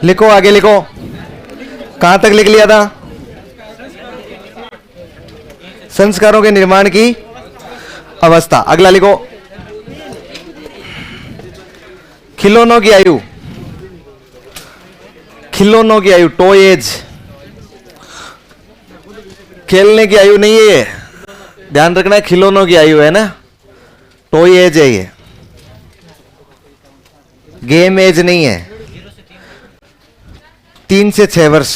लिखो, आगे लिखो। कहां तक लिख लिया था? संस्कारों के निर्माण की अवस्था। अगला लिखो, खिलौनों की आयु। खिलौनों की आयु, टॉय एज। खेलने की आयु नहीं है ये, ध्यान रखना है, खिलौनों की आयु है ना, टॉय एज है ये, गेम एज नहीं है। 3 से 6 वर्ष।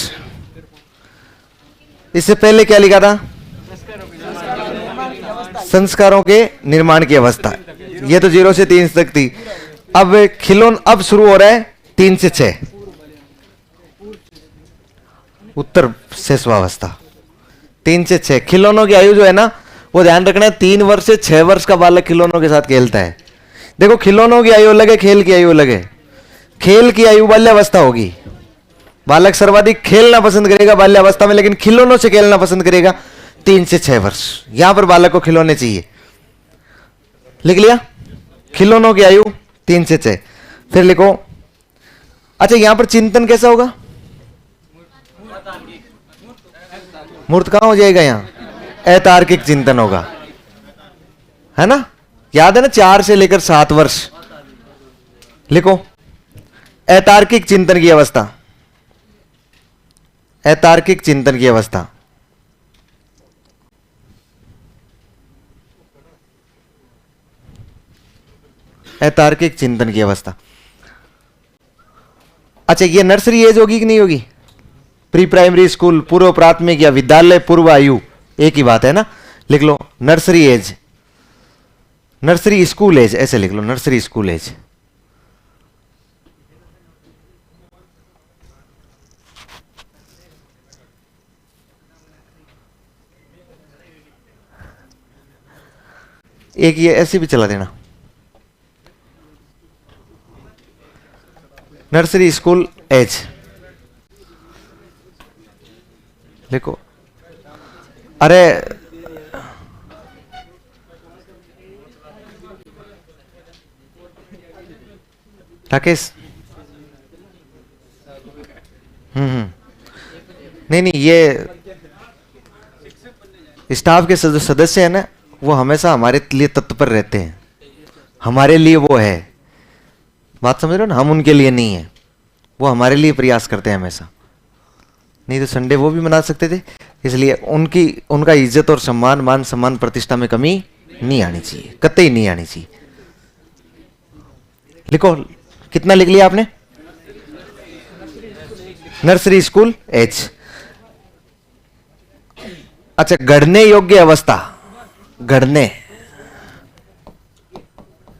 इससे पहले क्या लिखा था? संस्कारों के निर्माण की अवस्था। ये तो 0 से 3 तक थी। अब अब शुरू हो रहा है 3 से 6, उत्तर शेषवावस्था। 3 से 6 खिलौनों की आयु जो है ना, वो ध्यान रखना है 3 वर्ष से 6 वर्ष का बालक खिलौनों के साथ खेलता है। देखो, खिलौनों की आयु अलग है, खेल की आयु अलग है। खेल की आयु बाल्यावस्था होगी, बालक सर्वाधिक खेलना पसंद करेगा बाल्यावस्था में, लेकिन खिलौनों से खेलना पसंद करेगा 3 से 6 वर्ष। यहां पर बालक को खिलौने चाहिए। लिख लिया? खिलौनों की आयु 3 से 6। फिर लिखो, अच्छा यहां पर चिंतन कैसा होगा? मूर्त कहां हो जाएगा? यहां अतार्किक चिंतन होगा, है ना? याद है ना, 4 से लेकर 7 वर्ष। लिखो, अतार्किक चिंतन की अवस्था। अतार्किक चिंतन की अवस्था। अतार्किक चिंतन की अवस्था। अच्छा, ये नर्सरी एज होगी कि नहीं होगी? प्री प्राइमरी स्कूल, पूर्व प्राथमिक या विद्यालय पूर्व आयु, एक ही बात है ना। लिख लो nursery age, nursery school age, ऐसे लिख लो, नर्सरी स्कूल एज। एक ये ऐसे भी चला देना, नर्सरी स्कूल एज। लिखो, अरे राकेश, नहीं, ये स्टाफ के सदस्य है ना, वो हमेशा हमारे लिए तत्पर रहते हैं, हमारे लिए वो है, बात समझ रहे हो ना? हम उनके लिए नहीं है, वो हमारे लिए प्रयास करते हैं हमेशा। नहीं तो संडे वो भी मना सकते थे, इसलिए उनका इज्जत और सम्मान, मान सम्मान, प्रतिष्ठा में कमी नहीं आनी चाहिए, कतई नहीं आनी चाहिए। लिखो, कितना लिख लिया आपने? Nursery school age. अच्छा, गढ़ने योग्य अवस्था।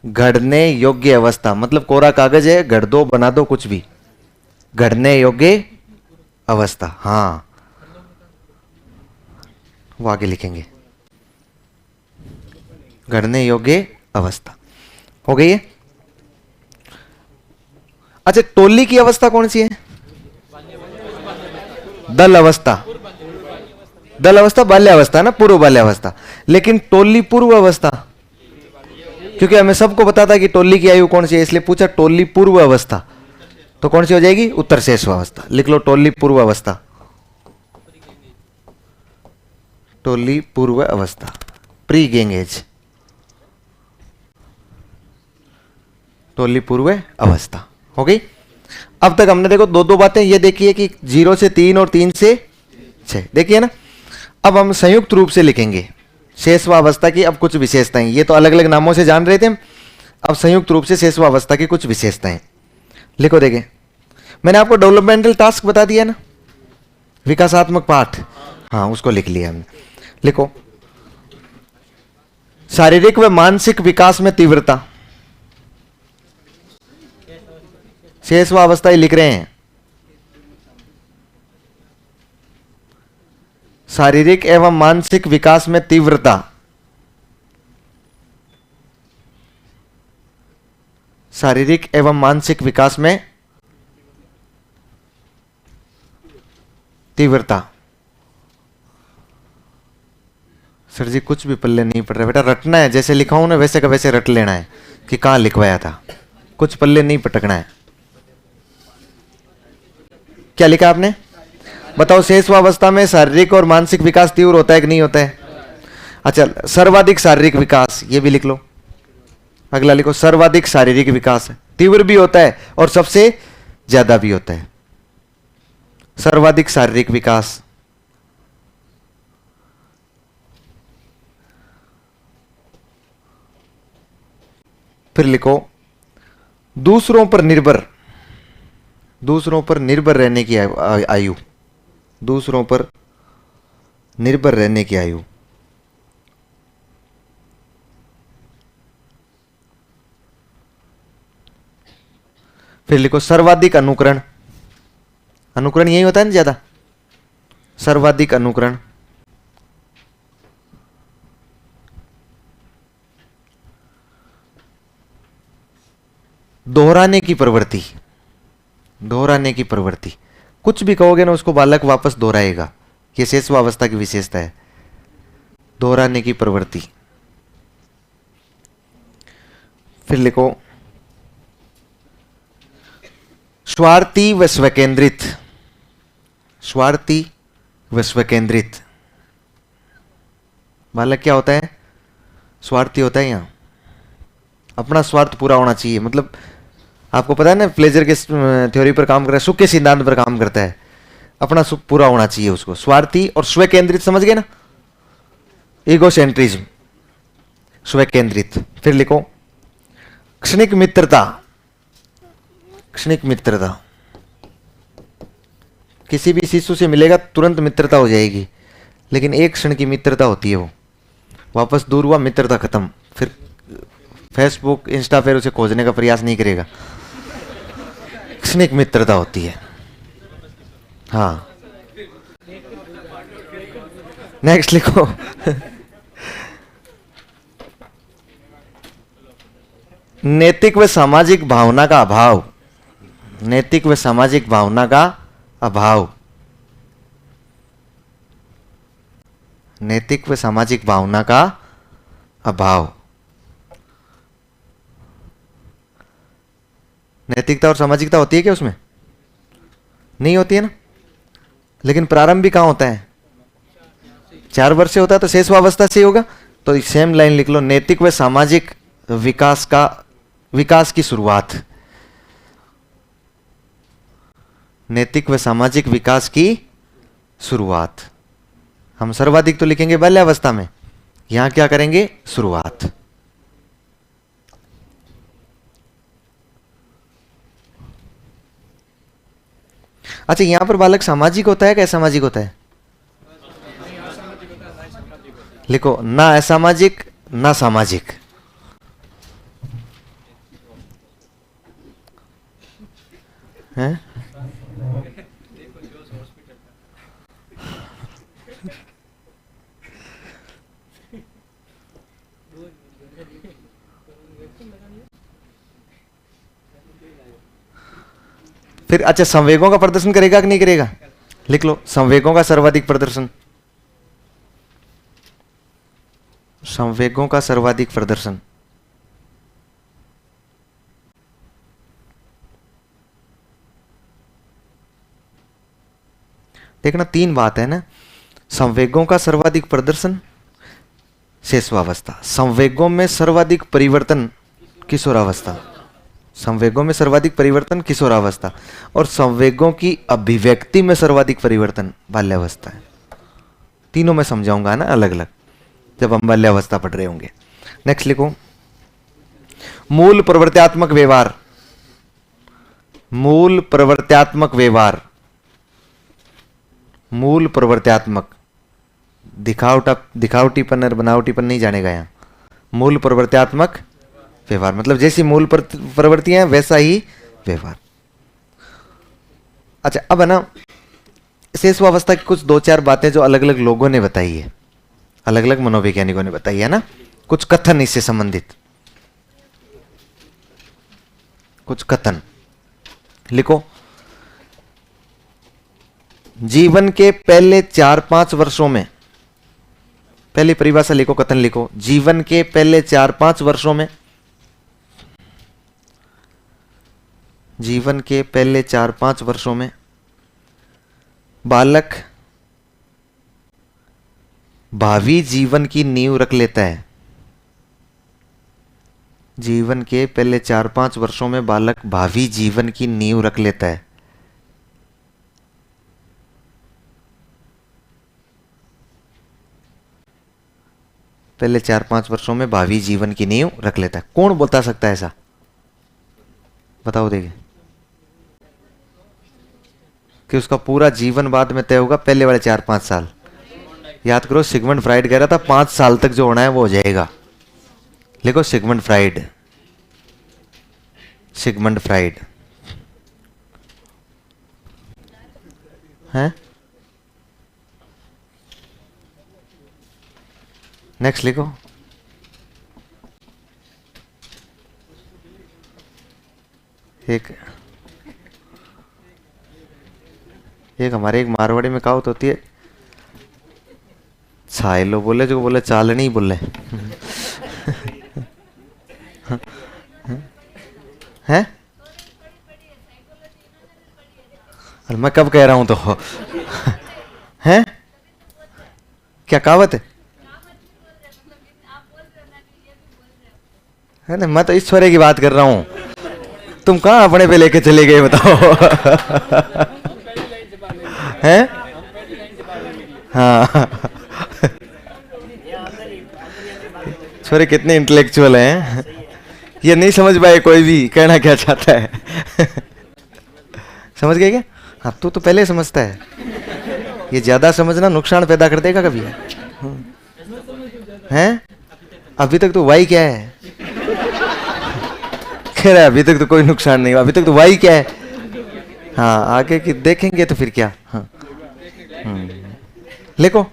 गढ़ने योग्य अवस्था मतलब कोरा कागज है, गढ़ दो, बना दो, कुछ भी। गढ़ने योग्य अवस्था, हां, वो आगे लिखेंगे। गढ़ने योग्य अवस्था हो गई है। अच्छा, टोली की अवस्था कौन सी है? दल अवस्था। दल अवस्था बाल्यावस्था ना, पूर्व बाल्यावस्था। लेकिन टोली पूर्व अवस्था, क्योंकि हमें सबको पता था कि टोली की आयु कौन सी है, इसलिए पूछा टोली पूर्व अवस्था, तो कौन सी हो जाएगी? उत्तर शेषवावस्था। लिख लो, टोली पूर्व अवस्था। टोली पूर्व अवस्था, प्री गैंग एज, टोली पूर्व अवस्था हो गई। अब तक हमने देखो दो बातें ये देखी है कि 0 से 3 और 3 से 6 देखिए ना। अब हम संयुक्त रूप से लिखेंगे शेषवावस्था की अब कुछ विशेषताएं। ये तो अलग अलग नामों से जान रहे थे, अब संयुक्त रूप से शेषवावस्था की कुछ विशेषताएं लिखो। देखें, मैंने आपको डेवलपमेंटल टास्क बता दिया ना, विकासात्मक पाठ, हाँ उसको लिख लिया हमने। लिखो, शारीरिक व मानसिक विकास में तीव्रता, शेषवावस्था ही लिख रहे हैं। शारीरिक एवं मानसिक विकास में तीव्रता, शारीरिक एवं मानसिक विकास में तीव्रता। सर जी कुछ भी पल्ले नहीं पड़ रहा बेटा, रटना है, जैसे लिखा हूं ना वैसे का वैसे रट लेना है कि कहां लिखवाया था, कुछ पल्ले नहीं पटकना है। क्या लिखा आपने? बताओ, शेषवावस्था में शारीरिक और मानसिक विकास तीव्र होता है कि नहीं होता है? अच्छा, सर्वाधिक शारीरिक विकास, ये भी लिख लो। अगला लिखो, सर्वाधिक शारीरिक विकास तीव्र भी होता है और सबसे ज्यादा भी होता है। सर्वाधिक शारीरिक विकास। फिर लिखो, दूसरों पर निर्भर, दूसरों पर निर्भर रहने की आयु, दूसरों पर निर्भर रहने की आयु। फिर लिखो, सर्वाधिक अनुकरण, अनुकरण यही होता है ना ज्यादा, सर्वाधिक अनुकरण। दोहराने की प्रवृत्ति, दोहराने की प्रवृत्ति, कुछ भी कहोगे ना उसको बालक वापस दोहराएगा, ये शेषवावस्था की विशेषता है, दोहराने की प्रवृत्ति। फिर लिखो, स्वार्थी व स्वकेंद्रित, स्वार्थी व स्वकेंद्रित। बालक क्या होता है? स्वार्थी होता है। यहां अपना स्वार्थ पूरा होना चाहिए, मतलब आपको पता है ना, प्लेजर के थ्योरी पर काम कर रहा है, सुख के सिद्धांत पर काम करता है, अपना सुख पूरा होना चाहिए उसको। स्वार्थी और स्व केंद्रित, समझ गए ना? ईगोसेंट्रिज्म, स्व केंद्रित। फिर लिखो, क्षणिक मित्रता, क्षणिक मित्रता। किसी भी शिशु से मिलेगा तुरंत मित्रता हो जाएगी, लेकिन एक क्षण की मित्रता होती है, वो वापस दूर हुआ, मित्रता खत्म, फिर फेसबुक इंस्टा पर उसे खोजने का प्रयास नहीं करेगा। क्षणिक मित्रता होती है। हाँ, नेक्स्ट लिखो, नैतिक व सामाजिक भावना का अभाव, नैतिक व सामाजिक भावना का अभाव, नैतिक व सामाजिक भावना का अभाव। नैतिकता और सामाजिकता होती है क्या उसमें? नहीं होती है ना। लेकिन प्रारंभ भी कहां होता है? 4 वर्ष से होता है, तो शेषवावस्था से होगा। तो सेम लाइन लिख लो, नैतिक व सामाजिक विकास का, विकास की शुरुआत, नैतिक व सामाजिक विकास की शुरुआत। हम सर्वाधिक तो लिखेंगे बाल्यावस्था में, यहां क्या करेंगे? शुरुआत। अच्छा, यहां पर बालक सामाजिक होता है क्या असामाजिक होता है? लिखो, ना असामाजिक ना सामाजिक। है? फिर अच्छा, संवेगों का प्रदर्शन करेगा कि नहीं करेगा? लिख लो, संवेगों का सर्वाधिक प्रदर्शन, संवेगों का सर्वाधिक प्रदर्शन। देखना, 3 बात है ना, संवेगों का सर्वाधिक प्रदर्शन शेषवावस्था, संवेगों में सर्वाधिक परिवर्तन किशोरावस्था, संवेगों में सर्वाधिक परिवर्तन किशोरावस्था, और संवेगों की अभिव्यक्ति में सर्वाधिक परिवर्तन बाल्यावस्था है। तीनों में समझाऊंगा ना अलग अलग, जब हम बाल्यावस्था पढ़ रहे होंगे। नेक्स्ट लिखो, मूल प्रवृत्त्यात्मक व्यवहार, मूल प्रवृत्त्यात्मक व्यवहार, मूल प्रवृत्त्यात्मक, दिखावटीपन और बनावटीपन नहीं जानेगा यहां। मूल प्रवृत्त्यात्मक व्यवहार मतलब जैसी मूल प्रवृत्तियां हैं वैसा ही व्यवहार। अच्छा, अब है ना, शेषवावस्था की कुछ 2-4 बातें जो अलग अलग लोगों ने बताई है, अलग अलग मनोवैज्ञानिकों ने बताई है ना, कुछ कथन इससे संबंधित, कुछ कथन लिखो। जीवन के पहले 4-5 वर्षों में, पहली परिभाषा लिखो, कथन लिखो, जीवन के पहले 4-5 वर्षों में, जीवन के पहले 4-5 वर्षों में बालक भावी जीवन की नींव रख लेता है। जीवन के पहले 4-5 वर्षों में बालक भावी जीवन की नींव रख लेता है। पहले 4-5 वर्षों में भावी जीवन की नींव रख लेता है। कौन बता सकता है ऐसा? बताओ देखिए, कि उसका पूरा जीवन बाद में तय होगा, पहले वाले 4-5 साल। याद करो, सिगमंड फ्राइड कह रहा था 5 साल तक जो होना है वो हो जाएगा। लिखो सिगमंड फ्राइड, सिगमंड फ्राइड है। नेक्स्ट लिखो, एक हमारे एक मारवाड़ी में कहावत होती है, छायलो बोले जो बोले चालनी बोले हैं। और मैं कब कह रहा हूं तो हैं, क्या कहावत है ना? मैं तो ईश्वरे की बात कर रहा हूं, तुम कहां अपने पे लेके चले गए बताओ हैं? हाँ छोरे कितने इंटेलेक्चुअल हैं, ये नहीं समझ पाए कोई भी कहना क्या चाहता है समझ गए क्या? हाँ, तू तो पहले समझता है, ये ज्यादा समझना नुकसान पैदा कर देगा कभी। हैं? अभी तक तो वाई क्या है कह रहा है, अभी तक तो कोई नुकसान नहीं हुआ, अभी तक तो वाई क्या है। हाँ, आगे की देखेंगे तो फिर क्या। हाँ, लिखो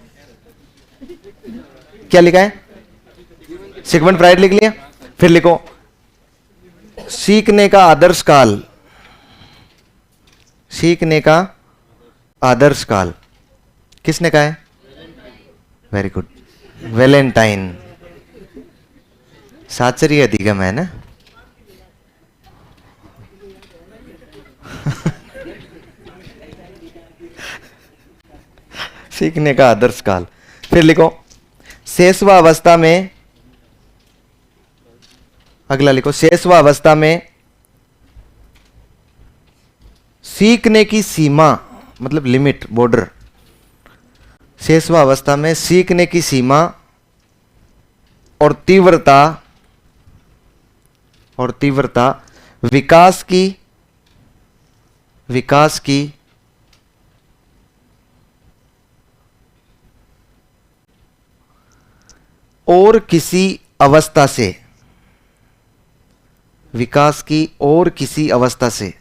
क्या लिखा है, सिगमंड फ्राइड लिख लिया। फिर लिखो सीखने का आदर्श काल, सीखने का आदर्श काल किसने कहा है? Very good, Valentine. साचर्य अधिगम है ना सीखने का आदर्श काल। फिर लिखो शेषवा अवस्था में, अगला लिखो शेषवा अवस्था में सीखने की सीमा, मतलब लिमिट, बॉर्डर। शेषवा अवस्था में सीखने की सीमा और तीव्रता विकास की और किसी अवस्था से, विकास की और किसी अवस्था से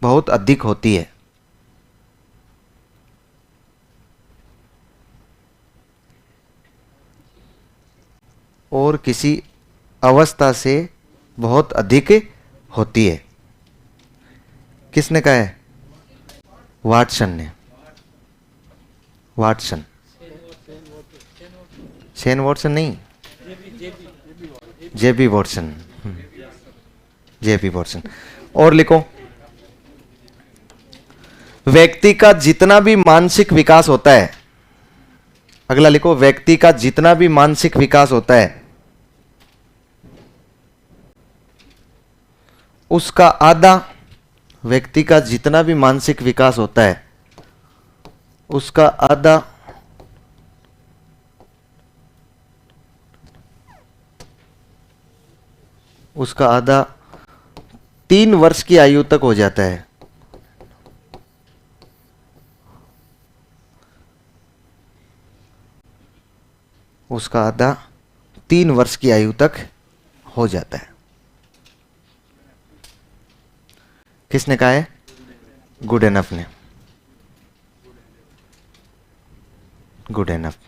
बहुत अधिक होती है। और किसी अवस्था से बहुत अधिक होती है। किसने कहा है? वाटसन ने। वाटसन, शेन वॉटसन नहीं, जेबी वॉटसन, जेबी वॉटसन। और लिखो व्यक्ति का जितना भी मानसिक विकास होता है, अगला लिखो व्यक्ति का जितना भी मानसिक विकास होता है उसका आधा, व्यक्ति का जितना भी मानसिक विकास होता है उसका आधा उसका आधा 3 वर्ष की आयु तक हो जाता है। उसका आधा 3 वर्ष की आयु तक हो जाता है। किसने कहा है? गुड एनफ ने। Good enough.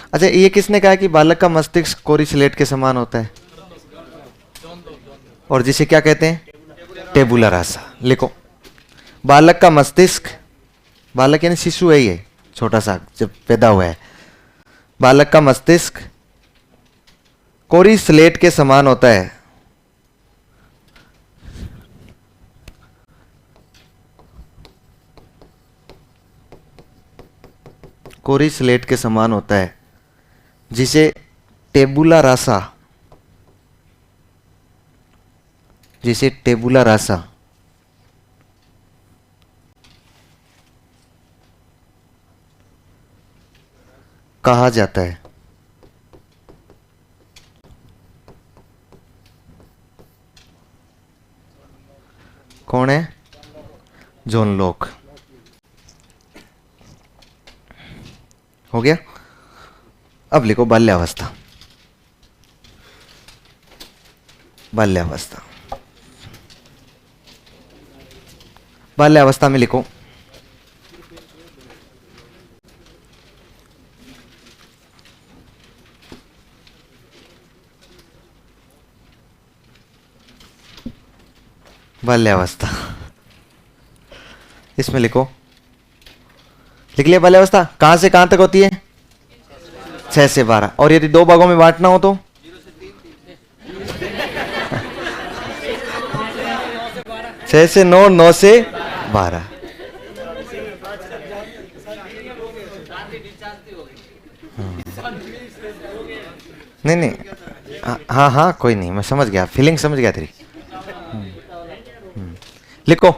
अच्छा, ये किसने कहा कि बालक का मस्तिष्क कोरी स्लेट के समान होता है और जिसे क्या कहते हैं? टेबुला रासा। लिखो बालक का मस्तिष्क, बालक यानी शिशु है ये, छोटा सा जब पैदा हुआ है, बालक का मस्तिष्क कोरी स्लेट के समान होता है कोरी स्लेट के समान होता है, जिसे टेबुला रासा, जिसे टेबुला रासा कहा जाता है। कौन है? John Locke. हो गया। अब लिखो बाल्यावस्था। बाल्यावस्था, बाल्यावस्था में लिखो बाल्यावस्था। इसमें लिखो, लिख लिया बाल्यावस्था कहां से कहां तक होती है? 6 से 12। और यदि 2 भागों में बांटना हो तो 6 से 9, 9 से 12। नहीं नहीं, हाँ हाँ कोई नहीं, मैं समझ गया, फीलिंग समझ गया तेरी। लिखो,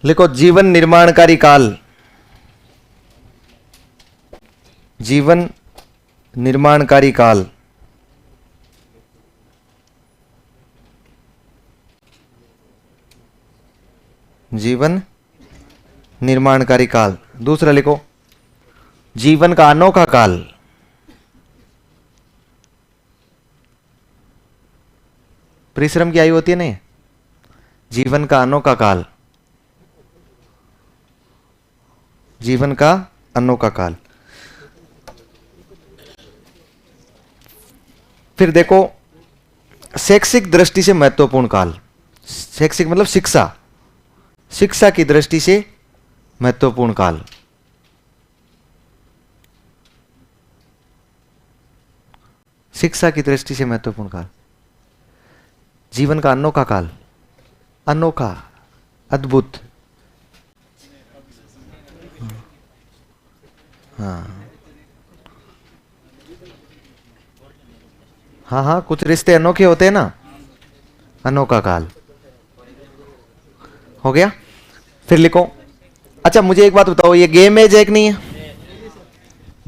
लिखो जीवन निर्माणकारी काल। जीवन निर्माणकारी काल। जीवन निर्माणकारी काल। दूसरा लिखो जीवन का अनोखा काल। परिश्रम की आयु होती है नहीं, जीवन का अनोखा काल। जीवन का अनोखा काल। फिर देखो शैक्षिक दृष्टि से महत्वपूर्ण काल। शैक्षिक मतलब शिक्षा, शिक्षा की दृष्टि से महत्वपूर्ण काल। शिक्षा की दृष्टि से महत्वपूर्ण काल। जीवन का अनोखा काल। अनोखा, अद्भुत। हाँ हाँ हाँ, कुछ रिश्ते अनोखे होते हैं ना, अनोखा काल। हो गया। फिर लिखो, अच्छा मुझे एक बात बताओ, ये गेम एज है कि नहीं है?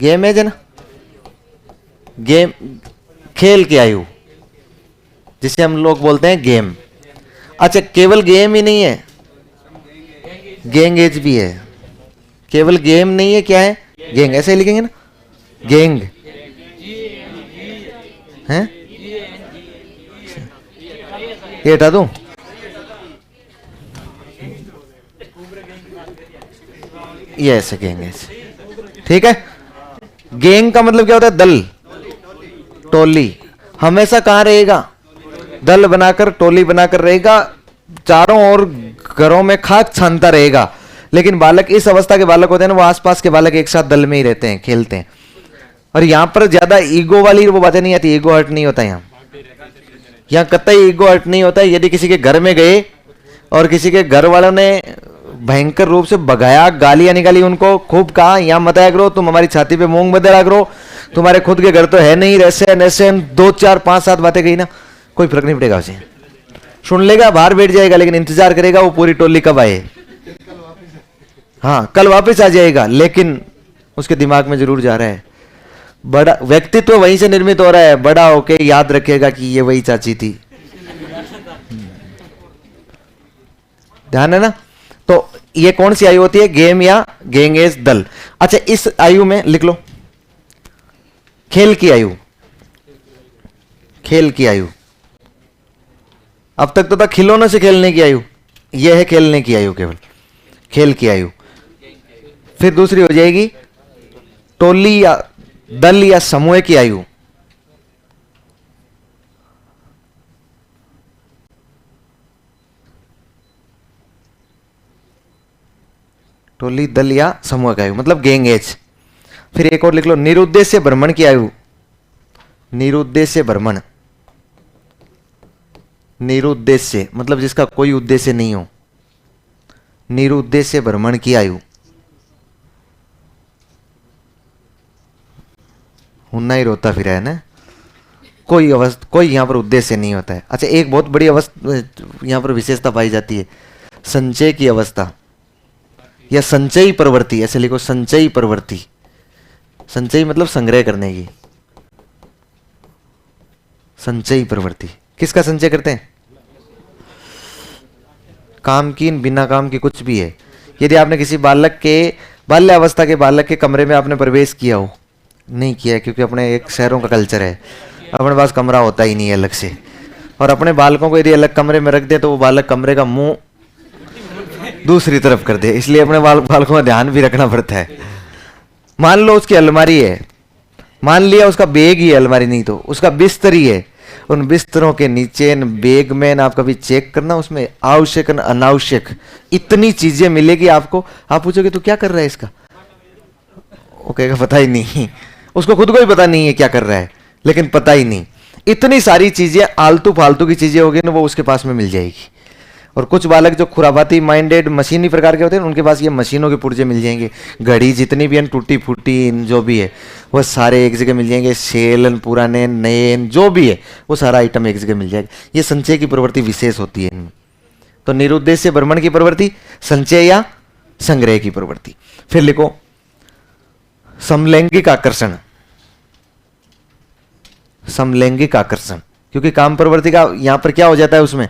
गेम एज है ना, गेम खेल की आयु, जिसे हम लोग बोलते हैं गेम। अच्छा केवल गेम ही नहीं है, गैंग एज भी है। केवल गेम नहीं है, क्या है? गैंग। ऐसे ही लिखेंगे ना, गैंग हैं? ये हटा दूं? ये ऐसे गैंग, ऐसे ठीक है। गैंग का मतलब क्या होता है? दल, टोली। हमेशा कहां रहेगा? दल बनाकर, टोली बनाकर रहेगा, चारों ओर घरों में खाक छानता रहेगा। लेकिन बालक, इस अवस्था के बालक होते हैं ना, वो आसपास के बालक एक साथ दल में ही रहते हैं, खेलते हैं। और यहां पर ज्यादा ईगो वाली वो बातें नहीं आती, ईगो हर्ट नहीं होता यहाँ कतई ईगो हर्ट नहीं होता। यदि किसी के घर में गए और किसी के घर वालों ने भयंकर रूप से भगाया, गालियां निकाली, उनको खूब कहा यहाँ मत आया करो, तुम हमारी छाती पे मूंग मत दड़ा करो, तुम्हारे खुद के घर तो है नहीं, ऐसे 2 4 5 7 बातें गई ना, कोई फर्क नहीं पड़ेगा उसे। सुन लेगा, बाहर बैठ जाएगा, लेकिन इंतजार करेगा वो पूरी टोली कब आए। हाँ कल वापस आ जाएगा, लेकिन उसके दिमाग में जरूर जा रहा है। बड़ा व्यक्तित्व वहीं से निर्मित हो रहा है, बड़ा होके याद रखेगा कि ये वही चाची थी। ध्यान है ना? तो ये कौन सी आयु होती है? गेम या गैंग एज, दल। अच्छा इस आयु में लिख लो खेल की आयु। खेल की आयु। अब तक तो था खिलौनों से खेलने की आयु, यह है खेलने की आयु, केवल खेल की आयु। फिर दूसरी हो जाएगी टोली या दल या समूह की आयु। टोली, दल या समूह की आयु मतलब गैंग एज। फिर एक और लिख लो निरुद्देश्य भ्रमण की आयु। निरुद्देश्य भ्रमण, निरुद्देश्य मतलब जिसका कोई उद्देश्य नहीं हो, निरुद्देश्य भ्रमण की आयु। हुन्ना ही रोता फिरा है ना। कोई यहाँ पर उद्देश्य नहीं होता है। अच्छा, एक बहुत बड़ी अवस्था यहाँ पर विशेषता पाई जाती है, संचय की अवस्था या संचयी प्रवृत्ति। ऐसे लिखो, संचयी प्रवृत्ति। संचयी मतलब संग्रह करने की। संचयी प्रवृत्ति किसका संचय करते हैं? काम की, बिना काम की, कुछ भी है। यदि आपने किसी बालक के, बाल्यावस्था के बालक के कमरे में आपने प्रवेश किया हो, नहीं किया है क्योंकि अपने एक शहरों का कल्चर है, अपने पास कमरा होता ही नहीं है अलग से, और अपने बालकों को यदि अलग कमरे में रख दे तो वो बालक कमरे का मुंह दूसरी तरफ कर दे, इसलिए अपने बालकों का ध्यान भी रखना पड़ता है। मान लो उसकी अलमारी है, मान लिया उसका बैग ही है, अलमारी नहीं तो उसका बिस्तर ही है। उन बिस्तरों के नीचे बैग में आप कभी चेक करना, उसमें आवश्यक अनावश्यक इतनी चीजें मिलेगी आपको। आप पूछोगे तो क्या कर रहा है इसका, वो कहेगा पता ही नहीं, उसको खुद को ही पता नहीं है क्या कर रहा है, लेकिन पता ही नहीं। इतनी सारी चीजें, आलतू फालतू की चीजें होगी ना, वो उसके पास में मिल जाएगी। और कुछ बालक जो खुराबाती माइंडेड मशीनी प्रकार के होते हैं, उनके पास ये मशीनों के पुर्जे मिल जाएंगे। घड़ी जितनी भी है, टूटी फूटी जो भी है, वो सारे एक जगह मिल जाएंगे। सेलन पुराने नए जो भी है, वो सारा आइटम एक जगह मिल जाएगा। ये संचय की प्रवृत्ति विशेष होती है इनमें। तो निरुद्देश्य भ्रमण की प्रवृत्ति, संचय या संग्रह की प्रवृत्ति। फिर लिखो, समलैंगिक आकर्षण। समलैंगिक आकर्षण, क्योंकि काम प्रवृत्ति का यहां पर क्या हो जाता है, उसमें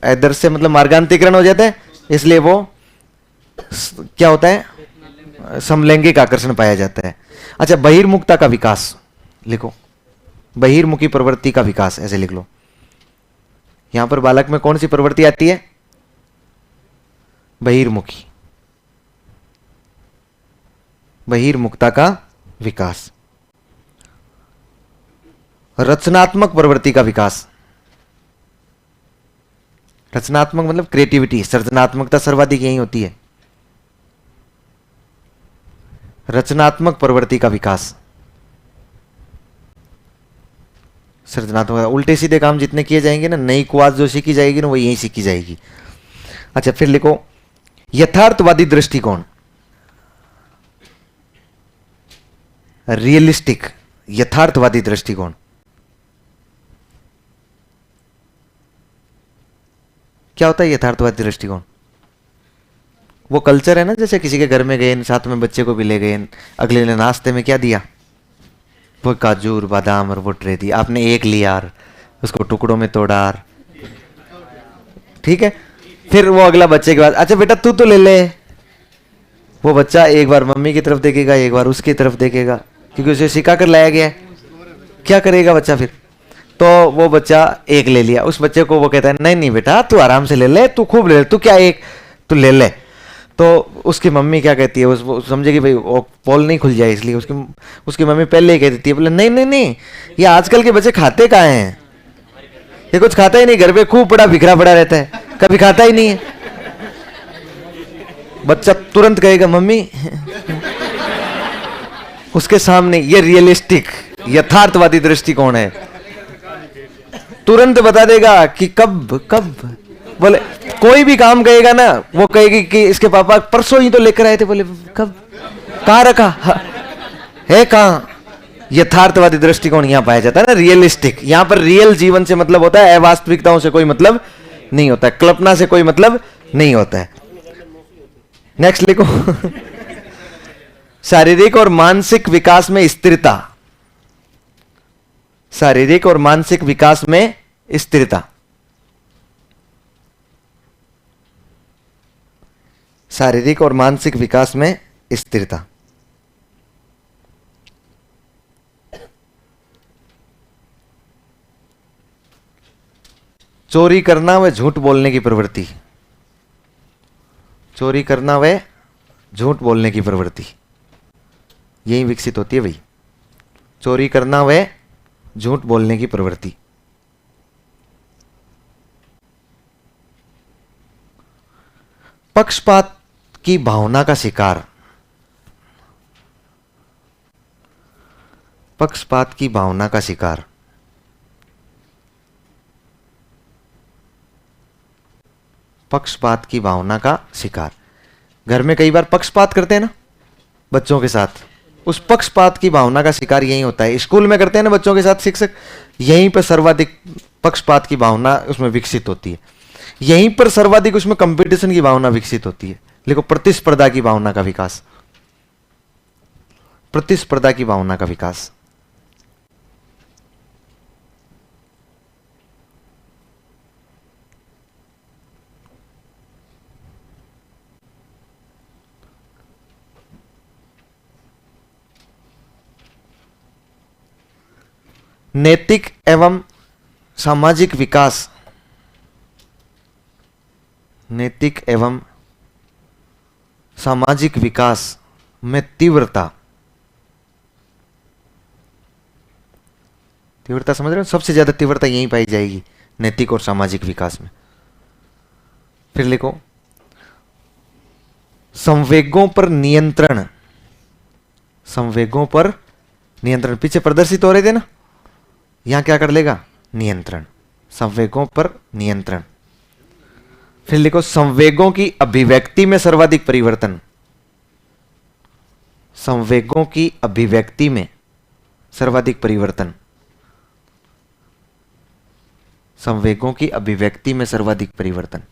इधर से मतलब मार्गांतिकरण हो जाता है, इसलिए वो क्या होता है, समलैंगिक आकर्षण पाया जाता है। अच्छा, बहिर्मुखता का विकास लिखो, बहिर्मुखी प्रवृत्ति का विकास, ऐसे लिख लो। यहां पर बालक में कौन सी प्रवृत्ति आती है? बहिर्मुखी, बहिर्मुखता का विकास। रचनात्मक प्रवृत्ति का विकास। रचनात्मक मतलब क्रिएटिविटी, सृजनात्मकता सर्वाधिक यही होती है। रचनात्मक प्रवृत्ति का विकास, सृजनात्मक। उल्टे सीधे काम जितने किए जाएंगे ना, नई कुआज जो सीखी जाएगी ना, वो यही सीखी जाएगी। अच्छा, फिर लिखो, यथार्थवादी दृष्टिकोण, रियलिस्टिक, यथार्थवादी दृष्टिकोण। क्या होता है यथार्थवादी दृष्टिकोण? वो कल्चर है ना, जैसे किसी के घर में गए, साथ में बच्चे को भी ले गए, अगले ने नाश्ते में क्या दिया, वो काजू और बादाम और वो ट्रे दी, आपने एक लिया और उसको टुकड़ों में तोड़ा, ठीक है। फिर वो अगला बच्चे के बाद, अच्छा बेटा तू तो ले ले। वो बच्चा एक बार मम्मी की तरफ देखेगा, एक बार उसकी तरफ देखेगा, क्योंकि उसे सिखा कर लाया गया है। क्या करेगा बच्चा फिर? तो वो बच्चा एक ले लिया, उस बच्चे को वो कहता है नहीं नहीं बेटा तू आराम से ले ले, तू खूब ले ले, तू क्या एक, तू ले ले। तो उसकी मम्मी क्या कहती है, वो समझेगी भाई वो पोल नहीं खुल जाए, इसलिए उसकी मम्मी पहले ही कह देती है, बोले नहीं नहीं नहीं, ये आजकल के बच्चे खाते कहाँ हैं, ये कुछ खाता ही नहीं, घर पे खूब बड़ा बिखरा पड़ा रहता है, कभी खाता ही नहीं है। बच्चा तुरंत कहेगा मम्मी उसके सामने। ये रियलिस्टिक, यथार्थवादी दृष्टिकोण है, तुरंत बता देगा कि कब कब। बोले कोई भी काम कहेगा ना, वो कहेगी कि इसके पापा परसों ही तो लेकर आए थे, बोले कब, कहाँ रखा है, कहाँ। यथार्थवादी दृष्टिकोण यहां पाया जाता है ना, रियलिस्टिक। यहां पर रियल जीवन से मतलब होता है, अवास्तविकताओं से कोई मतलब नहीं होता है, कल्पना से कोई मतलब नहीं होता है। नेक्स्ट लिखो, शारीरिक और मानसिक विकास में स्थिरता। शारीरिक और मानसिक विकास में स्थिरता। शारीरिक और मानसिक विकास में स्थिरता। चोरी करना व झूठ बोलने की प्रवृत्ति। चोरी करना व झूठ बोलने की प्रवृत्ति यही विकसित होती है भाई। चोरी करना व झूठ बोलने की प्रवृत्ति। पक्षपात की भावना का शिकार। पक्षपात की भावना का शिकार। पक्षपात की भावना का शिकार। घर में कई बार पक्षपात करते हैं ना बच्चों के साथ, उस पक्षपात की भावना का शिकार यही होता है। स्कूल में करते हैं ना बच्चों के साथ शिक्षक, यहीं पर सर्वाधिक पक्षपात की भावना उसमें विकसित होती है, यहीं पर सर्वाधिक उसमें कंपटीशन की भावना विकसित होती है। देखो, प्रतिस्पर्धा की भावना का विकास, प्रतिस्पर्धा की भावना का विकास। नैतिक एवं सामाजिक विकास, नैतिक एवं सामाजिक विकास में तीव्रता, तीव्रता समझ रहे हो? सबसे ज्यादा तीव्रता यहीं पाई जाएगी, नैतिक और सामाजिक विकास में। फिर लिखो, संवेगों पर नियंत्रण, संवेगों पर नियंत्रण, पीछे प्रदर्शित हो रहे थे ना, यहां क्या कर लेगा? नियंत्रण, संवेगों पर नियंत्रण। फिर लिखो, संवेगों की अभिव्यक्ति में सर्वाधिक परिवर्तन, संवेगों की अभिव्यक्ति में सर्वाधिक परिवर्तन, संवेगों की अभिव्यक्ति में सर्वाधिक परिवर्तन,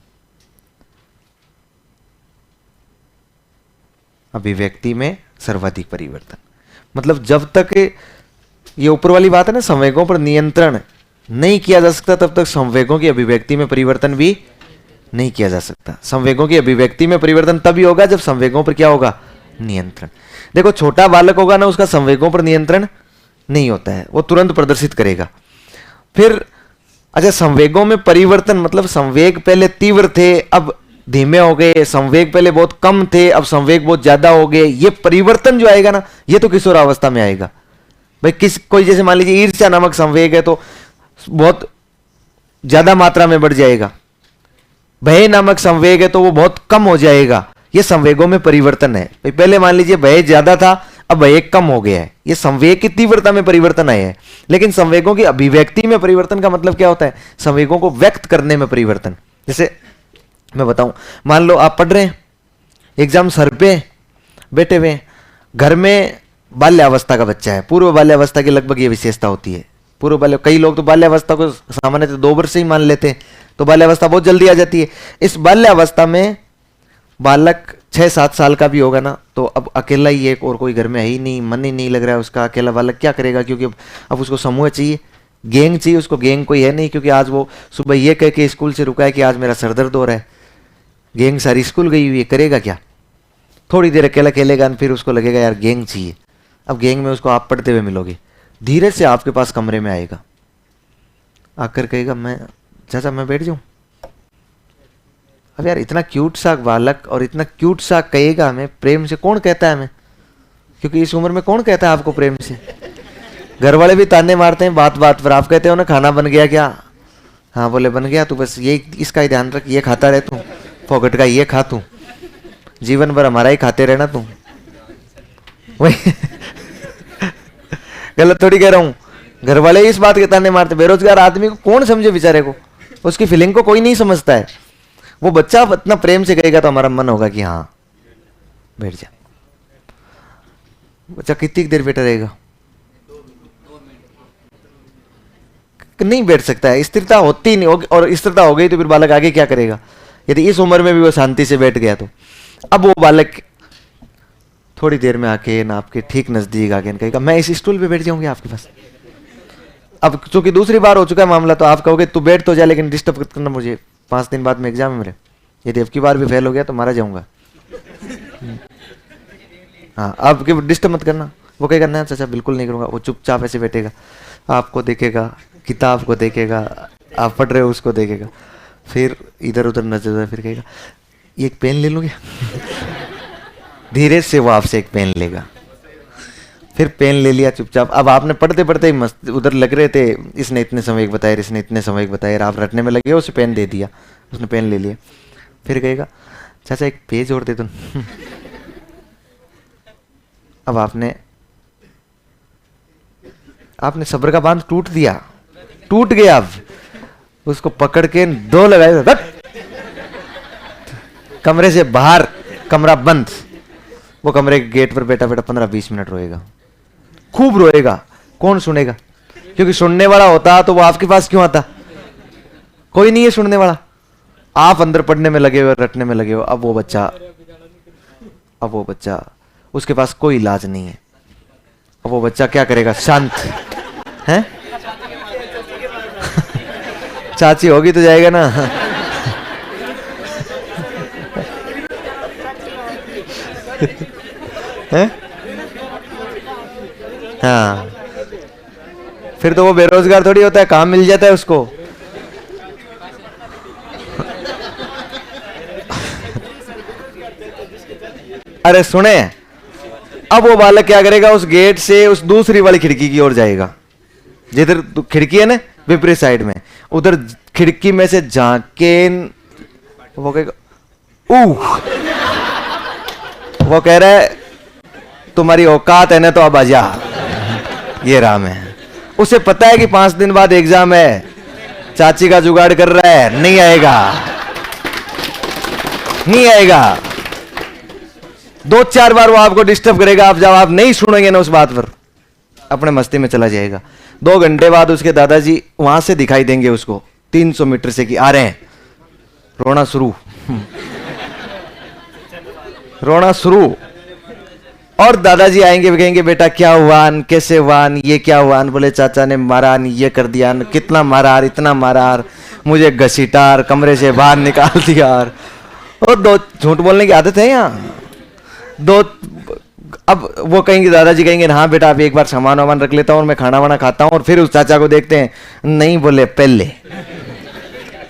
अभिव्यक्ति में सर्वाधिक परिवर्तन। मतलब जब तक ये ऊपर वाली बात है ना, संवेगों पर नियंत्रण नहीं किया जा सकता, तब तक संवेगों की अभिव्यक्ति में परिवर्तन भी नहीं किया जा सकता। संवेगों की अभिव्यक्ति में परिवर्तन तभी होगा जब संवेगों पर क्या होगा? नियंत्रण। देखो, छोटा बालक होगा ना, उसका संवेगों पर नियंत्रण नहीं होता है, वो तुरंत प्रदर्शित करेगा। फिर अच्छा, संवेगों में परिवर्तन मतलब संवेग पहले तीव्र थे, अब धीमे हो गए, संवेग पहले बहुत कम थे, अब संवेग बहुत ज्यादा हो गए। ये परिवर्तन जो आएगा ना, ये तो किशोरावस्था में आएगा। भाई कोई जैसे मान लीजिए ईर्ष्या नामक संवेग है तो बहुत ज्यादा मात्रा में बढ़ जाएगा, भय नामक संवेग है तो वो बहुत कम हो जाएगा। ये संवेगों में परिवर्तन है। भाई पहले मान लीजिए भय ज्यादा था, अब भय कम हो गया है, ये संवेग की तीव्रता में परिवर्तन आया है। लेकिन संवेगों की अभिव्यक्ति में परिवर्तन का मतलब क्या होता है? संवेगों को व्यक्त करने में परिवर्तन। जैसे मैं बताऊं, मान लो आप पढ़ रहे हैं, एग्जाम सर पे बैठे हुए, घर में बाल्यावस्था का बच्चा है, पूर्व बाल्यावस्था की लगभग ये विशेषता होती है। पूर्व बाल्य, कई लोग तो बाल्यावस्था को सामान्यतः 2 वर्ष से ही मान लेते हैं, तो बाल्यावस्था बहुत जल्दी आ जाती है। इस बाल्यावस्था में बालक 6-7 साल का भी होगा ना, तो अब अकेला ही एक, और कोई घर में है ही नहीं, मन ही नहीं लग रहा है उसका, अकेला बालक क्या करेगा? क्योंकि अब उसको समूह चाहिए, गैंग चाहिए उसको। गैंग कोई है नहीं, क्योंकि आज वो सुबह ये कह के स्कूल से रुका है कि आज मेरा सर दर्द हो रहा है, गैंग सारी स्कूल गई हुई है, करेगा क्या? थोड़ी देर अकेला खेलेगा, फिर उसको लगेगा यार गैंग चाहिए। अब गैंग में उसको आप पढ़ते हुए मिलोगे, धीरे से आपके पास कमरे में आएगा, आकर कहेगा मैं चाचा मैं बैठ जाऊं। अब यार इतना क्यूट सा बालक और इतना क्यूट सा कहेगा हमें प्रेम से, कौन कहता है हमें? क्योंकि इस उम्र में कौन कहता है आपको प्रेम से? घर वाले भी ताने मारते हैं बात बात पर। आप कहते हो ना खाना बन गया क्या? हाँ बोले बन गया, तू बस ये इसका ही ध्यान रख, ये खाता रहे तू, फोकट का ये खा तू, जीवन भर हमारा ही खाते रहना तू। वही गलत थोड़ी कह रहा हूं, घर वाले इस बात के ताने मारते। बेरोजगार आदमी को कौन समझे बेचारे को, उसकी फीलिंग को कोई नहीं समझता है। वो बच्चा इतना प्रेम से कहेगा तो हमारा मन होगा कि हाँ बैठ जा। बच्चा कितनी देर बैठा रहेगा? नहीं बैठ सकता है, स्थिरता होती नहीं होगी, और स्थिरता हो गई तो फिर बालक आगे क्या करेगा? यदि इस उम्र में भी वो शांति से बैठ गया तो अब वो बालक थोड़ी देर में आके ना आपके ठीक नजदीक आके कहेगा मैं इस स्टूल पे बैठ जाऊंगी आपके पास। अब चूंकि दूसरी बार हो चुका है मामला, तो आप कहोगे तू बैठ तो जा, लेकिन डिस्टर्ब मत करना मुझे, 5 दिन बाद में एग्जाम है मेरे, यदि अब की बार भी फेल हो गया तो मारा जाऊंगा। हाँ, अब डिस्टर्ब मत करना। वो कहेगा ना चाचा बिल्कुल नहीं करूंगा। वो चुपचाप ऐसे बैठेगा, आपको देखेगा, किताब को देखेगा, आप पढ़ रहे हो उसको देखेगा, फिर इधर उधर नजर, फिर कहेगा ये एक पेन ले लूँ क्या? धीरे से वो आपसे एक पेन लेगा, फिर पेन ले लिया चुपचाप। अब आपने पढ़ते पढ़ते ही मस्त उधर लग रहे थे, इसने इतने समय बताए, इसने इतने समय बताए, आप रटने में लगे, उसे पेन दे दिया, उसने पेन ले लिया, फिर कहेगा चाचा एक पेज और दे दो। अब आपने सब्र का बांध टूट दिया, टूट गया। अब उसको पकड़ के 2 लगाए, कमरे से बाहर, कमरा बंद, वो कमरे के गेट पर बैठा बैठा 15-20 मिनट रोएगा, खूब रोएगा। कौन सुनेगा? क्योंकि सुनने वाला होता तो वो आपके पास क्यों आता? कोई नहीं है सुनने वाला। आप अंदर पढ़ने में लगे हुए, रटने में लगे हो। अब वो बच्चा उसके पास कोई इलाज नहीं है। अब वो बच्चा क्या करेगा? शांत है। चाची होगी तो जाएगा ना। है? हाँ, फिर तो वो बेरोजगार थोड़ी होता है, काम मिल जाता है उसको। अरे सुने, अब वो बालक क्या करेगा? उस गेट से उस दूसरी वाली खिड़की की ओर जाएगा, जिधर खिड़की है ना विपरीत साइड में, उधर खिड़की में से झांके वो कहेगा वो कह रहा है तुम्हारी औकात है ना तो अब आजा, ये राम है। उसे पता है कि 5 दिन बाद एग्जाम है, चाची का जुगाड़ कर रहा है, नहीं आएगा, नहीं आएगा। 2-4 बार वो आपको डिस्टर्ब करेगा, आप जब आप नहीं सुनेंगे ना उस बात पर, अपने मस्ती में चला जाएगा। 2 घंटे बाद उसके दादाजी वहां से दिखाई देंगे उसको 300 मीटर से कि आ रहे हैं, रोना शुरू। रोना शुरू। और दादाजी आएंगे, कहेंगे बेटा क्या हुआ, कैसे हुआ, ये क्या हुआ? बोले चाचा ने मारा, ये कर दिया, कितना मारा, इतना मारा, मुझे घसीटार, कमरे से बाहर निकाल दिया। और 2 झूठ बोलने की आदत है यहाँ। 2 अब वो कहेंगे, दादाजी कहेंगे हाँ बेटा आप एक बार सामान वामान रख लेता हूँ और मैं खाना वाना खाता हूँ। और फिर उस चाचा को देखते हैं, नहीं बोले पहले,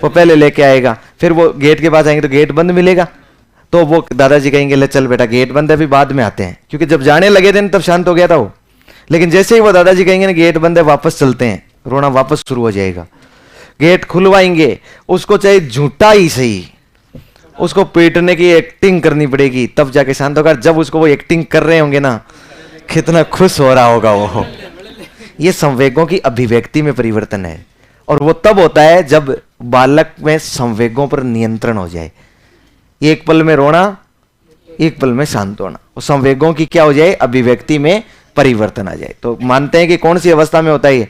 वो पहले लेके आएगा। फिर वो गेट के पास आएंगे तो गेट बंद मिलेगा, तो वो दादाजी कहेंगे ले चल बेटा गेट बंद है, अभी बाद में आते हैं। क्योंकि जब जाने लगे थे तब शांत हो गया था वो, लेकिन जैसे ही वो दादाजी कहेंगे ना गेट बंद है वापस चलते हैं, रोना वापस शुरू हो जाएगा। गेट खुलवाएंगे, उसको चाहे झूठा ही सही, उसको पीटने की एक्टिंग करनी पड़ेगी, तब जाके शांत होगा। जब उसको वो एक्टिंग कर रहे होंगे ना, कितना खुश हो रहा होगा वो। ये संवेगों की अभिव्यक्ति में परिवर्तन है, और वो तब होता है जब बालक में संवेगों पर नियंत्रण हो जाए। एक पल में रोना, एक पल में शांत होना, वो संवेगों की क्या हो जाए? अभिव्यक्ति में परिवर्तन आ जाए। तो मानते हैं कि कौन सी अवस्था में होता है ये?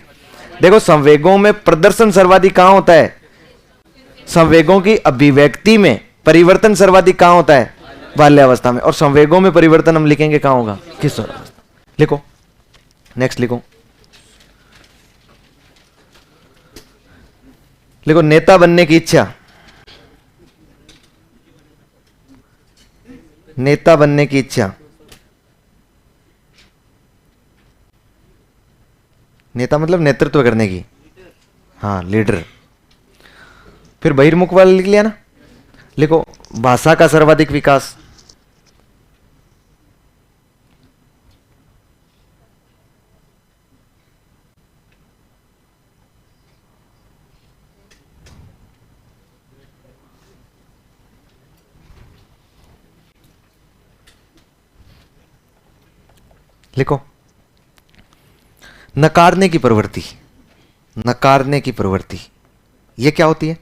देखो, संवेगों में प्रदर्शन सर्वाधिक कहां होता है? संवेगों की अभिव्यक्ति में परिवर्तन सर्वाधिक कहां होता है? बाल्यावस्था में। और संवेगों में परिवर्तन हम लिखेंगे कहां होगा? किशोरावस्था। लिखो, नेक्स्ट लिखो, लिखो नेता बनने की इच्छा। नेता बनने की इच्छा। नेता मतलब नेतृत्व करने की, हाँ लीडर। फिर बहिर्मुख वाला लिख लिया ना। लिखो भाषा का सर्वाधिक विकास। लिखो नकारने की प्रवृत्ति। नकारने की प्रवृत्ति ये क्या होती है?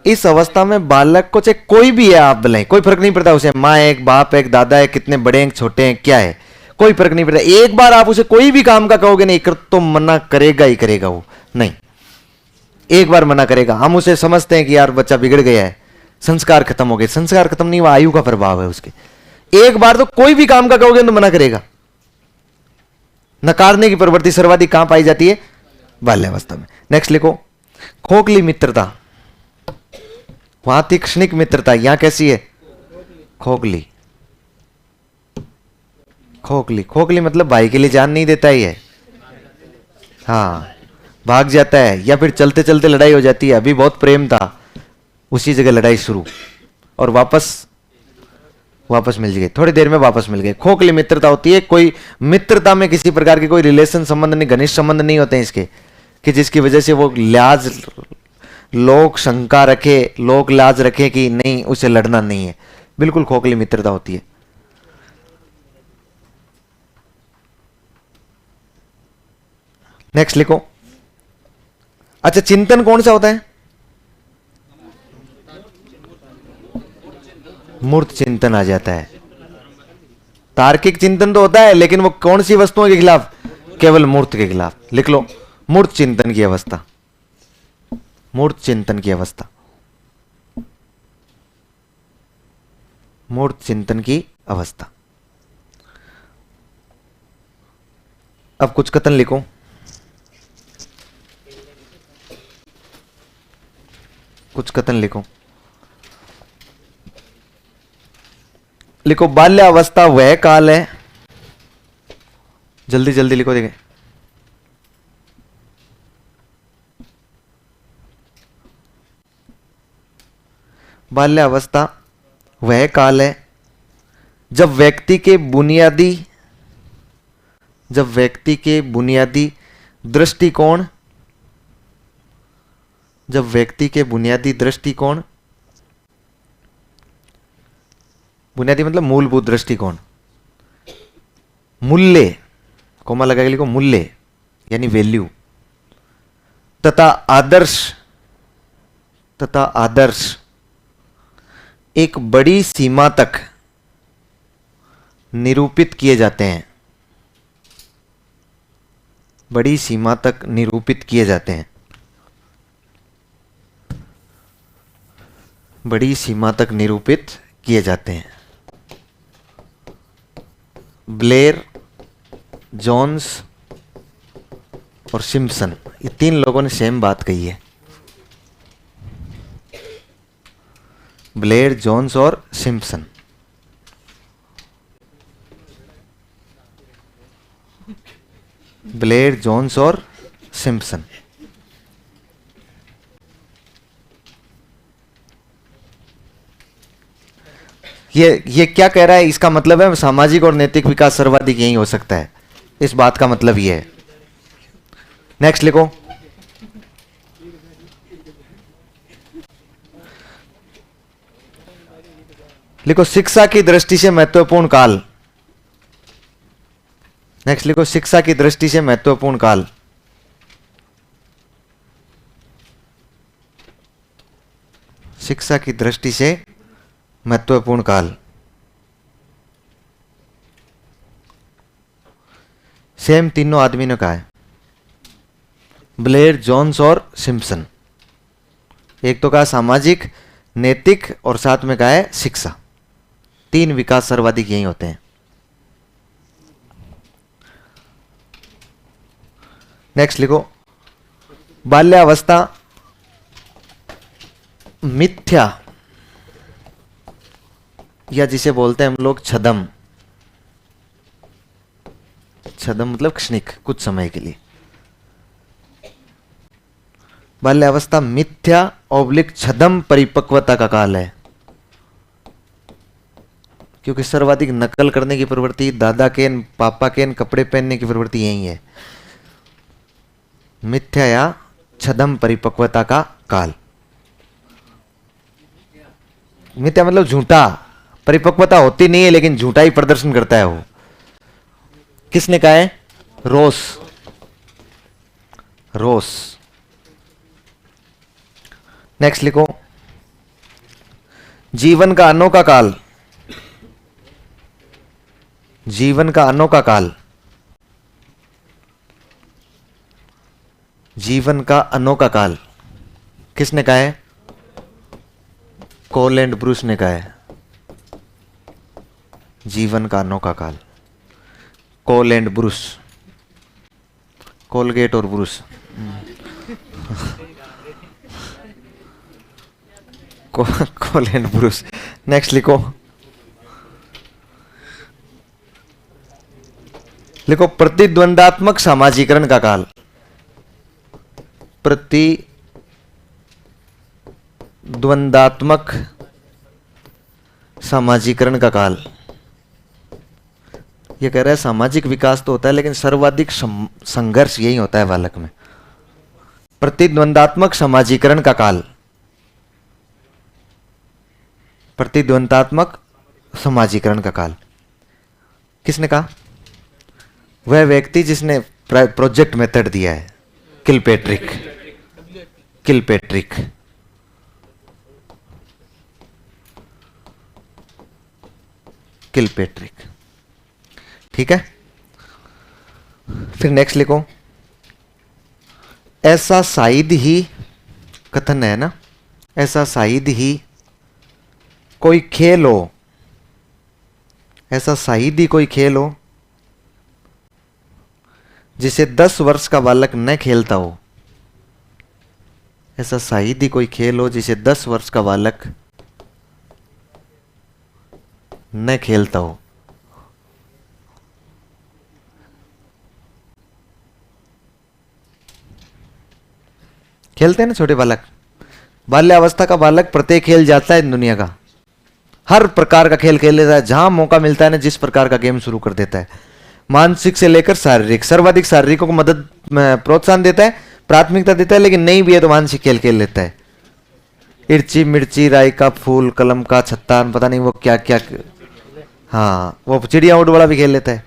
इस अवस्था में बालक को, चाहे कोई भी है आप बुलाएं, कोई फर्क नहीं पड़ता उसे, माँ है, एक बाप है, एक दादा है, कितने बड़े हैं छोटे हैं, क्या है, कोई फर्क नहीं पड़ता। एक बार आप उसे कोई भी काम का कहोगे नहीं कर, तो मना करेगा ही करेगा। वो नहीं, एक बार मना करेगा। हम उसे समझते हैं कि यार बच्चा बिगड़ गया है, संस्कार खत्म हो गए। संस्कार खत्म नहीं हुआ, आयु का प्रभाव है उसके। एक बार तो कोई भी काम का कहोगे तो मना करेगा। नकारने की प्रवृत्ति सर्वाधिक कहां पाई जाती है? बाल्यावस्था में। नेक्स्ट लिखो खोखली मित्रता। वहां तीक्ष्णिक मित्रता, यहां कैसी है? खोखली। खोखली, खोखली मतलब भाई के लिए जान नहीं देता ही है, हाँ भाग जाता है, या फिर चलते चलते लड़ाई हो जाती है। अभी बहुत प्रेम था, उसी जगह लड़ाई शुरू, और वापस मिल गए, थोड़ी देर में वापस मिल गए। खोखली मित्रता होती है। कोई मित्रता में किसी प्रकार के कोई रिलेशन संबंध नहीं, घनिष्ठ संबंध नहीं होते हैं इसके, कि जिसकी वजह से वो लाज, लोग शंका रखे, लोग लाज रखे कि नहीं उसे लड़ना नहीं है। बिल्कुल खोखली मित्रता होती है। नेक्स्ट लिखो। अच्छा, चिंतन कौन सा होता है? मूर्त चिंतन आ जाता है। तार्किक चिंतन तो होता है, लेकिन वो कौन सी वस्तुओं के खिलाफ? केवल मूर्त के खिलाफ। लिख लो, मूर्त चिंतन की अवस्था, मूर्त चिंतन की अवस्था, मूर्त चिंतन की अवस्था। अब कुछ कथन लिखो। कुछ कथन लिखो। लिखो, बाल्यावस्था वह काल है, जल्दी जल्दी लिखो देखें। बाल्यावस्था वह काल है जब व्यक्ति के बुनियादी दृष्टिकोण, जब व्यक्ति के बुनियादी दृष्टिकोण, बुनियादी मतलब मूलभूत दृष्टिकोण, मूल्य, कोमा लगा के लिखो, मूल्य यानी वैल्यू, तथा आदर्श एक बड़ी सीमा तक निरूपित किए जाते हैं, बड़ी सीमा तक निरूपित किए जाते हैं, बड़ी सीमा तक निरूपित किए जाते हैं। ब्लेयर, जोन्स और सिम्पसन, ये तीन लोगों ने सेम बात कही है। ब्लेयर, जोन्स और सिम्पसन। ब्लेयर, जोन्स और सिम्पसन। ये क्या कह रहा है? इसका मतलब है सामाजिक और नैतिक विकास सर्वाधिक यही हो सकता है, इस बात का मतलब ये है। नेक्स्ट लिखो। लिखो, शिक्षा की दृष्टि से महत्वपूर्ण काल। नेक्स्ट लिखो, शिक्षा की दृष्टि से महत्वपूर्ण काल। शिक्षा की दृष्टि से महत्वपूर्ण काल। सेम तीनों आदमी ने कहा है, ब्लेयर, जोन्स और सिम्पसन। एक तो कहा सामाजिक, नैतिक और साथ में कहा है शिक्षा। तीन विकास सर्वाधिक यही होते हैं। नेक्स्ट लिखो, बाल्यावस्था मिथ्या, या जिसे बोलते हैं हम लोग छदम। छदम मतलब क्षणिक, कुछ समय के लिए। बाल्यावस्था मिथ्या ऑब्लिक छदम परिपक्वता का काल है, क्योंकि सर्वाधिक नकल करने की प्रवृत्ति, दादा के पापा के कपड़े पहनने की प्रवृत्ति यही है। मिथ्या या छदम परिपक्वता का काल। मिथ्या मतलब झूठा, परिपक्वता होती नहीं है लेकिन झूठा ही प्रदर्शन करता है वो। किसने कहा है? रोस। रोस। नेक्स्ट लिखो, जीवन का अनोखा काल। जीवन का अनोखा काल। जीवन का अनोखा काल किसने कहा है? कोल एंड ब्रूस ने कहा है। जीवन का अनोखा काल, कोल एंड ब्रूस, कोलगेट और Bruce. Cole and Bruce. Next लिखो, लिखो प्रतिद्वंदात्मक सामाजिकरण का काल। प्रतिद्वंदात्मक सामाजिकरण का काल। यह कह रहा है सामाजिक विकास तो होता है लेकिन सर्वाधिक संघर्ष यही होता है बालक में। प्रतिद्वंदात्मक सामाजिकरण का काल। प्रतिद्वंदात्मक सामाजिकरण का काल किसने कहा? वह व्यक्ति जिसने प्रोजेक्ट मेथड दिया है, किलपेट्रिक। किलपेट्रिक। किलपेट्रिक। ठीक है, फिर नेक्स्ट लिखो, ऐसा शायद ही, कथन है ना, ऐसा शायद ही कोई खेल हो, ऐसा शायद ही कोई खेल हो जिसे 10 वर्ष का बालक न खेलता हो। ऐसा शायद ही कोई खेल हो जिसे 10 वर्ष का बालक न खेलता हो। खेलते हैं ना छोटे बालक, बाल्यावस्था का बालक प्रत्येक खेल जाता है दुनिया का, हर प्रकार का खेल खेल लेता है, जहां मौका मिलता है ना जिस प्रकार का गेम शुरू कर देता है। मानसिक से लेकर शारीरिक, सर्वाधिक शारीरिक को मदद प्रोत्साहन देता है, प्राथमिकता देता है, लेकिन नहीं भी है तो मानसिक खेल खेल लेता है। इर्ची मिर्ची, राई का फूल, कलम का छत्ता, पता नहीं वो क्या क्या। हाँ, वो चिड़िया उड़ वाला भी खेल लेता है,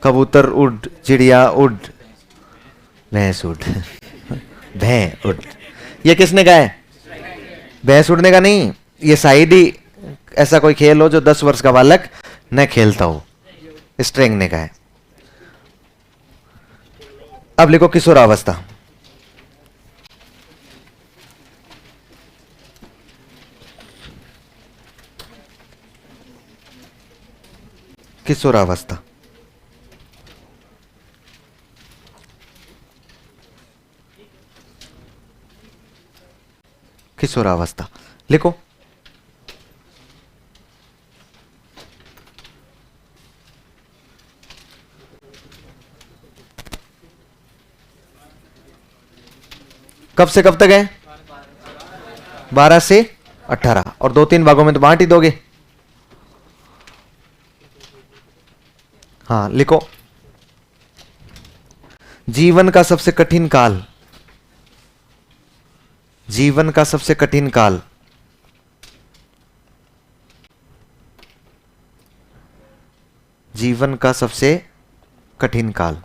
कबूतर उड़, चिड़िया उड़, भैंस उड़, भैं उड़। ये किसने कहा है? भैंस उड़ने का नहीं, ये शायद ही ऐसा कोई खेल हो जो 10 वर्ष का बालक न खेलता हो, स्ट्रेंग ने कहा है। अब लिखो किशोरावस्था। किशोरावस्था, किशोरावस्था लिखो। कब से कब तक है? 12 से 18, और 2-3 भागों में तो बांट ही दोगे। हाँ लिखो, जीवन का सबसे कठिन काल, जीवन का सबसे कठिन काल, जीवन का सबसे कठिन काल।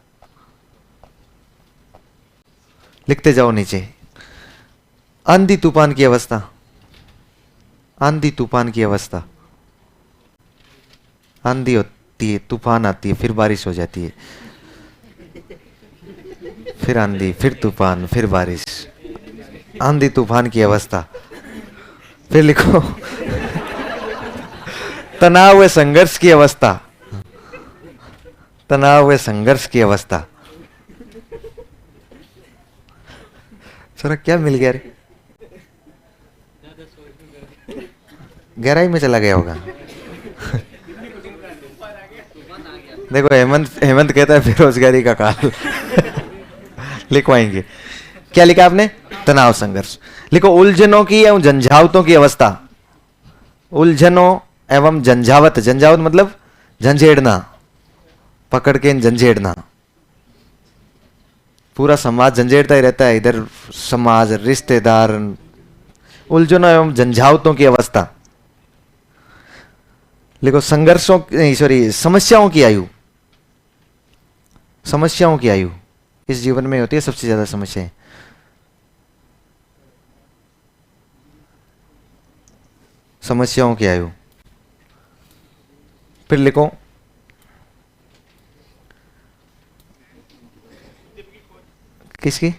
लिखते जाओ नीचे। आंधी तूफान की अवस्था, आंधी तूफान की अवस्था, आंधी होती है, तूफान आती है, फिर बारिश हो जाती है, फिर आंधी, फिर तूफान, फिर बारिश, आंधी तूफान की अवस्था। फिर लिखो तनाव व संघर्ष की अवस्था, तनाव व संघर्ष की अवस्था। सर क्या मिल गया रे? गहराई में चला गया होगा। देखो हेमंत कहता है बेरोजगारी का काल। लिखवाएंगे। क्या लिखा आपने? तनाव संघर्ष। लिखो उलझनों की एवं झंझावतों की अवस्था, उलझनों एवं झंझावत, झंझावत मतलब झंझेड़ना, पकड़ के झंझेड़ना। पूरा समाज झंझेड़ता ही रहता है, इधर समाज, रिश्तेदार, उलझनों एवं झंझावतों की अवस्था। लिखो संघर्षों, सॉरी, समस्याओं की आयु, समस्याओं की आयु इस जीवन में होती है सबसे ज्यादा समस्याएं। समस्याओं की आयु। फिर लिखो किसकी?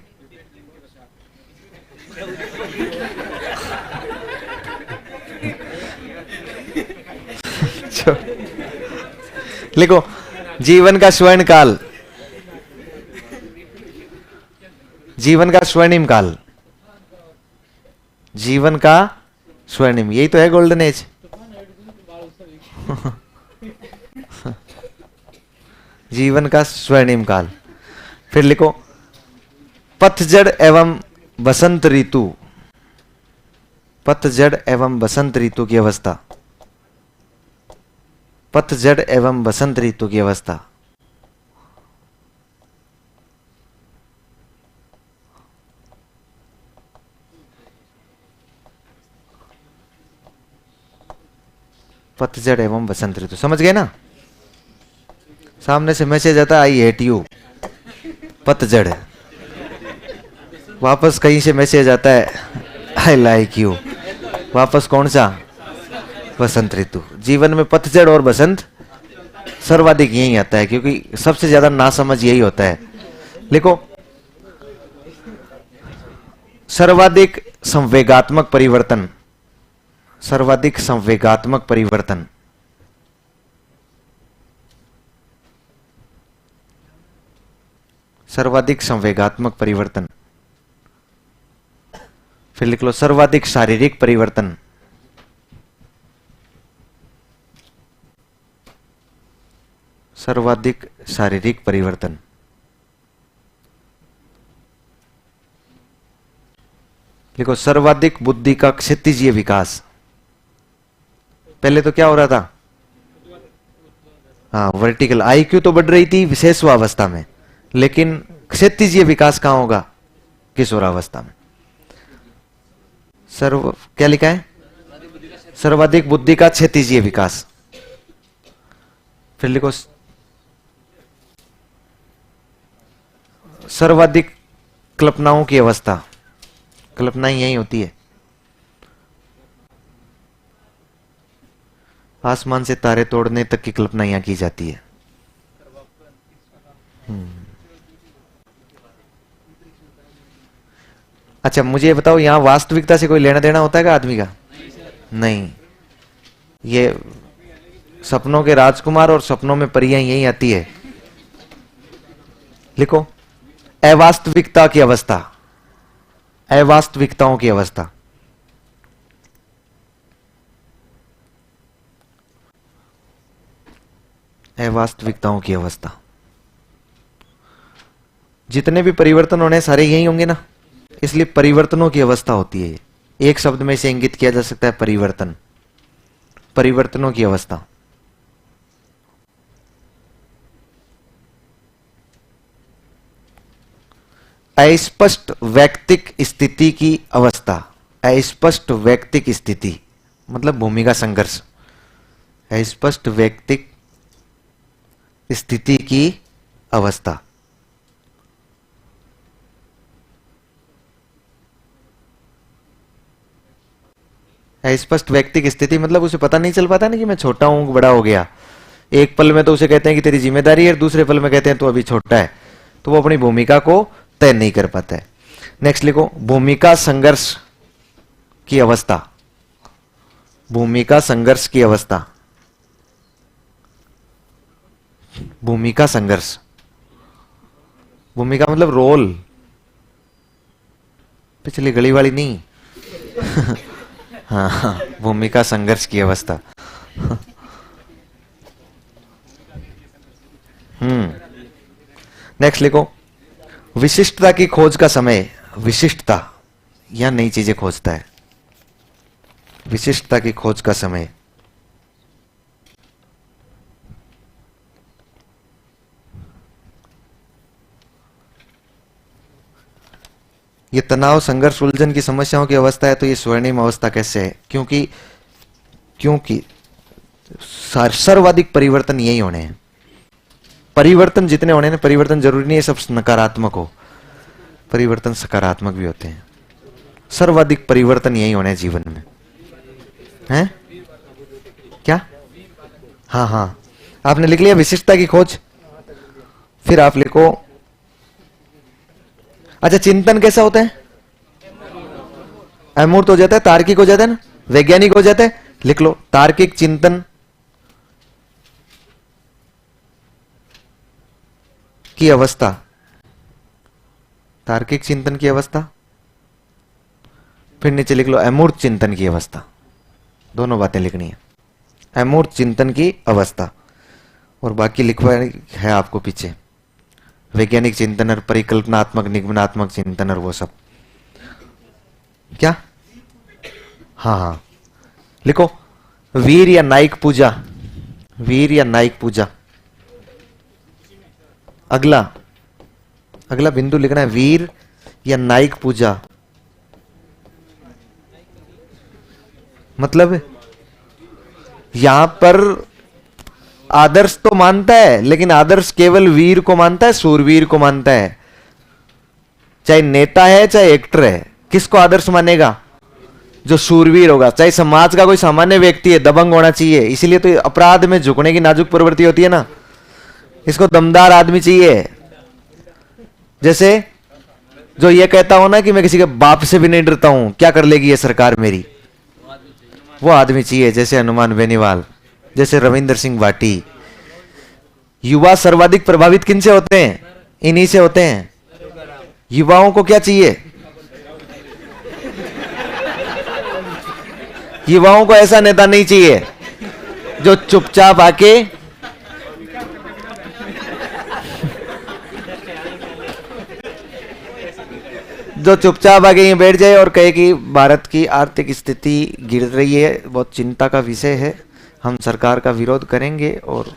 लिखो जीवन का स्वर्ण काल, जीवन का स्वर्णिम काल, जीवन का स्वर्णिम, यही तो है गोल्डन एज। जीवन का स्वर्णिम काल। फिर लिखो पतझड़ एवं बसंत ऋतु, पतझड़ एवं बसंत ऋतु की अवस्था, पतझड़ एवं बसंत ऋतु की अवस्था। पतझड़ एवं बसंत ऋतु, समझ गए ना? सामने से मैसेज आता है आई हेट यू, पतझड़। वापस कहीं से मैसेज आता है आई लाइक यू, वापस कौन सा? बसंत ऋतु। जीवन में पतझड़ और बसंत सर्वाधिक यही आता है, क्योंकि सबसे ज्यादा नासमझ यही होता है। लिखो, सर्वाधिक संवेगात्मक परिवर्तन, सर्वाधिक संवेगात्मक परिवर्तन, सर्वाधिक संवेगात्मक परिवर्तन। फिर लिख लो सर्वाधिक शारीरिक परिवर्तन, सर्वाधिक शारीरिक परिवर्तन। लिखो सर्वाधिक बुद्धि का क्षितिजीय विकास। पहले तो क्या हो रहा था? हाँ, वर्टिकल आईक्यू तो बढ़ रही थी विशेषवावस्था में, लेकिन क्षितिजीय विकास कहां होगा? किशोरावस्था में। क्या लिखा है? सर्वाधिक बुद्धि का क्षितिजीय विकास। फिर लिखो सर्वाधिक कल्पनाओं की अवस्था। कल्पनाएं यही होती है, आसमान से तारे तोड़ने तक की कल्पना यहां की जाती है। अच्छा, मुझे ये बताओ, यहां वास्तविकता से कोई लेना देना होता है क्या आदमी का? नहीं। ये सपनों के राजकुमार और सपनों में परियां यही आती है। लिखो अवास्तविकता की अवस्था, अवास्तविकताओं की अवस्था। अवास्तविकताओं की अवस्था। जितने भी परिवर्तन होने सारे यही होंगे ना, इसलिए परिवर्तनों की अवस्था होती है। एक शब्द में इसे इंगित किया जा सकता है, परिवर्तन, परिवर्तनों की अवस्था। अस्पष्ट वैयक्तिक स्थिति की अवस्था। अस्पष्ट वैयक्तिक स्थिति मतलब भूमिका संघर्ष। अस्पष्ट वैयक्तिक स्थिति की अवस्था। अस्पष्ट वैयक्तिक स्थिति मतलब उसे पता नहीं चल पाता ना कि मैं छोटा हूं बड़ा हो गया। एक पल में तो उसे कहते हैं कि तेरी जिम्मेदारी है, दूसरे पल में कहते हैं तो अभी छोटा है, तो वो अपनी भूमिका को तय नहीं कर पाता है। नेक्स्ट लिखो भूमिका संघर्ष की अवस्था। भूमिका संघर्ष की अवस्था। भूमिका संघर्ष, भूमिका मतलब रोल, पिछली गली वाली नहीं। हाँ, भूमिका संघर्ष की अवस्था। नेक्स्ट लिखो विशिष्टता की खोज का समय। विशिष्टता या नई चीजें खोजता है, विशिष्टता की खोज का समय। ये तनाव, संघर्ष, उलझन की समस्याओं की अवस्था है, तो ये स्वर्णिम अवस्था कैसे है? क्योंकि सर्वाधिक परिवर्तन यही होने हैं। परिवर्तन जितने होने हैं, परिवर्तन जरूरी नहीं है सब नकारात्मक हो, परिवर्तन सकारात्मक भी होते हैं। सर्वाधिक परिवर्तन यही होने हैं जीवन में, हैं? क्या? हाँ हाँ, आपने लिख लिया विशिष्टता की खोज। फिर आप लिखो, अच्छा चिंतन कैसा होता है? अमूर्त हो जाता है, तार्किक हो जाता है ना, वैज्ञानिक हो जाता है। लिख लो तार्किक चिंतन की अवस्था। तार्किक चिंतन की अवस्था। फिर नीचे लिख लो अमूर्त चिंतन की अवस्था। दोनों बातें लिखनी है, अमूर्त चिंतन की अवस्था, और बाकी लिखवा है आपको पीछे, वैज्ञानिक चिंतन और परिकल्पनात्मक निगमनात्मक चिंतन और वो सब। क्या? हाँ हाँ, लिखो वीर या नाइक पूजा। वीर या नाइक पूजा। अगला बिंदु लिखना है वीर या नाइक पूजा। मतलब यहां पर आदर्श तो मानता है, लेकिन आदर्श केवल वीर को मानता है, सूरवीर को मानता है। चाहे नेता है चाहे एक्टर है, किसको आदर्श मानेगा? जो शूरवीर होगा, चाहे समाज का कोई सामान्य व्यक्ति है, दबंग होना चाहिए। इसीलिए तो अपराध में झुकने की नाजुक प्रवृत्ति होती है ना, इसको दमदार आदमी चाहिए। जैसे जो ये कहता हो ना कि मैं किसी के बाप से भी नहीं डरता हूं, क्या कर लेगी ये सरकार मेरी, वो आदमी चाहिए। जैसे हनुमान बेनीवाल, जैसे रविंद्र सिंह भाटी। युवा सर्वाधिक प्रभावित किन से होते हैं? इन्हीं से होते हैं। युवाओं को क्या चाहिए? युवाओं को ऐसा नेता नहीं चाहिए जो चुपचाप आके बैठ जाए और कहे कि भारत की आर्थिक स्थिति गिर रही है, बहुत चिंता का विषय है, हम सरकार का विरोध करेंगे और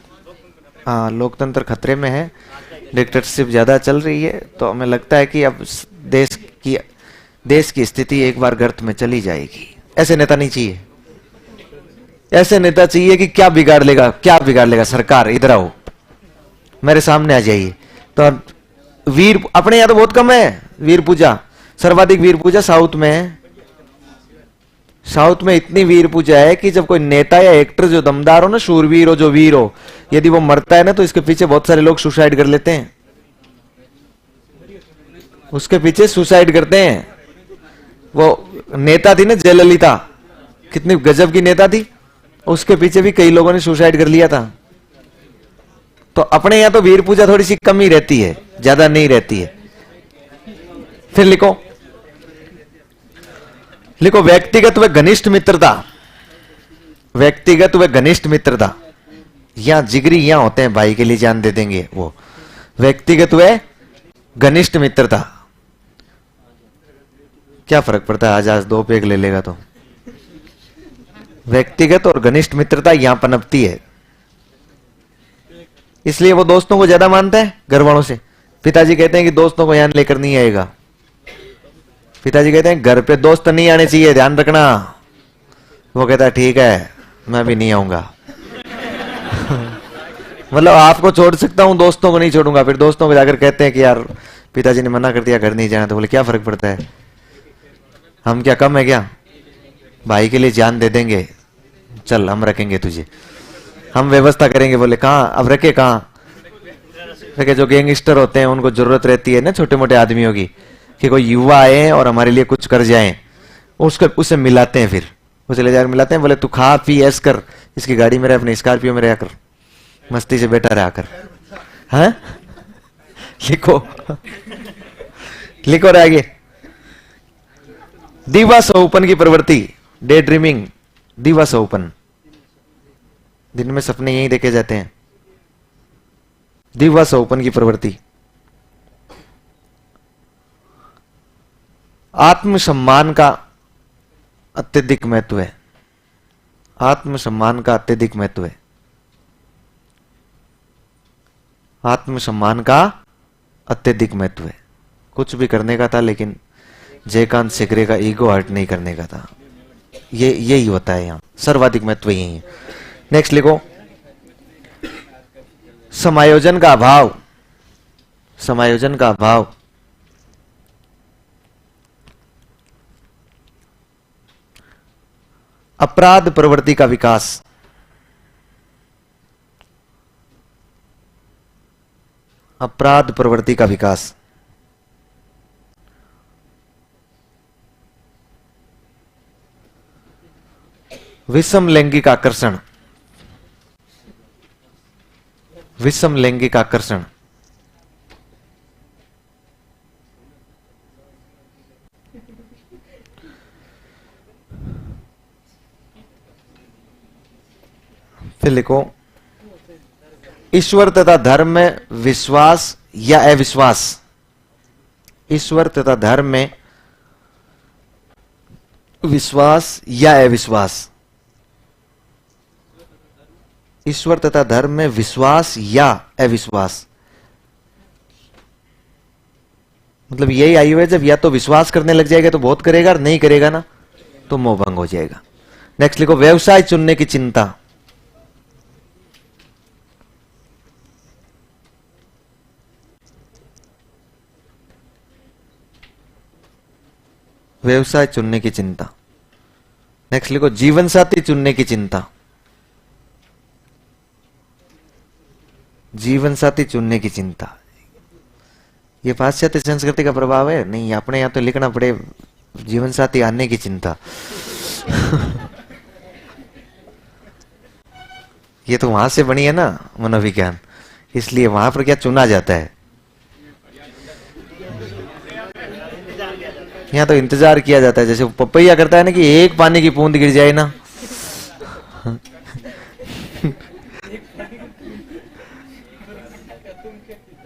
हाँ, लोकतंत्र खतरे में है, डिक्टेटरशिप ज़्यादा चल रही है, तो हमें लगता है कि अब देश की स्थिति एक बार गर्त में चली जाएगी। ऐसे नेता नहीं चाहिए। ऐसे नेता चाहिए कि क्या बिगाड़ लेगा सरकार, इधर आओ, मेरे सामने आ जाइए। तो वीर अपने यहाँ तो बहुत कम है वीर पूजा, सर्वाधिक वीर पूजा साउथ में है। साउथ में इतनी वीर पूजा है कि जब कोई नेता या एक्टर जो दमदार हो ना, शूरवीर हो, जो वीर हो, यदि वो मरता है ना, तो इसके पीछे बहुत सारे लोग सुसाइड कर लेते हैं, उसके पीछे सुसाइड करते हैं। वो नेता थी ना जयललिता, कितनी गजब की नेता थी, उसके पीछे भी कई लोगों ने सुसाइड कर लिया था। तो अपने यहां तो वीर पूजा थोड़ी सी कम ही रहती है, ज्यादा नहीं रहती है। फिर लिखो व्यक्तिगत व घनिष्ठ मित्रता। व्यक्तिगत व घनिष्ठ मित्रता, यहां जिगरी यहां होते हैं, भाई के लिए जान दे देंगे वो। व्यक्तिगत व घनिष्ठ मित्रता, क्या फर्क पड़ता है, आज 2 पेग ले लेगा तो। व्यक्तिगत और घनिष्ठ मित्रता यहां पनपती है, इसलिए वो दोस्तों को ज्यादा मानता है घर वालों से। पिताजी कहते हैं कि दोस्तों को यहां लेकर नहीं आएगा, पिताजी कहते हैं घर पे दोस्त नहीं आने चाहिए, ध्यान रखना। वो कहता है ठीक है, मैं भी नहीं आऊंगा। मतलब आपको छोड़ सकता हूं, दोस्तों को नहीं छोड़ूंगा। फिर दोस्तों को जाकर कहते हैं कि यार पिताजी ने मना कर दिया, घर नहीं जाना। तो बोले क्या फर्क पड़ता है, हम क्या कम है क्या, भाई के लिए जान दे देंगे, चल हम रखेंगे तुझे, हम व्यवस्था करेंगे। बोले कहाँ, अब रखे कहाँ, रखे जो गैंगस्टर होते हैं उनको जरूरत रहती है ना छोटे मोटे आदमियों की, कि कोई युवा आए और हमारे लिए कुछ कर जाए, उससे मिलाते हैं। फिर उसे ले जाकर मिलाते हैं, बोले तू खा पी ऐस कर, इसकी गाड़ी में रह, अपने स्कॉर्पियो में रह कर, मस्ती से बैठा रहा कर। हाँ लिखो रह आगे। दीवा स्वप्न की प्रवृत्ति, डे ड्रीमिंग, दीवा स्वप्न, दिन में सपने यही देखे जाते हैं। दीवा स्वप्न की प्रवृत्ति। आत्मसम्मान का अत्यधिक महत्व है, आत्मसम्मान का अत्यधिक महत्व है, आत्मसम्मान का अत्यधिक महत्व है। कुछ भी करने का था, लेकिन जयकांत सिकरे का ईगो हर्ट नहीं करने का था। यही होता है यहां, सर्वाधिक महत्व यही है। नेक्स्ट लिखो, समायोजन का अभाव, समायोजन का अभाव। अपराध प्रवृत्ति का विकास, अपराध प्रवृत्ति का विकास। विषम लैंगिक आकर्षण, विषम लैंगिक आकर्षण। फिर लिखो, ईश्वर तथा धर्म में विश्वास या अविश्वास, ईश्वर तथा धर्म में विश्वास या अविश्वास, ईश्वर तथा धर्म में विश्वास या अविश्वास। मतलब यही आयु है जब या तो विश्वास करने लग जाएगा तो बहुत करेगा, और नहीं करेगा ना तो मोह भंग हो जाएगा। नेक्स्ट लिखो, व्यवसाय चुनने की चिंता, व्यवसाय चुनने की चिंता। नेक्स्ट लिखो जीवन साथी चुनने की चिंता। जीवन साथी चुनने की चिंता, ये पाश्चात्य संस्कृति का प्रभाव है? नहीं, अपने यहां तो लिखना पड़े जीवन साथी आने की चिंता। ये तो वहां से बनी है ना मनोविज्ञान, इसलिए वहां पर क्या चुना जाता है, यहाँ तो इंतजार किया जाता है। जैसे पपैया करता है ना कि एक पानी की बूंद गिर जाए ना।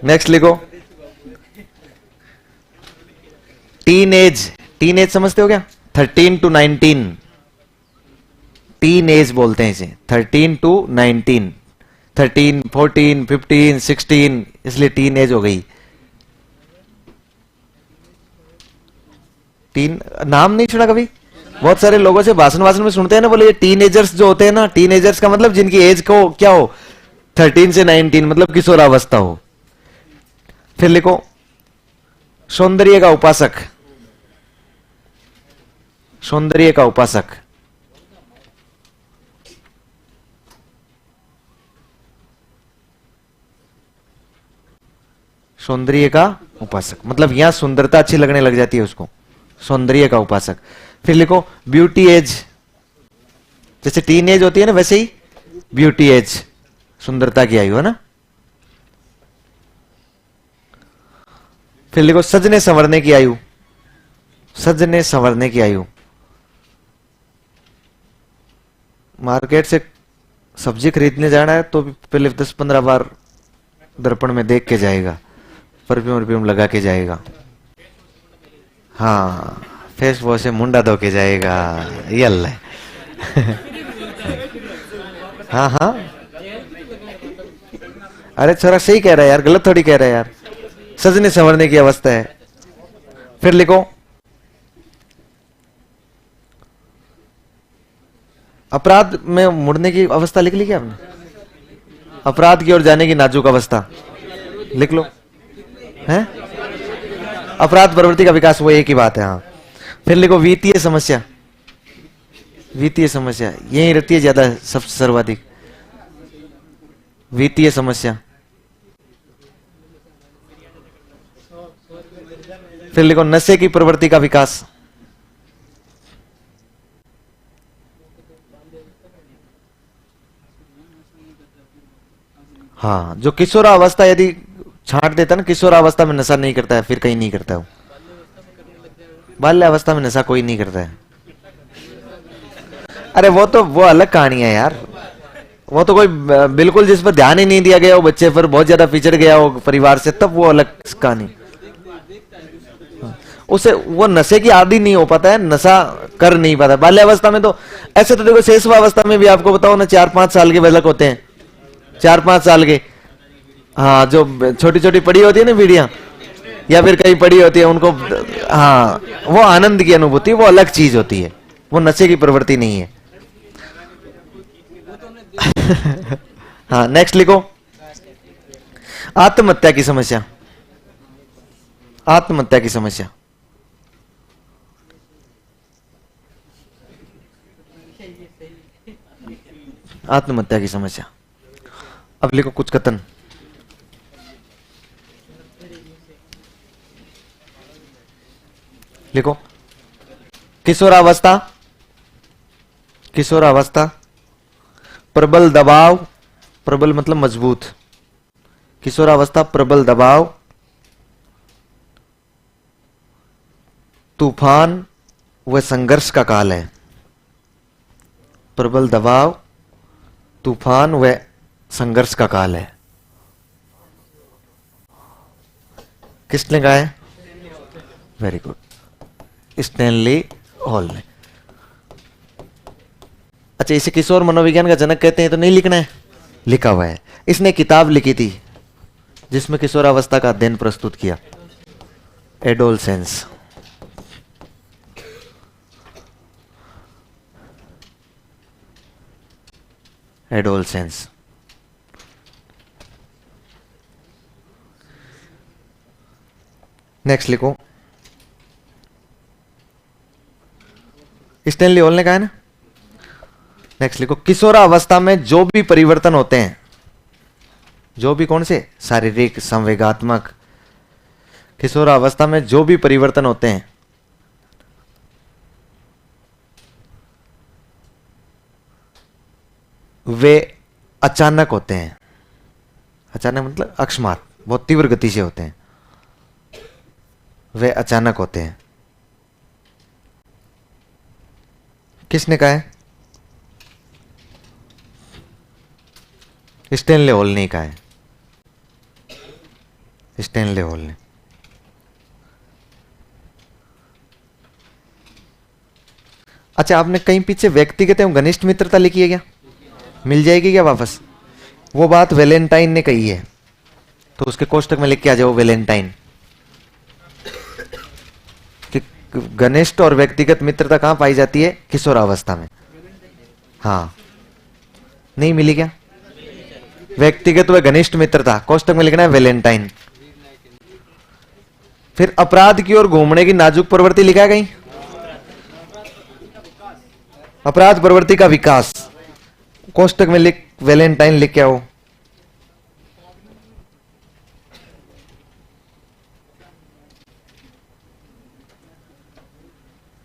नेक्स्ट लिखो टीन एज। टीन एज समझते हो क्या? 13 to 19 टीन एज बोलते हैं इसे। 13 to 19, 13, 14, 15, 16, इसलिए टीन एज हो गई। टीन नाम नहीं सुना कभी? बहुत सारे लोगों से भाषण वाषण में सुनते हैं ना, बोले ये टीनेजर्स जो होते हैं ना, टीनेजर्स का मतलब जिनकी एज को क्या हो 13 से 19, मतलब किशोरावस्था हो। फिर लिखो सौंदर्य का उपासक। सौंदर्य का उपासक, सौंदर्य का उपासक मतलब यहां सुंदरता अच्छी लगने लग जाती है उसको, सौंदर्य का उपासक। फिर लिखो ब्यूटी एज। जैसे टीन एज होती है ना, वैसे ही ब्यूटी एज, सुंदरता की आयु है ना। फिर लिखो सजने संवरने की आयु। सजने संवरने की आयु, मार्केट से सब्जी खरीदने जाना है तो पहले 10-15 बार दर्पण में देख के जाएगा, परफ्यूम परफ्यूम लगा के जाएगा। हाँ, फेस वॉश से मुंडा धो के जाएगा, ये अल्लाह है। हाँ हाँ, अरे छोरा सही कह रहा है यार, गलत थोड़ी कह रहा है यार, सजने संवरने की अवस्था है। फिर लिखो अपराध में मुड़ने की अवस्था, लिख ली क्या आपने? अपराध की ओर जाने की नाजुक अवस्था लिख लो, है अपराध प्रवृत्ति का विकास, वो एक ही बात है। हाँ, फिर लिखो वित्तीय समस्या। वित्तीय समस्या यही रहती है ज्यादा, सबसे सर्वाधिक वित्तीय समस्या। फिर लिखो नशे की प्रवृत्ति का विकास। हाँ, जो किशोरावस्था यदि छांट देता ना, किशोरावस्था में नशा नहीं करता है, फिर कहीं नहीं करता है। बाल्यावस्था में नशा कोई नहीं करता है। अरे वो अलग कहानी है यार, वो तो कोई बिल्कुल जिस पर ध्यान ही नहीं दिया गया, वो बच्चे पर बहुत ज्यादा पिछड़ गया हो परिवार से, तब वो अलग कहानी। उसे वो नशे की आदी नहीं हो पाता है, नशा कर नहीं पाता बाल्यावस्था में। तो ऐसे तो देखो शेषवावस्था में भी आपको बताओ ना, 4-5 साल के बालक होते हैं, 4-5 साल के। हाँ, जो छोटी छोटी पड़ी होती है ना बीड़ियां, या फिर कहीं पड़ी होती है उनको, हाँ वो आनंद की अनुभूति, वो अलग चीज होती है, वो नशे की प्रवृत्ति नहीं है। हाँ, नेक्स्ट लिखो आत्महत्या की समस्या। आत्महत्या की समस्या, आत्महत्या की समस्या। अब लिखो कुछ कथन। लिखो किशोरावस्था। किशोरावस्था प्रबल दबाव, प्रबल मतलब मजबूत, किशोरावस्था प्रबल दबाव, तूफान व संघर्ष का काल है। प्रबल दबाव, तूफान व संघर्ष का काल है। किसने कहा है? वेरी गुड, स्टैनली हॉल ने। अच्छा, इसे किशोर मनोविज्ञान का जनक कहते हैं तो नहीं लिखना है, लिखा हुआ है। इसने किताब लिखी थी जिसमें किशोरावस्था का अध्ययन प्रस्तुत किया, एडोलसेंस। एडोलसेंस। नेक्स्ट लिखो स्टैनली हॉल ने कहा है ना, नेक्स्ट लिखो, किशोरावस्था में जो भी परिवर्तन होते हैं, जो भी कौन से, शारीरिक, संवेगात्मक, किशोरावस्था में जो भी परिवर्तन होते हैं वे अचानक होते हैं। अचानक मतलब अकस्मात, बहुत तीव्र गति से होते हैं, वे अचानक होते हैं। किसने कहा है? स्टैनले हॉल ने कहा है, स्टैनले हॉल ने। अच्छा, आपने कहीं पीछे व्यक्तिगत एवं घनिष्ठ मित्रता लिखी है क्या? मिल जाएगी क्या वापस? वो बात वैलेंटाइन ने कही है, तो उसके कोष्टक में लिख के आ जाओ वैलेंटाइन कि घनिष्ठ और व्यक्तिगत मित्रता कहां पाई जाती है? किशोरावस्था में। हाँ, नहीं मिली क्या? व्यक्तिगत व घनिष्ठ मित्रता, कोष्टक में लिखना है वैलेंटाइन। फिर अपराध की ओर घूमने की नाजुक प्रवृत्ति लिखा है कहीं? अपराध प्रवृत्ति का विकास, कोष्टक में लिख वैलेंटाइन लिख के आओ।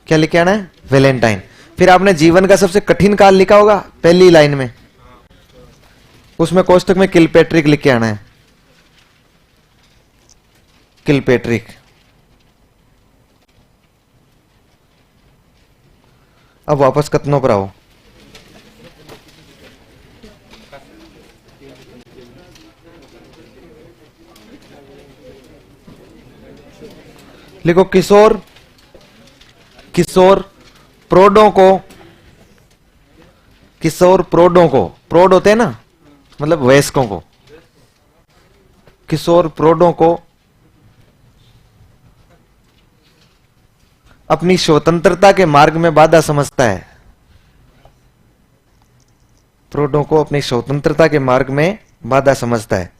क्या लिख के आना है? वैलेंटाइन। फिर आपने जीवन का सबसे कठिन काल लिखा होगा पहली लाइन में, उसमें कोष्टक में किलपेट्रिक लिख के आना है, किलपेट्रिक। अब वापस कथनों पर आओ। लिखो, किशोर प्रौढ़ों को, प्रौढ़ होते हैं ना, मतलब वयस्कों को, किशोर प्रौढ़ों को अपनी स्वतंत्रता के मार्ग में बाधा समझता है। प्रौढ़ों को अपनी स्वतंत्रता के मार्ग में बाधा समझता है।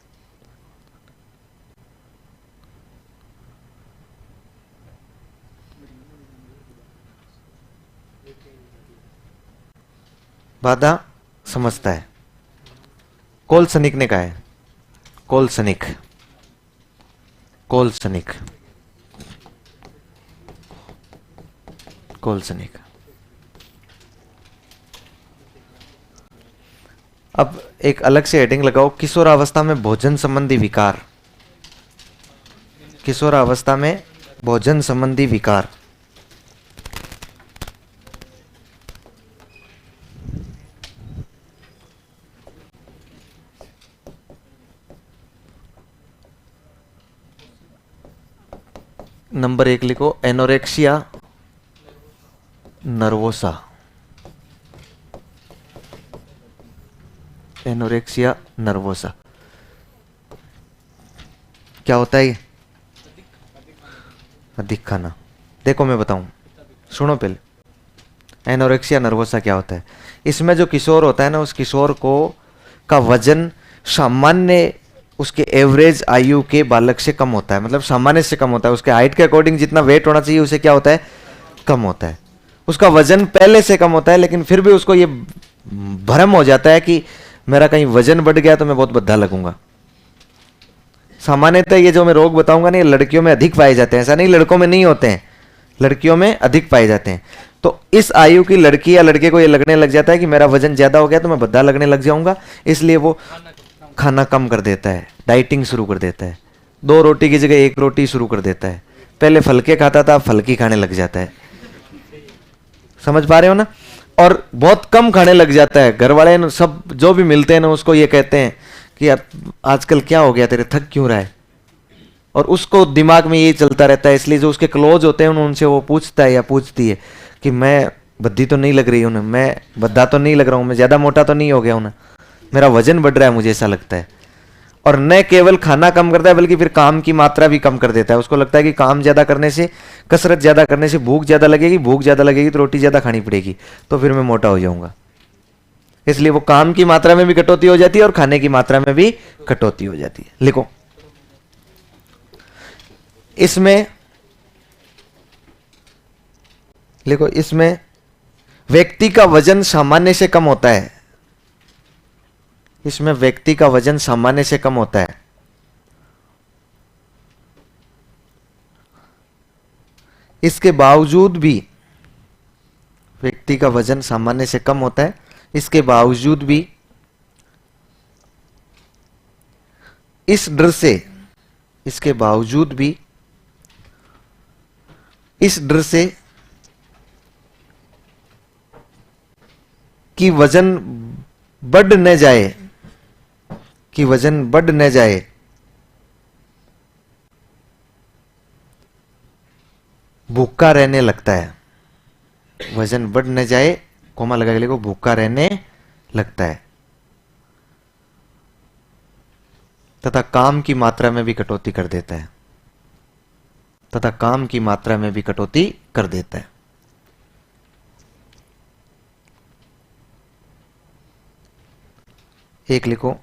बाधा समझता है, कोलसनिक ने कहा है, कोलसनिक, कोलसनिक, कोलसनिक। अब एक अलग से हेडिंग लगाओ, किशोरावस्था में भोजन संबंधी विकार, किशोरावस्था में भोजन संबंधी विकार। नंबर 1 लिखो, एनोरेक्सिया नर्वोसा, एनोरेक्सिया नर्वोसा क्या होता है? अधिक खाना। देखो मैं बताऊं, सुनो पहले, एनोरेक्सिया नर्वोसा क्या होता है। इसमें जो किशोर होता है ना, उस किशोर को का वजन सामान्य, उसके एवरेज आयु के बालक से कम होता है, मतलब सामान्य से कम होता है। उसके हाइट के अकॉर्डिंग जितना वेट होना चाहिए उसे क्या होता है? कम होता है। उसका वजन पहले से कम होता है, लेकिन फिर भी उसको ये भ्रम हो जाता है कि मेरा कहीं वजन बढ़ गया तो मैं बहुत भद्दा लगूंगा। सामान्यतः ये जो मैं रोग बताऊंगा ना, ये लड़कियों में अधिक पाए जाते हैं, ऐसा नहीं लड़कों में नहीं होते हैं, लड़कियों में अधिक पाए जाते हैं। तो इस आयु की लड़की या लड़के को ये लगने लग जाता है कि मेरा वजन ज्यादा हो गया तो मैं भद्दा लगने लग जाऊंगा, इसलिए वो खाना कम कर देता है, डाइटिंग शुरू कर देता है, 2 रोटी की जगह 1 रोटी शुरू कर देता है। पहले फलके खाता था, फलकी खाने लग जाता है। समझ पा रहे हो ना? और बहुत कम खाने लग जाता है। घर वाले सब जो भी मिलते हैं ना, उसको ये कहते हैं कि यार आजकल क्या हो गया तेरे, थक क्यों रहा है? और उसको दिमाग में ये चलता रहता है, इसलिए जो उसके क्लोज होते हैं उनसे वो पूछता है या पूछती है कि मैं भद्दी तो नहीं लग रही हूं, मैं भद्दा तो नहीं लग रहा हूं, मैं ज्यादा मोटा तो नहीं हो गया हूं ना, मेरा वजन बढ़ रहा है, मुझे ऐसा लगता है। और न केवल खाना कम करता है बल्कि फिर काम की मात्रा भी कम कर देता है। उसको लगता है कि काम ज्यादा करने से, कसरत ज्यादा करने से भूख ज्यादा लगेगी, भूख ज्यादा लगेगी तो रोटी ज्यादा खानी पड़ेगी, तो फिर मैं मोटा हो जाऊंगा। इसलिए वो काम की मात्रा में भी कटौती हो जाती है और खाने की मात्रा में भी कटौती हो जाती है। लिखो, इसमें व्यक्ति का वजन सामान्य से कम होता है, इसमें व्यक्ति का वजन सामान्य से कम होता है। इसके बावजूद भी व्यक्ति का वजन सामान्य से कम होता है, इसके बावजूद भी इस डर से, इसके बावजूद भी इस डर से कि वजन बढ़ न जाए, कि वजन बढ़ न जाए, भूखा रहने लगता है। वजन बढ़ न जाए, कोमा लगा के लिखो, भूखा रहने लगता है। तथा काम की मात्रा में भी कटौती कर देता है, तथा काम की मात्रा में भी कटौती कर देता है। एक लिखो,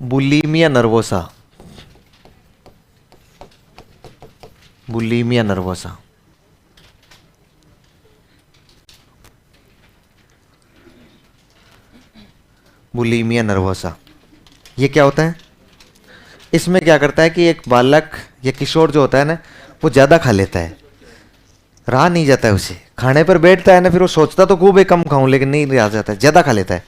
bulimia nervosa, bulimia nervosa. Bulimia nervosa ये क्या होता है? इसमें क्या करता है कि एक बालक या किशोर जो होता है ना, वो ज्यादा खा लेता है, रहा नहीं जाता है उसे, खाने पर बैठता है ना, फिर वो सोचता तो खूब है कम खाऊं, लेकिन नहीं रहा जाता है, ज्यादा खा लेता है,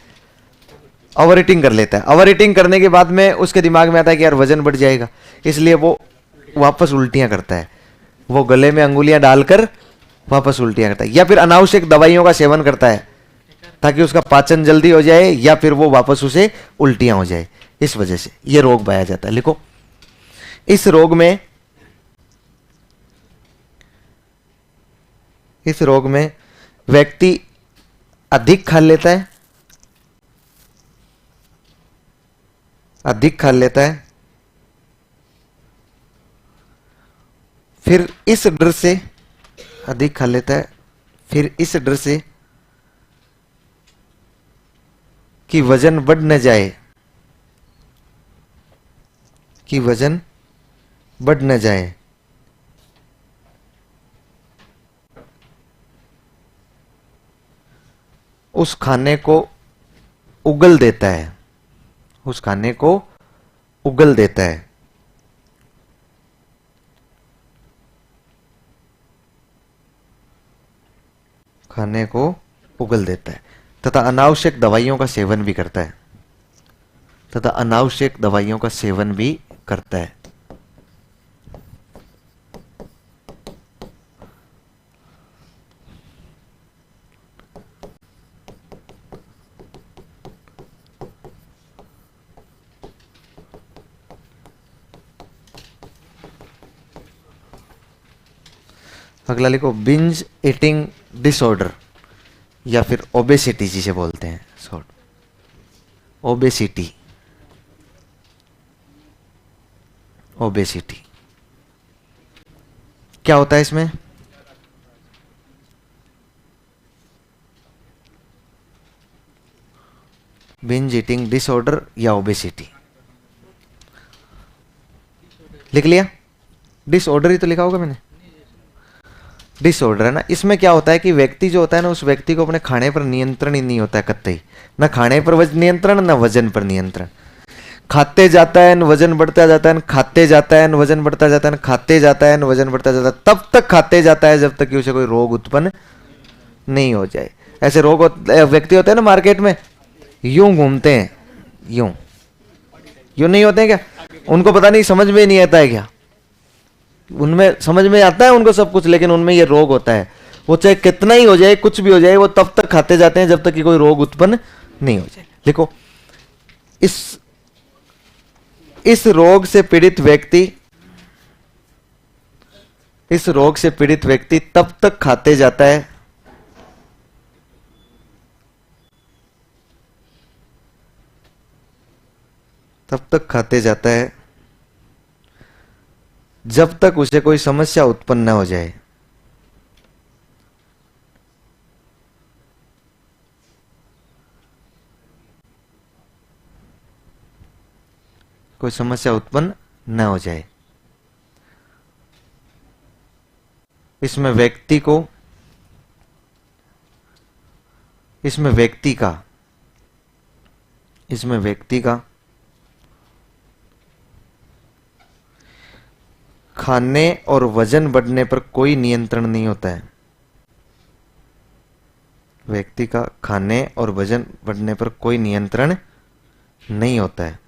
ओवर ईटिंग कर लेता है। ओवर ईटिंग करने के बाद में उसके दिमाग में आता है कि यार वजन बढ़ जाएगा, इसलिए वो वापस उल्टियां करता है, वो गले में अंगुलियां डालकर वापस उल्टियां करता है, या फिर अनावश्यक दवाइयों का सेवन करता है ताकि उसका पाचन जल्दी हो जाए, या फिर वो वापस उसे उल्टियां हो जाए। इस वजह से ये रोग पाया जाता है। लिखो, इस रोग में, इस रोग में व्यक्ति अधिक खा लेता है, अधिक खा लेता है, फिर इस डर से, अधिक खा लेता है, फिर इस डर से कि वजन बढ़ न जाए, कि वजन बढ़ न जाए, उस खाने को उगल देता है, उस खाने को उगल देता है। खाने को उगल देता है तथा अनावश्यक दवाइयों का सेवन भी करता है, तथा अनावश्यक दवाइयों का सेवन भी करता है। अगला लिखो, बिंज ईटिंग डिसऑर्डर या फिर ओबेसिटी जिसे बोलते हैं, शॉर्ट ओबेसिटी, ओबेसिटी क्या होता है इसमें? बिंज ईटिंग डिसऑर्डर या ओबेसिटी लिख लिया? डिसऑर्डर ही तो लिखा होगा मैंने, डिसऑर्डर है ना। इसमें क्या होता है कि व्यक्ति जो होता है ना, उस व्यक्ति को अपने खाने पर नियंत्रण ही नहीं होता है कतई, ना खाने पर नियंत्रण, ना वजन पर नियंत्रण। खाते जाता है, वजन बढ़ता जाता है, खाते जाता है, वजन बढ़ता जाता है, खाते जाता है, वजन बढ़ता जाता है, तब तक खाते जाता है जब तक कि उसे कोई रोग उत्पन्न नहीं हो जाए। ऐसे रोग व्यक्ति होते हैं ना मार्केट में, यूं घूमते हैं, यूं यूं नहीं होते हैं क्या? उनको पता नहीं, समझ में नहीं आता है क्या? उनमें समझ में आता है उनको सब कुछ, लेकिन उनमें ये रोग होता है। वो चाहे कितना ही हो जाए, कुछ भी हो जाए, वो तब तक खाते जाते हैं जब तक कि कोई रोग उत्पन्न नहीं हो जाए। लिखो, इस रोग से पीड़ित व्यक्ति, इस रोग से पीड़ित व्यक्ति तब तक खाते जाता है, तब तक खाते जाता है जब तक उसे कोई समस्या उत्पन्न न हो जाए। कोई समस्या उत्पन्न न हो जाए। इसमें व्यक्ति को, इसमें व्यक्ति का खाने और वजन बढ़ने पर कोई नियंत्रण नहीं होता है। व्यक्ति का खाने और वजन बढ़ने पर कोई नियंत्रण नहीं होता है।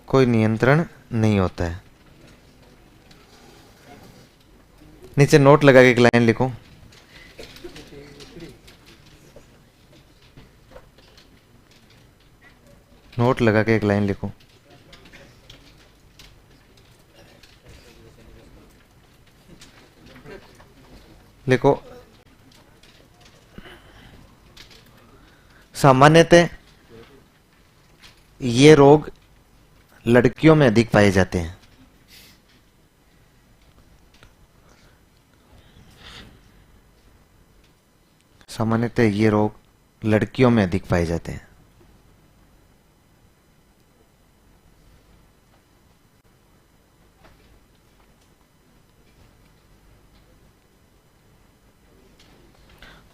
कोई नियंत्रण नहीं होता है। नीचे नोट लगा के एक लाइन लिखो। नोट लगा के एक लाइन लिखो। लिखो, सामान्यतः ये रोग लड़कियों में अधिक पाए जाते हैं। सामान्यतः ये रोग लड़कियों में अधिक पाए जाते हैं।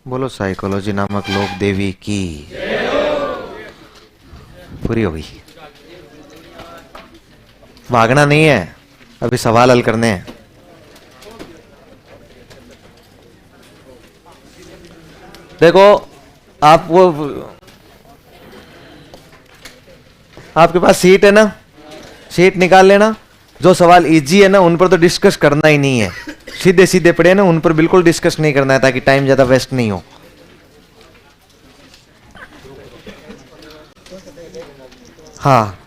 बोलो साइकोलॉजी नामक लोक देवी की। पूरी हो गई। भागना नहीं है, अभी सवाल हल करने हैं। देखो, आप वो, आपके पास सीट है ना, सीट निकाल लेना। जो सवाल इजी है ना उन पर तो डिस्कस करना ही नहीं है। सीधे सीधे पड़े ना उन पर बिल्कुल डिस्कस नहीं करना है, ताकि टाइम ज्यादा वेस्ट नहीं हो। हाँ,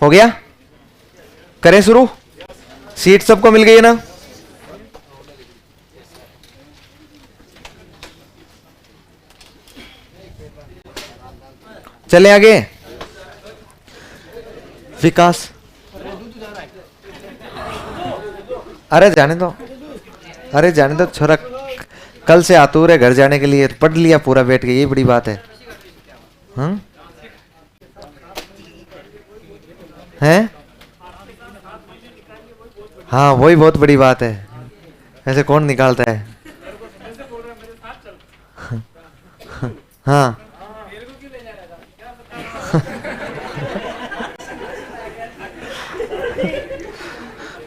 हो गया? करें शुरू? सीट सबको मिल गई है ना? चले आगे। विकास, अरे जाने दो, अरे जाने दो छोरा, कल से आतुर है घर जाने के लिए। पढ़ लिया पूरा बैठ के, ये बड़ी बात है। हैं? हाँ, वही बहुत बड़ी बात है। ऐसे कौन निकालता है? हाँ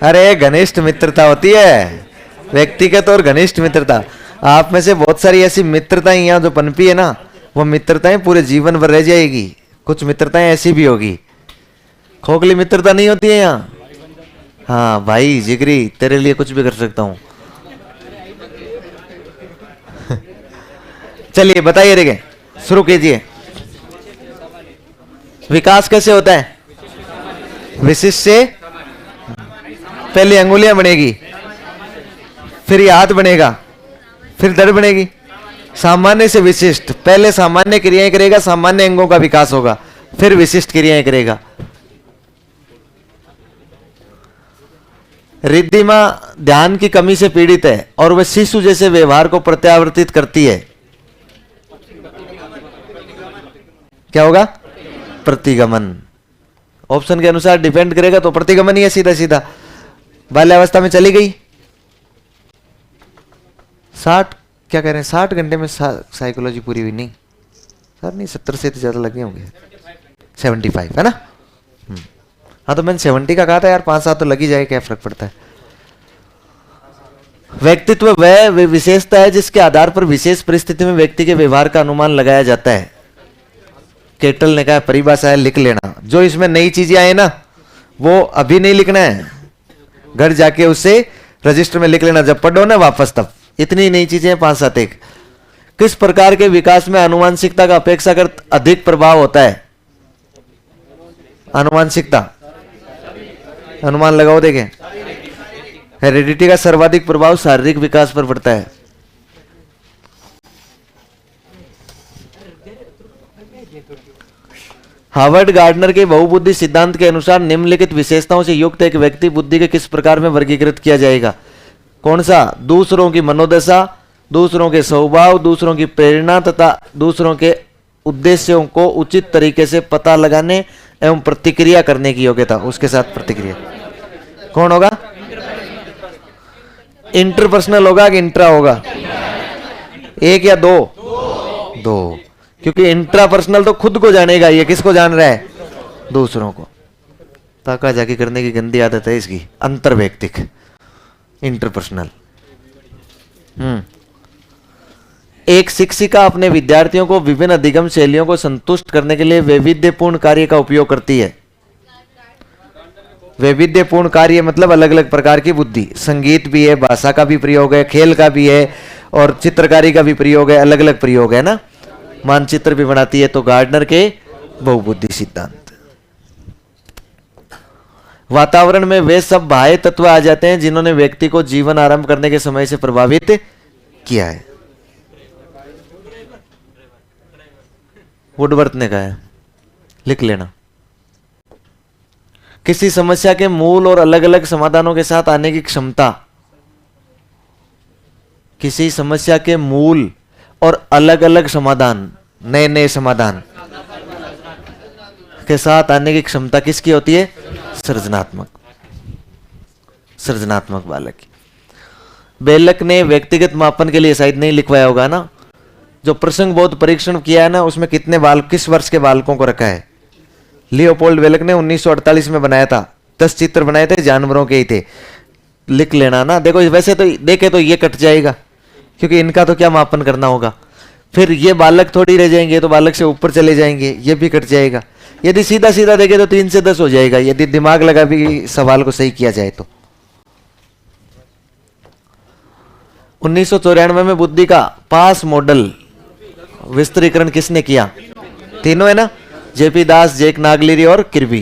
अरे घनिष्ठ मित्रता होती है, व्यक्तिगत और घनिष्ठ मित्रता। आप में से बहुत सारी ऐसी मित्रताएं यहाँ जो पनपी है ना, वो मित्रताएं पूरे जीवन भर रह जाएगी। कुछ मित्रताएं ऐसी भी होगी, खोखली मित्रता नहीं होती है यहाँ। हाँ भाई जिगरी, तेरे लिए कुछ भी कर सकता हूं। चलिए बताइए, रे शुरू कीजिए। विकास कैसे होता है? विशिष्ट से पहले अंगुलियां बनेगी, फिर ये हाथ बनेगा, फिर धड़ बनेगी। सामान्य से विशिष्ट, पहले सामान्य क्रियाएं करेगा, सामान्य अंगों का विकास होगा, फिर विशिष्ट क्रियाएं करेगा। रिद्धिमा ध्यान की कमी से पीड़ित है और वह शिशु जैसे व्यवहार को प्रत्यावर्तित करती है। क्या होगा? प्रतिगमन। ऑप्शन के अनुसार डिपेंड करेगा तो प्रतिगमन ही है सीधा सीधा। बाल्यावस्था में चली गई 60, क्या कह रहे हैं 60 घंटे में साइकोलॉजी पूरी हुई? नहीं सर, नहीं 70 से तो ज्यादा लगे होंगे। 75 है ना? हाँ तो मैंने 70 का कहा था यार, 5-7 तो लगी जाए, क्या फर्क पड़ता है। व्यक्तित्व वह विशेषता है जिसके आधार पर विशेष परिस्थिति में व्यक्ति के व्यवहार का अनुमान लगाया जाता है। केटल ने कहा परिभाषा है, लिख लेना। जो इसमें नई चीजें आए ना वो अभी नहीं लिखना है, घर जाके उसे रजिस्टर में लिख लेना, जब पढ़ो ना वापस तब। इतनी नई चीजें 5-7 एक। किस प्रकार के विकास में आनुवांशिकता का अपेक्षाकृत अधिक प्रभाव होता है? आनुवांशिकता, अनुमान लगाओ देखें। हेरिडिटी का सर्वाधिक प्रभाव शारीरिक विकास पर पड़ता है। हार्वर्ड गार्डनर के बहुबुद्धि सिद्धांत के अनुसार निम्नलिखित विशेषताओं से युक्त एक व्यक्ति बुद्धि के किस प्रकार में वर्गीकृत किया जाएगा? कौन सा? दूसरों की मनोदशा, दूसरों के स्वभाव, दूसरों की प्रेरणा तथा दूसरों के उद्देश्यों को उचित तरीके से पता लगाने एवं प्रतिक्रिया करने की योग्यता। उसके साथ प्रतिक्रिया कौन होगा? इंटरपर्सनल होगा कि इंट्रा होगा? एक या दो? दो, क्योंकि इंट्रापर्सनल तो खुद को जानेगा, ये किसको जान रहा है? दूसरों को। ताका जाकी करने की गंदी आदत है इसकी, अंतर वैयक्तिक, इंटरपर्सनल। एक शिक्षिका अपने विद्यार्थियों को विभिन्न अधिगम शैलियों को संतुष्ट करने के लिए वैविध्यपूर्ण कार्य का उपयोग करती है। वैविध्यपूर्ण कार्य मतलब अलग अलग प्रकार की बुद्धि। संगीत भी है, भाषा का भी प्रयोग है, खेल का भी है और चित्रकारी का भी प्रयोग है, अलग अलग प्रयोग है ना। मानचित्र भी बनाती है। तो गार्डनर के बहुबुद्धि सिद्धांत। वातावरण में वे सब बाह्य तत्व आ जाते हैं जिन्होंने व्यक्ति को जीवन आरंभ करने के समय से प्रभावित किया है। वुडवर्थ ने कहा है, लिख लेना। किसी समस्या के मूल और अलग अलग समाधानों के साथ आने की क्षमता। किसी समस्या के मूल और अलग अलग समाधान, नए नए समाधान के साथ आने की क्षमता किसकी होती है? सृजनात्मक, सृजनात्मक बालक की। बेलक ने व्यक्तिगत मापन के लिए शायद नहीं लिखवाया होगा ना, जो प्रसंग बोध परीक्षण किया है ना, उसमें कितने बालक, किस वर्ष के बालकों को रखा है? लियोपोल्ड बेलक ने 1948 में बनाया था। 10 चित्र बनाए थे, जानवरों के ही थे। लिख लेना ना। देखो वैसे तो देखे तो ये कट जाएगा, क्योंकि इनका तो क्या मापन करना होगा। फिर ये बालक थोड़ी रह जाएंगे, तो बालक से ऊपर चले जाएंगे, ये भी कट जाएगा। यदि सीधा सीधा देखे तो 3 से 10 हो जाएगा, यदि दिमाग लगा भी सवाल को सही किया जाए तो। 1994 में बुद्धि का पास मॉडल विस्तृतीकरण किसने किया? तीनों है ना, जेपी दास, जैक नागलिरी और किर्बी।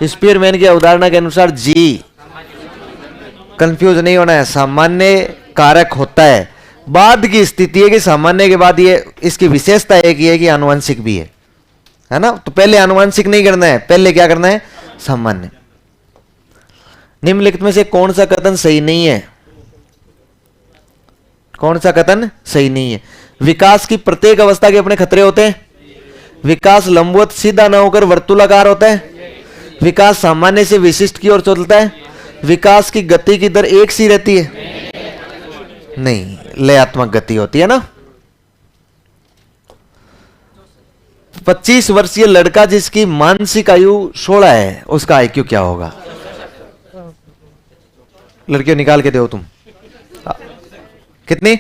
स्पीयरमैन की अवधारणा के अनुसार जी, कंफ्यूज नहीं होना है, सामान्य कारक होता है। बाद की स्थिति है कि सामान्य के बाद ये इसकी विशेषता एक ही है कि आनुवंशिक भी है ना। तो पहले आनुवंशिक नहीं करना है, पहले क्या करना है? सामान्य। निम्नलिखित में से कौन सा कथन सही नहीं है? कौन सा कथन सही नहीं है? विकास की प्रत्येक अवस्था के अपने खतरे होते हैं। विकास लंबवत सीधा न होकर वर्तुलाकार होता है। विकास सामान्य से विशिष्ट की ओर चलता है। विकास की गति की दर एक सी रहती है? नहीं, लयात्मक गति होती है ना। 25 वर्षीय लड़का जिसकी मानसिक आयु 16 है, उसका आईक्यू क्या होगा? लड़कियों निकाल के दो तुम। कितनी?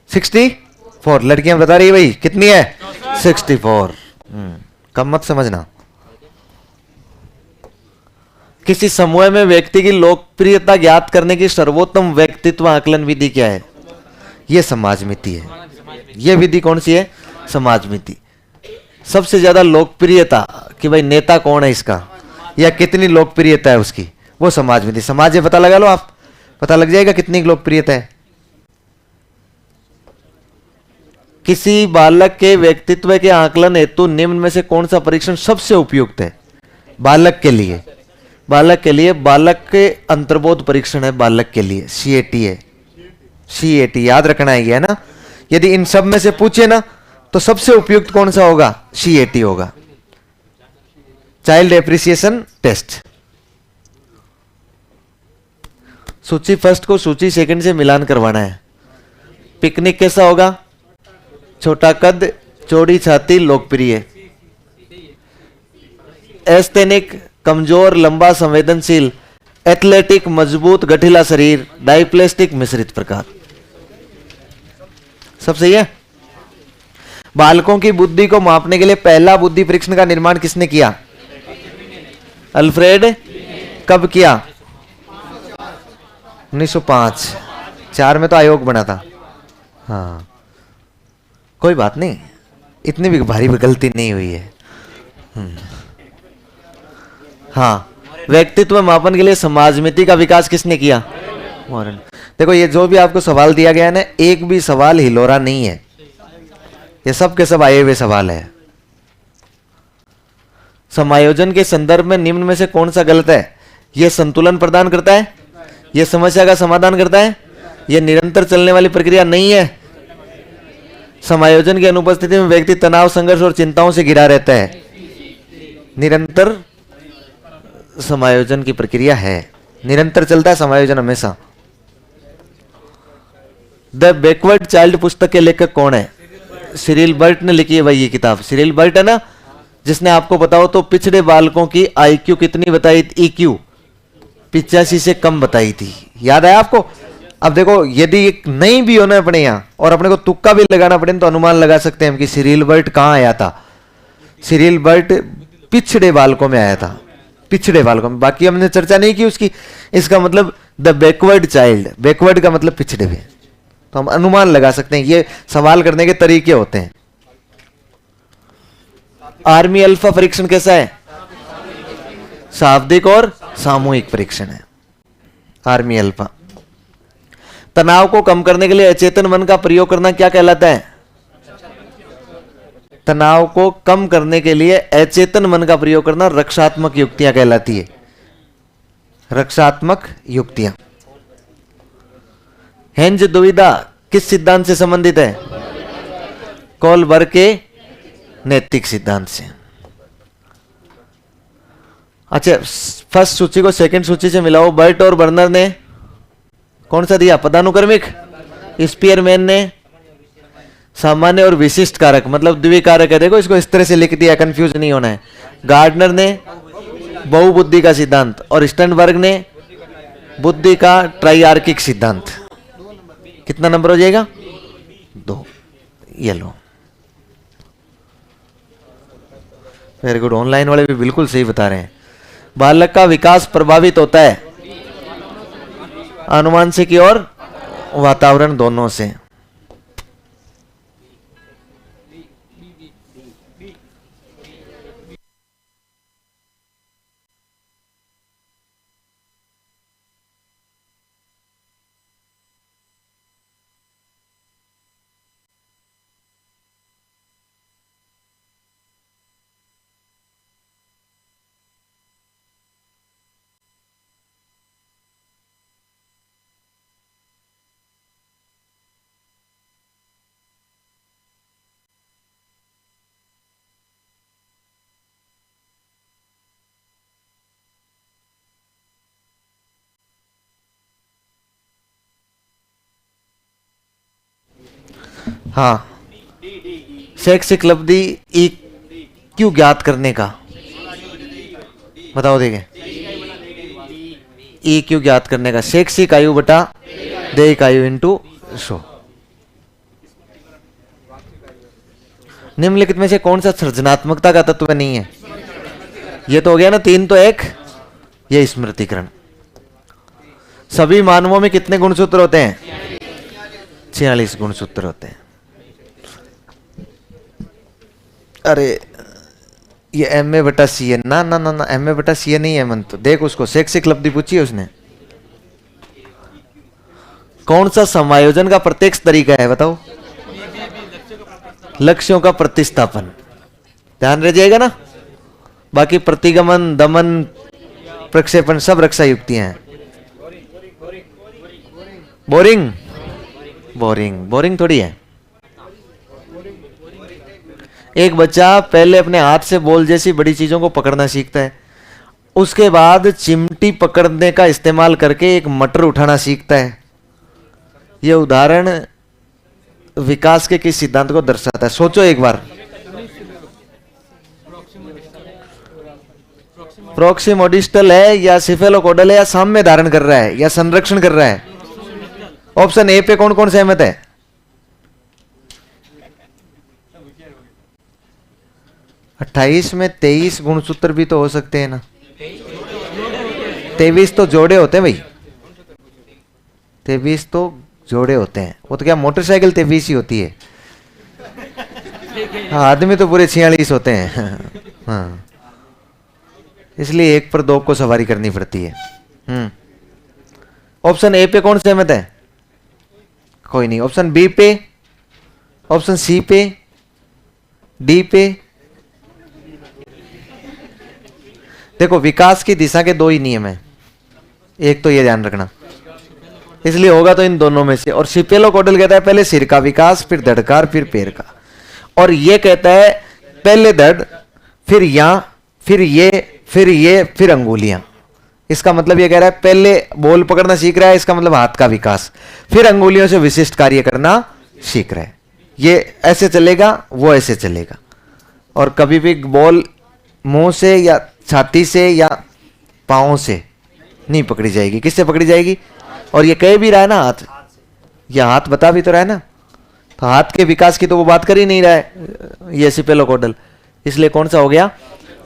64। लड़कियां बता रही है भाई कितनी है? 64। कम मत समझना। किसी समूह में व्यक्ति की लोकप्रियता ज्ञात करने की सर्वोत्तम व्यक्तित्व आकलन विधि क्या है? यह समाज मिति है। यह विधि कौन सी है? समाज मिति। सबसे ज्यादा लोकप्रियता कि भाई नेता कौन है इसका, या कितनी लोकप्रियता है उसकी, वो समाज मिति। समाज में पता लगा लो आप, पता लग जाएगा कितनी लोकप्रियता है। किसी बालक के व्यक्तित्व के आकलन हेतु निम्न में से कौन सा परीक्षण सबसे उपयुक्त है? बालक के लिए, बालक के लिए बालक के अंतर्बोध परीक्षण है। बालक के लिए सीएटी है। सीएटी याद रखना है ना। यदि इन सब में से पूछे ना तो सबसे उपयुक्त कौन सा होगा? सीएटी होगा, चाइल्ड एप्रिसिएशन टेस्ट। सूची फर्स्ट को सूची सेकंड से मिलान करवाना है। पिकनिक कैसा होगा? छोटा कद, चौड़ी छाती, लोकप्रिय। एस्थेनिक कमजोर, लंबा, संवेदनशील। एथलेटिक मजबूत, गठिला शरीर। डाइप्लेस्टिक मिश्रित प्रकार। सब सही है। बालकों की बुद्धि को मापने के लिए पहला बुद्धि परीक्षण का निर्माण किसने किया? अल्फ्रेड। कब किया? 1905। 4 में तो आयोग बना था। हाँ कोई बात नहीं, इतनी भी भारी गलती नहीं हुई है। हाँ, व्यक्तित्व मापन के लिए समाजमिति का विकास किसने किया? मॉरन। देखो ये जो भी आपको सवाल दिया गया है ना, एक भी सवाल हिलोरा नहीं है, ये सब के सब आए हुए सवाल है। समायोजन के संदर्भ में निम्न में से कौन सा गलत है? यह संतुलन प्रदान करता है, यह समस्या का समाधान करता है, यह निरंतर चलने वाली प्रक्रिया नहीं है। समायोजन की अनुपस्थिति में व्यक्ति तनाव, संघर्ष और चिंताओं से घिरा रहता है। निरंतर समायोजन की प्रक्रिया है, निरंतर चलता है समायोजन हमेशा। द बैकवर्ड चाइल्ड पुस्तक के लेखक कौन है? सिरिल बर्ट ने लिखी है भाई ये किताब। सिरिल बर्ट है ना, जिसने आपको बताओ तो पिछड़े बालकों की आईक्यू कितनी बताई? ईक्यू 85 से कम बताई थी, याद है आपको? अब देखो यदि नहीं भी होना अपने यहां और अपने को तुक्का भी लगाना पड़े तो अनुमान लगा सकते हैं कि सिरिल बर्ट कहां आया था। सिरिल बर्ट पिछड़े बालकों में आया था, पिछड़े बालकों में, बाकी हमने चर्चा नहीं की उसकी। इसका मतलब द बैकवर्ड चाइल्ड, बैकवर्ड का मतलब पिछड़े हुए, तो हम अनुमान लगा सकते हैं। ये सवाल करने के तरीके होते हैं। आर्मी अल्फा परीक्षण कैसा है? शाब्दिक और सामूहिक परीक्षण है आर्मी अल्फा। तनाव को कम करने के लिए अचेतन मन का प्रयोग करना क्या कहलाता है? तनाव को कम करने के लिए अचेतन मन का प्रयोग करना रक्षात्मक युक्तियां कहलाती है, रक्षात्मक युक्तियां। हेंज दुविधा किस सिद्धांत से संबंधित है? कोलबर्ग के नैतिक सिद्धांत से। अच्छा, फर्स्ट सूची को सेकंड सूची से मिलाओ। बर्ट और बर्नर ने कौन सा दिया? पदानुक्रमिक। स्पीयरमैन ने सामान्य और विशिष्ट कारक, मतलब द्विकारक है। देखो इसको इस तरह से लिख दिया, कंफ्यूज नहीं होना है। गार्डनर ने बहुबुद्धि का सिद्धांत और स्टर्नबर्ग ने बुद्धि का ट्राइआर्किक सिद्धांत। कितना नंबर हो जाएगा? 2। ये लो, वेरी गुड। ऑनलाइन वाले भी बिल्कुल सही बता रहे हैं। बालक का विकास प्रभावित होता है आनुवंशिक और वातावरण दोनों से। हाँ, शैक्षिक उपलब्धि क्यू ज्ञात करने का बताओ। देखें, ई क्यू ज्ञात करने का, शैक्षिक आयु बटा दैहिक आयु इंटू 100। निम्नलिखित में से कौन सा सृजनात्मकता का तत्व नहीं है? ये तो हो गया ना 3 तो 1, ये स्मृतिकरण। सभी मानवों में कितने गुणसूत्र होते हैं? 46 गुणसूत्र होते हैं। अरे ये MA बटा CA, ना ना ना ना, MA बटा CA नहीं है मन। तो देख उसको शैक्षिक उपलब्धि पूछी है उसने। कौन सा समायोजन का प्रत्यक्ष तरीका है बताओ? लक्ष्यों का प्रतिस्थापन। ध्यान रह जाएगा ना। बाकी प्रतिगमन, दमन, प्रक्षेपण सब रक्षा युक्तियां हैं। बोरिंग बोरिंग बोरिंग थोड़ी है। एक बच्चा पहले अपने हाथ से बॉल जैसी बड़ी चीजों को पकड़ना सीखता है, उसके बाद चिमटी पकड़ने का इस्तेमाल करके एक मटर उठाना सीखता है। यह उदाहरण विकास के किस सिद्धांत को दर्शाता है? सोचो एक बार। प्रोक्सिमोडिस्टल है या सिफेलोकोडल है या साम्य धारण कर रहा है या संरक्षण कर रहा है? ऑप्शन ए पे कौन कौन सहमत है? 28 में 23 गुणसूत्र भी तो हो सकते हैं ना। 23 तो जोड़े होते हैं भाई, 23 तो जोड़े होते हैं। वो तो क्या मोटरसाइकिल 23 ही होती है? हाँ, आदमी तो पूरे 46 होते हैं। हाँ, इसलिए 1 पर 2 को सवारी करनी पड़ती है। ऑप्शन ए पे कौन सहमत है? कोई नहीं। ऑप्शन बी पे, ऑप्शन सी पे, डी पे। देखो विकास की दिशा के दो ही नियम है, एक तो ये ध्यान रखना, इसलिए होगा तो इन दोनों में से। और सिपेलोकोडल कहता है पहले सिर का विकास, फिर धड़ का, फिर पैर का। और ये कहता है पहले धड़, फिर यहां, फिर ये, फिर अंगुलियां। इसका मतलब ये कह रहा है पहले बॉल पकड़ना सीख रहा है, इसका मतलब हाथ का विकास, फिर अंगुलियों से विशिष्ट कार्य करना सीख रहा है। ये ऐसे चलेगा, वो ऐसे चलेगा। और कभी भी बॉल मुंह से या छाती से या पांव से नहीं पकड़ी जाएगी। किससे पकड़ी जाएगी? और ये कह भी रहा है ना हाथ, ये हाथ बता भी तो रहा है ना, तो हाथ के विकास की तो वो बात कर ही नहीं रहा है ये सिपेलोकोडल। इसलिए कौन सा हो गया?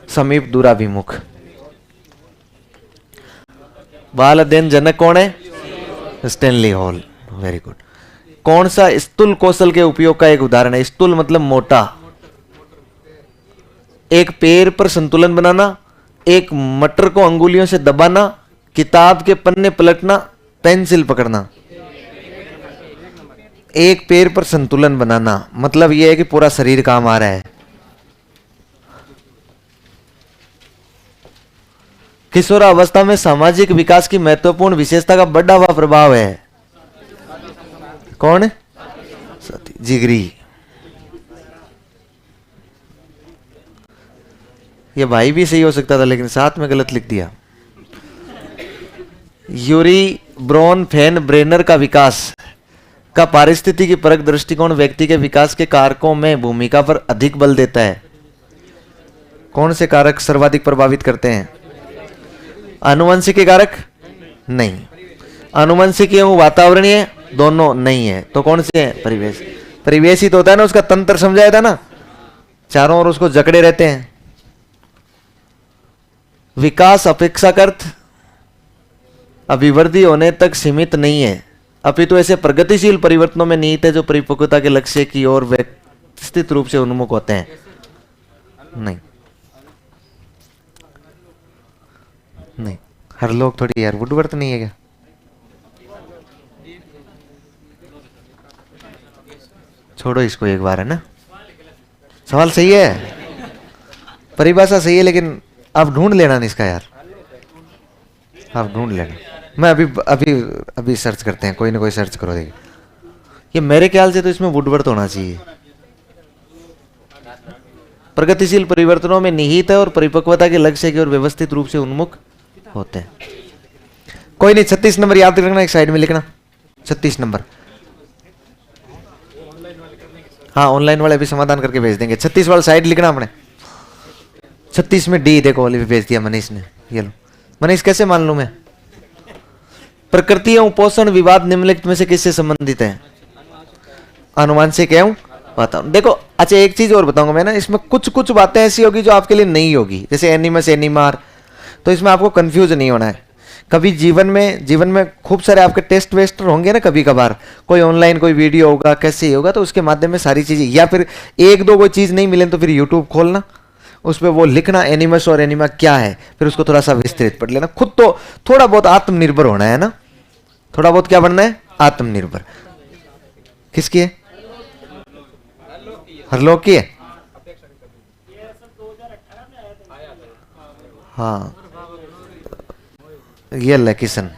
समीप दूराभिमुख। बाल अध्ययन जनक कौन है? Stanley hall. Very good. कौन सा स्थूल कौशल के उपयोग का एक उदाहरण है? स्थूल मतलब मोटा। एक पैर पर संतुलन बनाना, एक मटर को अंगुलियों से दबाना, किताब के पन्ने पलटना, पेंसिल पकड़ना। एक पैर पर संतुलन बनाना मतलब यह है कि पूरा शरीर काम आ रहा है। किशोरावस्था में सामाजिक विकास की महत्वपूर्ण विशेषता का बढ़ा हुआ प्रभाव है। कौन? जिगरी। ये भाई भी सही हो सकता था लेकिन साथ में गलत लिख दिया। यूरी ब्रॉन फैन ब्रेनर का विकास का पारिस्थितिकी परक दृष्टिकोण व्यक्ति के विकास के कारकों में भूमिका पर अधिक बल देता है। कौन से कारक सर्वाधिक प्रभावित करते हैं? आनुवंशिक कारक नहीं, आनुवंशिक एवं वातावरणीय दोनों नहीं है। तो कौन से हैं? परिवेश। परिवेश ही तो होता है ना, उसका तंत्र समझाया था ना, चारों ओर उसको जकड़े रहते हैं। विकास अपेक्षाकृत अभिवृद्धि होने तक सीमित नहीं है, अपितु ऐसे प्रगतिशील परिवर्तनों में निहित है जो परिपक्वता के लक्ष्य की ओर व्यवस्थित रूप से उन्मुख होते हैं। नहीं नहीं, हर लोग थोड़ी यार वुडवर्थ नहीं है क्या? छोड़ो इसको एक बार, है ना। सवाल सही है, परिभाषा सही है, लेकिन आप ढूंढ लेना नहीं इसका यार, आप ढूंढ लेना। मैं अभी अभी अभी सर्च करते हैं, कोई ना कोई सर्च करो। देखिए ये मेरे ख्याल से तो इसमें वुडवर्थ होना चाहिए। प्रगतिशील परिवर्तनों में निहित है और परिपक्वता के लक्ष्य की ओर व्यवस्थित रूप से उन्मुख होते हैं। कोई नहीं, 36 नंबर याद रखना, एक साइड में लिखना 36 नंबर। हाँ ऑनलाइन वाले भी समाधान करके भेज देंगे। 36 वाला साइड लिखना अपने। 36 में डी देखो वाले भी भेज दिया मनीष ने। ये लो मनीष, कैसे मान लूं मैं? प्रकृति एवं पोषण विवाद निम्नलिखित में से किससे संबंधित है? आनुवंशिक एवं वातावरण। देखो अच्छा एक चीज और बताऊंगा मैं ना, इसमें कुछ कुछ बातें ऐसी होगी जो आपके लिए नहीं होगी, जैसे एनिमस एनिमार, तो इसमें आपको कंफ्यूज नहीं होना है। कभी जीवन में खूब सारे आपके टेस्ट वेस्ट होंगे ना, कभी कभार कोई ऑनलाइन कोई वीडियो होगा, कैसे ही होगा, तो उसके माध्यम में सारी चीजें, या फिर एक दो कोई चीज नहीं मिले तो फिर यूट्यूब खोलना, उस पर वो लिखना एनिमस और एनिमा क्या है, फिर उसको थोड़ा सा विस्तृत पढ़ लेना। खुद तो थोड़ा बहुत आत्मनिर्भर होना है ना, थोड़ा बहुत क्या बनना है? आत्मनिर्भर। किसकी है? हर लोग की है। हाँ ये है किशन,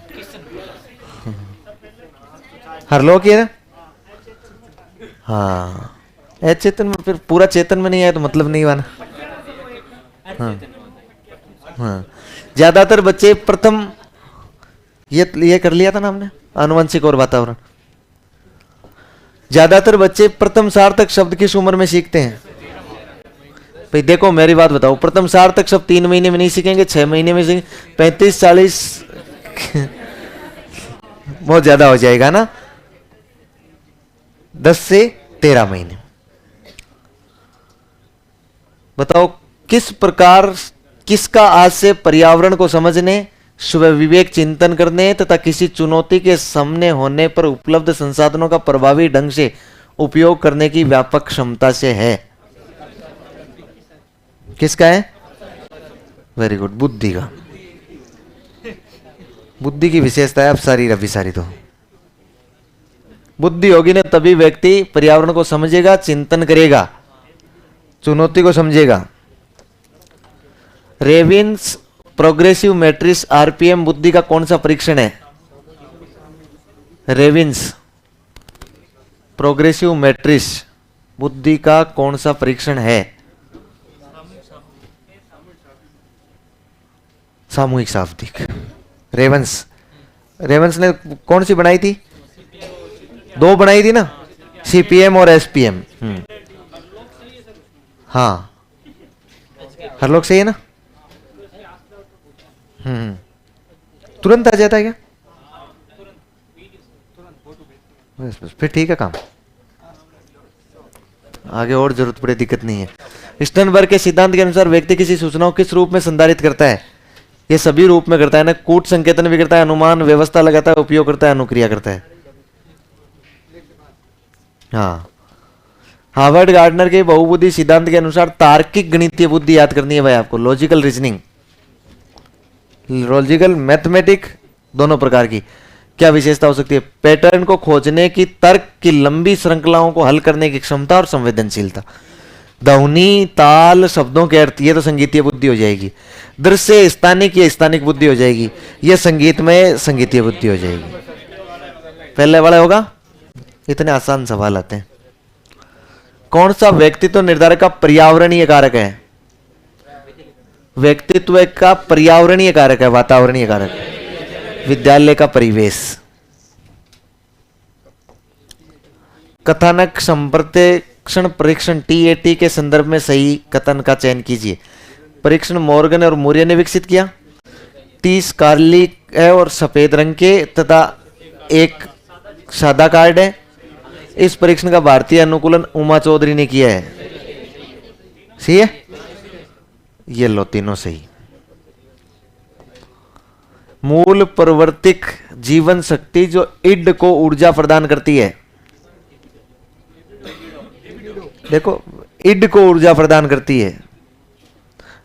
हर लोग की है ना। हाँ चेतन में, फिर पूरा चेतन में नहीं आया तो मतलब नहीं हुआ ना। हाँ हाँ, ज्यादातर बच्चे प्रथम ये कर लिया था ना हमने, आनुवंशिक और वातावरण। ज्यादातर बच्चे प्रथम सार्थक शब्द किस उम्र में सीखते हैं? भाई देखो मेरी बात बताओ, प्रथम सार्थक शब्द 3 महीने में नहीं सीखेंगे, 6 महीने में सीखेंगे, 35-40 बहुत ज्यादा हो जाएगा ना, 10 से 13 महीने। बताओ किस प्रकार, किसका आज से पर्यावरण को समझने, स्व विवेक चिंतन करने तथा किसी चुनौती के सामने होने पर उपलब्ध संसाधनों का प्रभावी ढंग से उपयोग करने की व्यापक क्षमता से है? किसका है? वेरी गुड, बुद्धि का। बुद्धि की विशेषता है अब सारी रवि सारी तो बुद्धि होगी ना तभी व्यक्ति पर्यावरण को समझेगा, चिंतन करेगा, चुनौती को समझेगा। रेविन्स प्रोग्रेसिव मैट्रिक्स आरपीएम बुद्धि का कौन सा परीक्षण है? रेविन्स प्रोग्रेसिव मैट्रिक्स बुद्धि का कौन सा परीक्षण है? सामूहिक शाब्दिक। रेवंस ने कौन सी बनाई थी? 2 बनाई थी ना, सीपीएम और एसपीएम। हाँ, हर लोग सही है ना? तुरंत आ जाता है क्या? बस फिर ठीक है, काम आगे और जरूरत पड़े दिक्कत नहीं है। स्टर्नबर्ग के सिद्धांत के अनुसार व्यक्ति किसी सूचना को किस रूप में संधारित करता है? ये सभी रूप में करता है ना, कूट संकेतन भी करता है, अनुमान व्यवस्था लगाता है, उपयोग करता है, अनुक्रिया करता है। हाँ, हार्वर्ड गार्डनर के बहुबुद्धि सिद्धांत के अनुसार तार्किक गणितीय बुद्धि याद करनी है भाई आपको, लॉजिकल रीजनिंग, लॉजिकल मैथमेटिक दोनों प्रकार की। क्या विशेषता हो सकती है? पैटर्न को खोजने की, तर्क की लंबी श्रृंखलाओं को हल करने की क्षमता और संवेदनशीलता। ध्वनि, ताल, शब्दों के अर्थ, ये तो संगीतीय बुद्धि हो जाएगी। दृश्य स्थानिक, ये स्थानिक बुद्धि हो जाएगी। ये संगीत में संगीतीय बुद्धि हो जाएगी। पहले वाला होगा। इतने आसान सवाल आते हैं। कौन सा व्यक्तित्व निर्धारक का पर्यावरणीय कारक है? व्यक्तित्व का पर्यावरणीय कारक है, वातावरणीय कारक। विद्यालय का परिवेश। कथानक संप्रेषण परीक्षण टीएटी के संदर्भ में सही कथन का चयन कीजिए। परीक्षण मॉर्गन और मूर्य ने विकसित किया। 30 काली है और सफेद रंग के तथा एक सादा कार्ड है। इस परीक्षण का भारतीय अनुकूलन उमा चौधरी ने किया है। सही है? ये लो, तीनों सही। मूल प्रवर्तिक जीवन शक्ति जो इड को ऊर्जा प्रदान करती है। देखो, इड को ऊर्जा प्रदान करती है।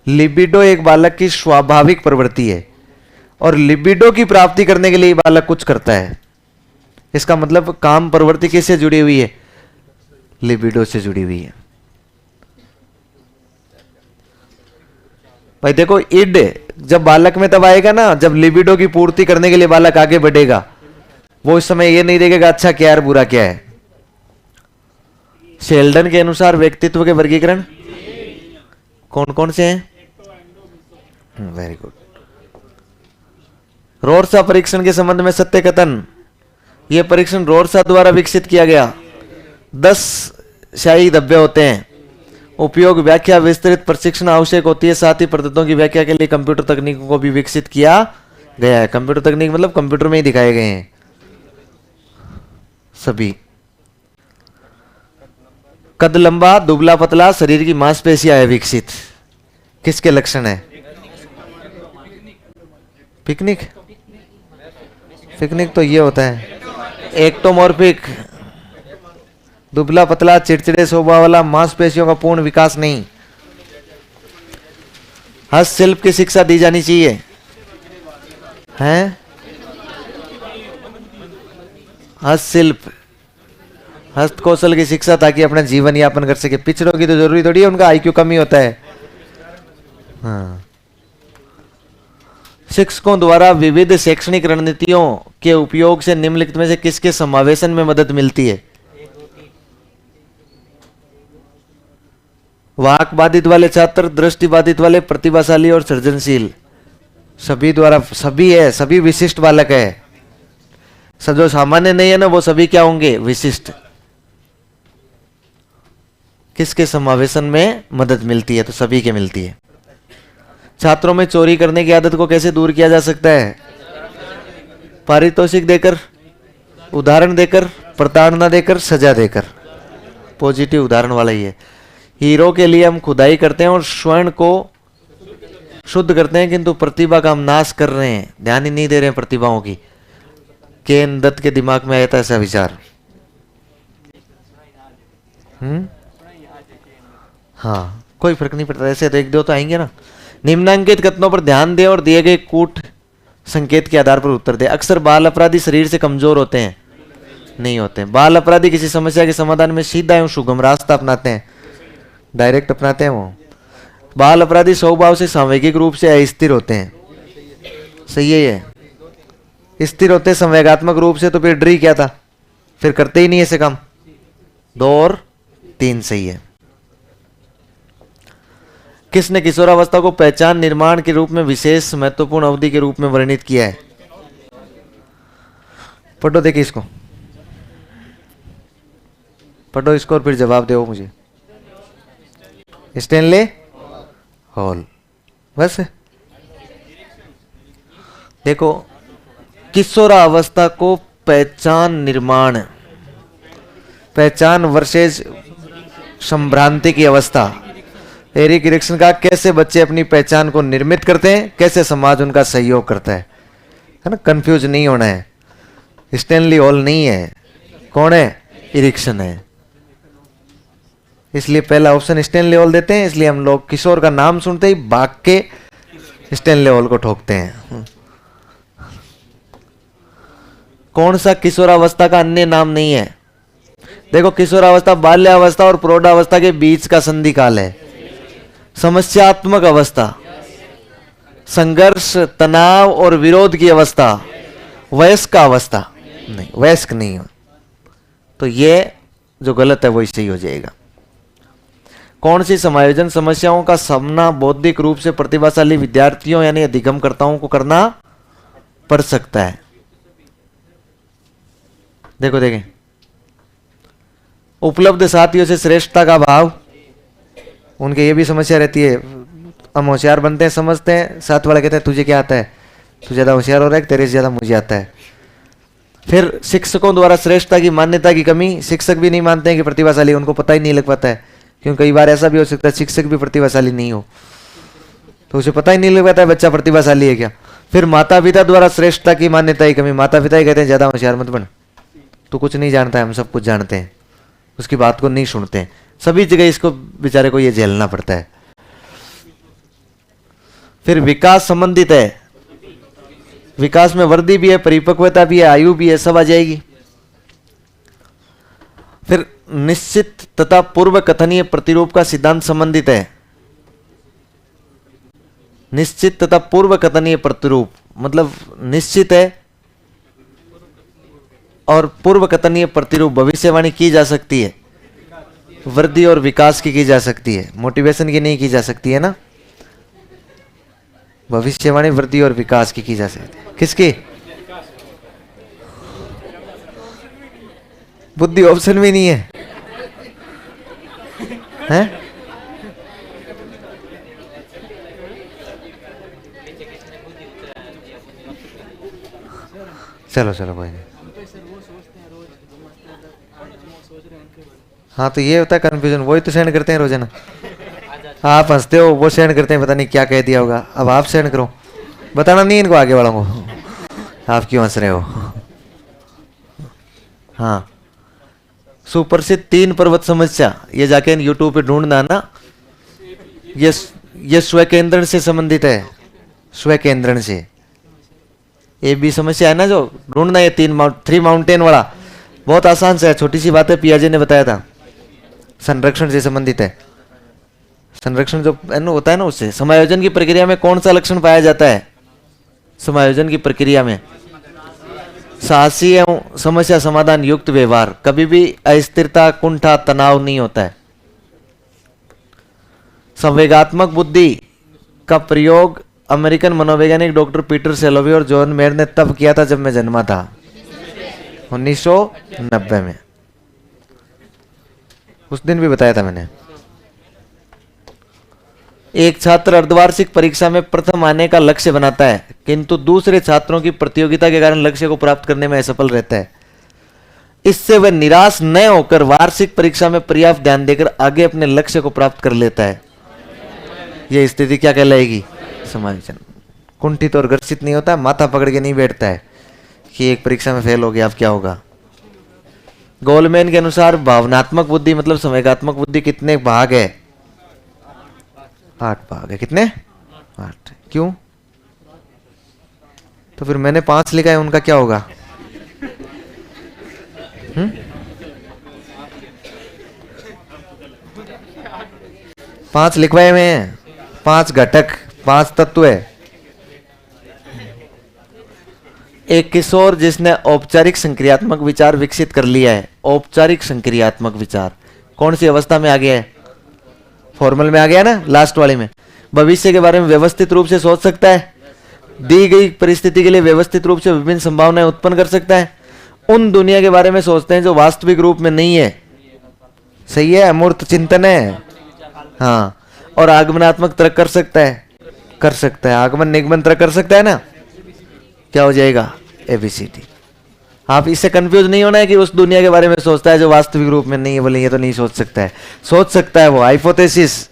लिबिडो एक बालक की स्वाभाविक प्रवृत्ति है और लिबिडो की प्राप्ति करने के लिए बालक कुछ करता है। इसका मतलब काम प्रवृत्ति किससे जुड़ी हुई है? लिबिडो से जुड़ी हुई है। भाई देखो, इड जब बालक में तब आएगा ना जब लिबिडो की पूर्ति करने के लिए बालक आगे बढ़ेगा। वो इस समय ये नहीं देखेगा अच्छा क्या है बुरा क्या है। शेल्डन के अनुसार व्यक्तित्व के वर्गीकरण कौन कौन से हैं? Very good. रोर्सा परीक्षण के संबंध में सत्य कथन। यह परीक्षण रोर्सा द्वारा विकसित किया गया। 10 शाही धब्बे होते हैं। उपयोग, व्याख्या, विस्तृत प्रशिक्षण आवश्यक होती है। साथ ही पद्धतों की व्याख्या के लिए कंप्यूटर तकनीकों को भी विकसित किया गया है। कंप्यूटर तकनीक मतलब कंप्यूटर में ही दिखाए गए हैं सभी। कद लंबा, दुबला पतला, शरीर की मांसपेशियां है विकसित। किसके लक्षण है? पिकनिक। पिकनिक तो ये होता है एक्टोमॉर्फिक, दुबला पतला, चिड़चिड़े स्वभाव वाला, मांसपेशियों का पूर्ण विकास नहीं। हस्तशिल्प की शिक्षा दी जानी चाहिए हैं? हस्तशिल्प, हस्त कौशल की शिक्षा ताकि अपना जीवन यापन कर सके। पिछड़ों की तो जरूरी थोड़ी है, उनका आईक्यू कम ही होता है। हाँ। शिक्षकों द्वारा विविध शैक्षणिक रणनीतियों के उपयोग से निम्नलिखित में से किसके समावेशन में मदद मिलती है? वाक बाधित वाले छात्र, दृष्टि बाधित वाले, प्रतिभाशाली और सृजनशील। सभी द्वारा, सभी है, सभी विशिष्ट बालक है। जो सामान्य नहीं है ना वो सभी क्या होंगे? विशिष्ट। किसके समावेशन में मदद मिलती है? तो सभी के मिलती है। छात्रों में चोरी करने की आदत को कैसे दूर किया जा सकता है? पारितोषिक देकर, उदाहरण देकर, प्रताड़ना देकर, सजा देकर। पॉजिटिव उदाहरण वाला ही है। हीरो के लिए हम खुदाई करते हैं और स्वर्ण को शुद्ध करते हैं, किंतु प्रतिभा का हम नाश कर रहे हैं, ध्यान ही नहीं दे रहे हैं प्रतिभाओं की। केन दत्त के दिमाग में आया था ऐसा विचार। हाँ, कोई फर्क नहीं पड़ता, ऐसे तो एक दो तो आएंगे ना। निम्नांकित कथनों पर ध्यान दें और दिए गए कूट संकेत के आधार पर उत्तर दें। अक्सर बाल अपराधी शरीर से कमजोर होते हैं। नहीं होते। बाल अपराधी किसी समस्या के समाधान में सीधा एवं सुगम रास्ता अपनाते हैं, डायरेक्ट अपनाते हैं वो। बाल अपराधी स्वभाव से सांवेगिक रूप से अस्थिर होते हैं, सही है ये, स्थिर होते संवेगात्मक रूप से, तो फिर डरी क्या था, फिर करते ही नहीं ऐसे काम। 2 और 3 सही है। किसने किशोरावस्था को पहचान निर्माण के रूप में विशेष महत्वपूर्ण अवधि के रूप में वर्णित किया है? पढ़ो देखिए इसको, पढ़ो इसको और फिर जवाब दो मुझे। Stanley hall. बस देखो, किशोरावस्था को पहचान निर्माण, पहचान वर्सेज संभ्रांति की अवस्था, एरिक इरिक्सन का कैसे बच्चे अपनी पहचान को निर्मित करते हैं, कैसे समाज उनका सहयोग करता है ना। कंफ्यूज नहीं होना है, स्टैनली हॉल नहीं है, कौन है, इरिक्सन है। इसलिए पहला ऑप्शन स्टैनली हॉल देते हैं, इसलिए हम लोग किशोर का नाम सुनते ही भाग के स्टैनली हॉल को ठोकते हैं। कौन सा किशोरावस्था का अन्य नाम नहीं है? देखो, किशोरावस्था बाल्यावस्था और प्रौढ़ावस्था के बीच का संधि काल है, समस्यात्मक अवस्था, संघर्ष, तनाव और विरोध की अवस्था, वयस्क अवस्था नहीं, वयस्क नहीं हो। तो ये जो गलत है वही सही हो जाएगा। कौन सी समायोजन समस्याओं का सामना बौद्धिक रूप से प्रतिभाशाली विद्यार्थियों यानी अधिगमकर्ताओं को करना पड़ सकता है? देखो देखें, उपलब्ध साथियों से श्रेष्ठता का भाव, उनके ये भी समस्या रहती है। हम होशियार बनते हैं, समझते हैं, साथ वाला कहते हैं तुझे क्या आता है, तू ज्यादा होशियार हो रहा है, तेरे से ज्यादा मुझे आता है। फिर शिक्षकों द्वारा श्रेष्ठता की मान्यता की कमी, शिक्षक भी नहीं मानते हैं कि प्रतिभाशाली, उनको पता ही नहीं लग पाता है। क्योंकि कई बार ऐसा भी हो सकता है शिक्षक भी प्रतिभाशाली नहीं हो, तो उसे पता ही नहीं लग पाता है बच्चा प्रतिभाशाली है क्या। फिर माता पिता द्वारा श्रेष्ठता की मान्यता की कमी, माता पिता ही कहते हैं ज्यादा होशियार मत बन, तू कुछ नहीं जानता है, हम सब कुछ जानते हैं, उसकी बात को नहीं सुनते हैं। सभी जगह इसको बेचारे को ये झेलना पड़ता है। फिर विकास संबंधित है, विकास में वृद्धि भी है, परिपक्वता भी है, आयु भी है, सब आ जाएगी। फिर निश्चित तथा पूर्व कथनीय प्रतिरूप का सिद्धांत संबंधित है। निश्चित तथा पूर्व कथनीय प्रतिरूप मतलब निश्चित है और पूर्व कथनीय प्रतिरूप, भविष्यवाणी की जा सकती है, वृद्धि और विकास की जा सकती है, मोटिवेशन की नहीं की जा सकती है ना। भविष्यवाणी वृद्धि और विकास की जा सकती है। किसकी? बुद्धि ऑप्शन में नहीं है, हैं? चलो चलो कोई नहीं। हाँ तो ये होता है कंफ्यूजन, वही तो सेंड करते हैं रोजाना। आप हंसते हो, वो सेंड करते हैं, पता नहीं क्या कह दिया होगा। अब आप सेंड करो, बताना नहीं इनको आगे वालों को आप क्यों हंस रहे हो। हाँ, सुप्रसिद्ध 3 पर्वत समस्या, ये जाके यूट्यूब पे ढूंढना ना। ये स्वकेंद्रण से संबंधित है, स्वकेंद्रण से। ये भी समस्या है ना जो ढूंढना, ये 3 माउंटेन वाला बहुत आसान से है, छोटी सी बात है, पियाजे ने बताया था। संरक्षण से संबंधित है, संरक्षण जो होता है ना उससे। समायोजन की प्रक्रिया में कौन सा लक्षण पाया जाता है? समायोजन की प्रक्रिया में साहसी एवं समस्या समाधान युक्त व्यवहार, कभी भी अस्थिरता, कुंठा, तनाव नहीं होता है। संवेगात्मक बुद्धि का प्रयोग अमेरिकन मनोवैज्ञानिक डॉक्टर पीटर सेलोवी और जॉन मेयर ने तब किया था जब मैं जन्मा था, 1990 में। उस दिन भी बताया था मैंने। एक छात्र अर्धवार्षिक परीक्षा में प्रथम आने का लक्ष्य बनाता है, किंतु दूसरे छात्रों की प्रतियोगिता के कारण लक्ष्य को प्राप्त करने में असफल रहता है। इससे वह निराश न होकर वार्षिक परीक्षा में पर्याप्त ध्यान देकर आगे अपने लक्ष्य को प्राप्त कर लेता है। यह स्थिति क्या कहलाएगी? समायोजन। कुंठित और ग्रसित नहीं होता, माथा पकड़ के नहीं बैठता है कि एक परीक्षा में फेल हो गया अब क्या होगा। गोलमैन के अनुसार भावनात्मक बुद्धि मतलब संवेगात्मक बुद्धि कितने भाग है? 8 भाग है। कितने? 8। क्यों? तो फिर मैंने 5 लिखा है, उनका क्या होगा? हम्म? 5 लिखवाए हुए हैं, 5 घटक, 5 तत्व है। एक किशोर जिसने औपचारिक संक्रियात्मक विचार विकसित कर लिया है। औपचारिक संक्रियात्मक विचार कौन सी अवस्था में आ गया है? फॉर्मल में आ गया ना, लास्ट वाले में। भविष्य के बारे में व्यवस्थित रूप से सोच सकता है, दी गई परिस्थिति के लिए व्यवस्थित रूप से विभिन्न संभावनाएं उत्पन्न कर सकता है। उन दुनिया के बारे में सोचते हैं जो वास्तविक रूप में नहीं है। सही है, अमूर्त चिंतन है। हाँ, और आगमनात्मक तर्क कर सकता है, कर सकता है, आगमन निगमन तर्क कर सकता है ना। क्या हो जाएगा? एबीसीडी। आप इससे कंफ्यूज नहीं होना है कि उस दुनिया के बारे में सोचता है जो वास्तविक रूप में नहीं है, बोले ये तो नहीं सोच सकता है। सोच सकता है, वो हाइपोथेसिस,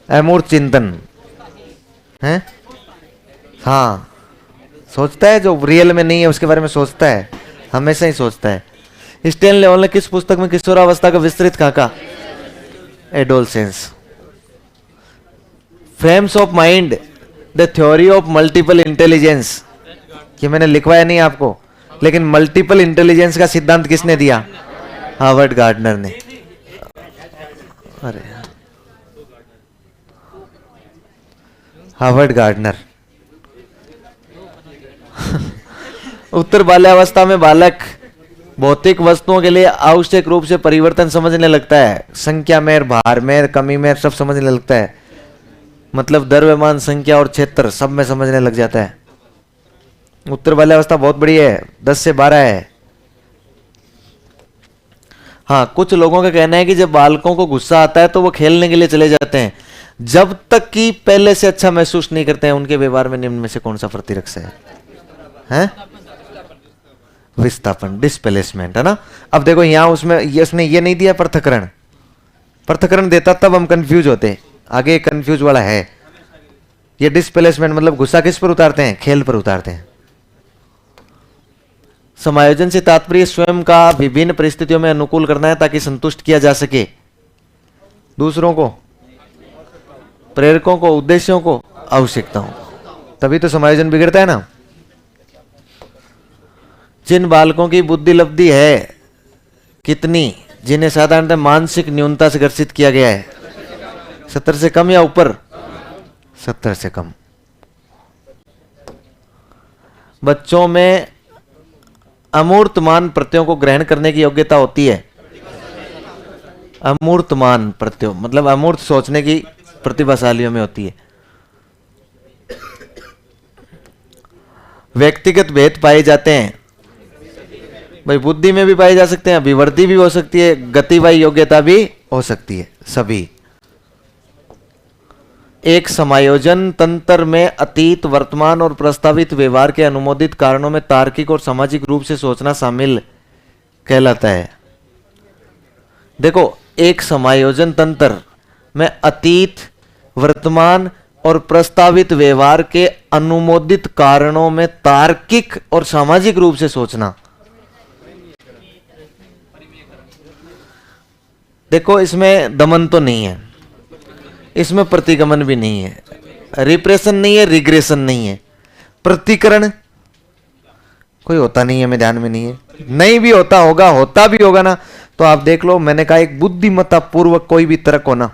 अमूर्त चिंतन है। हाँ, सोचता है, जो रियल में नहीं है उसके बारे में सोचता है, हमेशा ही सोचता है। स्टैनली हॉल ने किस पुस्तक में किशोरावस्था का विस्तृत कहा? Adolescence. Frames of mind, the theory of multiple intelligence, ये मैंने लिखवाया नहीं आपको, लेकिन मल्टीपल इंटेलिजेंस का सिद्धांत किसने दिया? हार्वर्ड गार्डनर ने। अरे हार्वर्ड गार्डनर। उत्तर बाल्यावस्था में बालक भौतिक वस्तुओं के लिए आवश्यक रूप से परिवर्तन समझने लगता है। संख्या में, भार में, कमी में सब समझने लगता है। मतलब द्रव्यमान, संख्या और क्षेत्र सब में समझने लग जाता है। उत्तर बाल्यावस्था बहुत बड़ी है, 10 से 12 है। हाँ, कुछ लोगों का कहना है कि जब बालकों को गुस्सा आता है तो वो खेलने के लिए चले जाते हैं, जब तक कि पहले से अच्छा महसूस नहीं करते हैं। उनके व्यवहार में निम्न में से कौन सा प्रतिरक्ष है? विस्थापन, डिस्प्लेसमेंट, है ना। अब देखो यहां उसमें उसने ये नहीं दिया पृथक्करण। पृथक्करण देता तब हम कंफ्यूज होते, आगे कंफ्यूज वाला है। ये डिस्प्लेसमेंट मतलब गुस्सा किस पर उतारते हैं? खेल पर उतारते हैं। समायोजन से तात्पर्य स्वयं का विभिन्न परिस्थितियों में अनुकूल करना है ताकि संतुष्ट किया जा सके दूसरों को, प्रेरकों को, उद्देश्यों को, आवश्यकताओं को। तभी तो समायोजन बिगड़ता है ना। जिन बालकों की बुद्धि लब्धि है कितनी, जिन्हें साधारणतः मानसिक न्यूनता से ग्रसित किया गया है, 70 से कम या ऊपर? 70 से कम। बच्चों में अमूर्तमान प्रत्ययों को ग्रहण करने की योग्यता होती है। अमूर्तमान प्रत्यय मतलब अमूर्त सोचने की प्रतिभाशालियों में होती है। व्यक्तिगत भेद पाए जाते हैं, भाई बुद्धि में भी पाए जा सकते हैं, अभिवृद्धि भी हो सकती है, गतिवाही योग्यता भी हो सकती है। सभी एक समायोजन तंत्र में अतीत, वर्तमान और प्रस्तावित व्यवहार के अनुमोदित कारणों में तार्किक और सामाजिक रूप से सोचना शामिल कहलाता है। देखो, एक समायोजन तंत्र में अतीत, वर्तमान और प्रस्तावित व्यवहार के अनुमोदित कारणों में तार्किक और सामाजिक रूप से सोचना। देखो, इसमें दमन तो नहीं है, इसमें प्रतिगमन भी नहीं है, रिप्रेशन नहीं है, रिग्रेशन नहीं है, प्रतिकरण कोई होता नहीं है, मैं ध्यान में नहीं है, नहीं भी होता होगा, होता भी होगा ना। तो आप देख लो, मैंने कहा एक बुद्धिमत्ता पूर्वक कोई भी तर्क हो ना,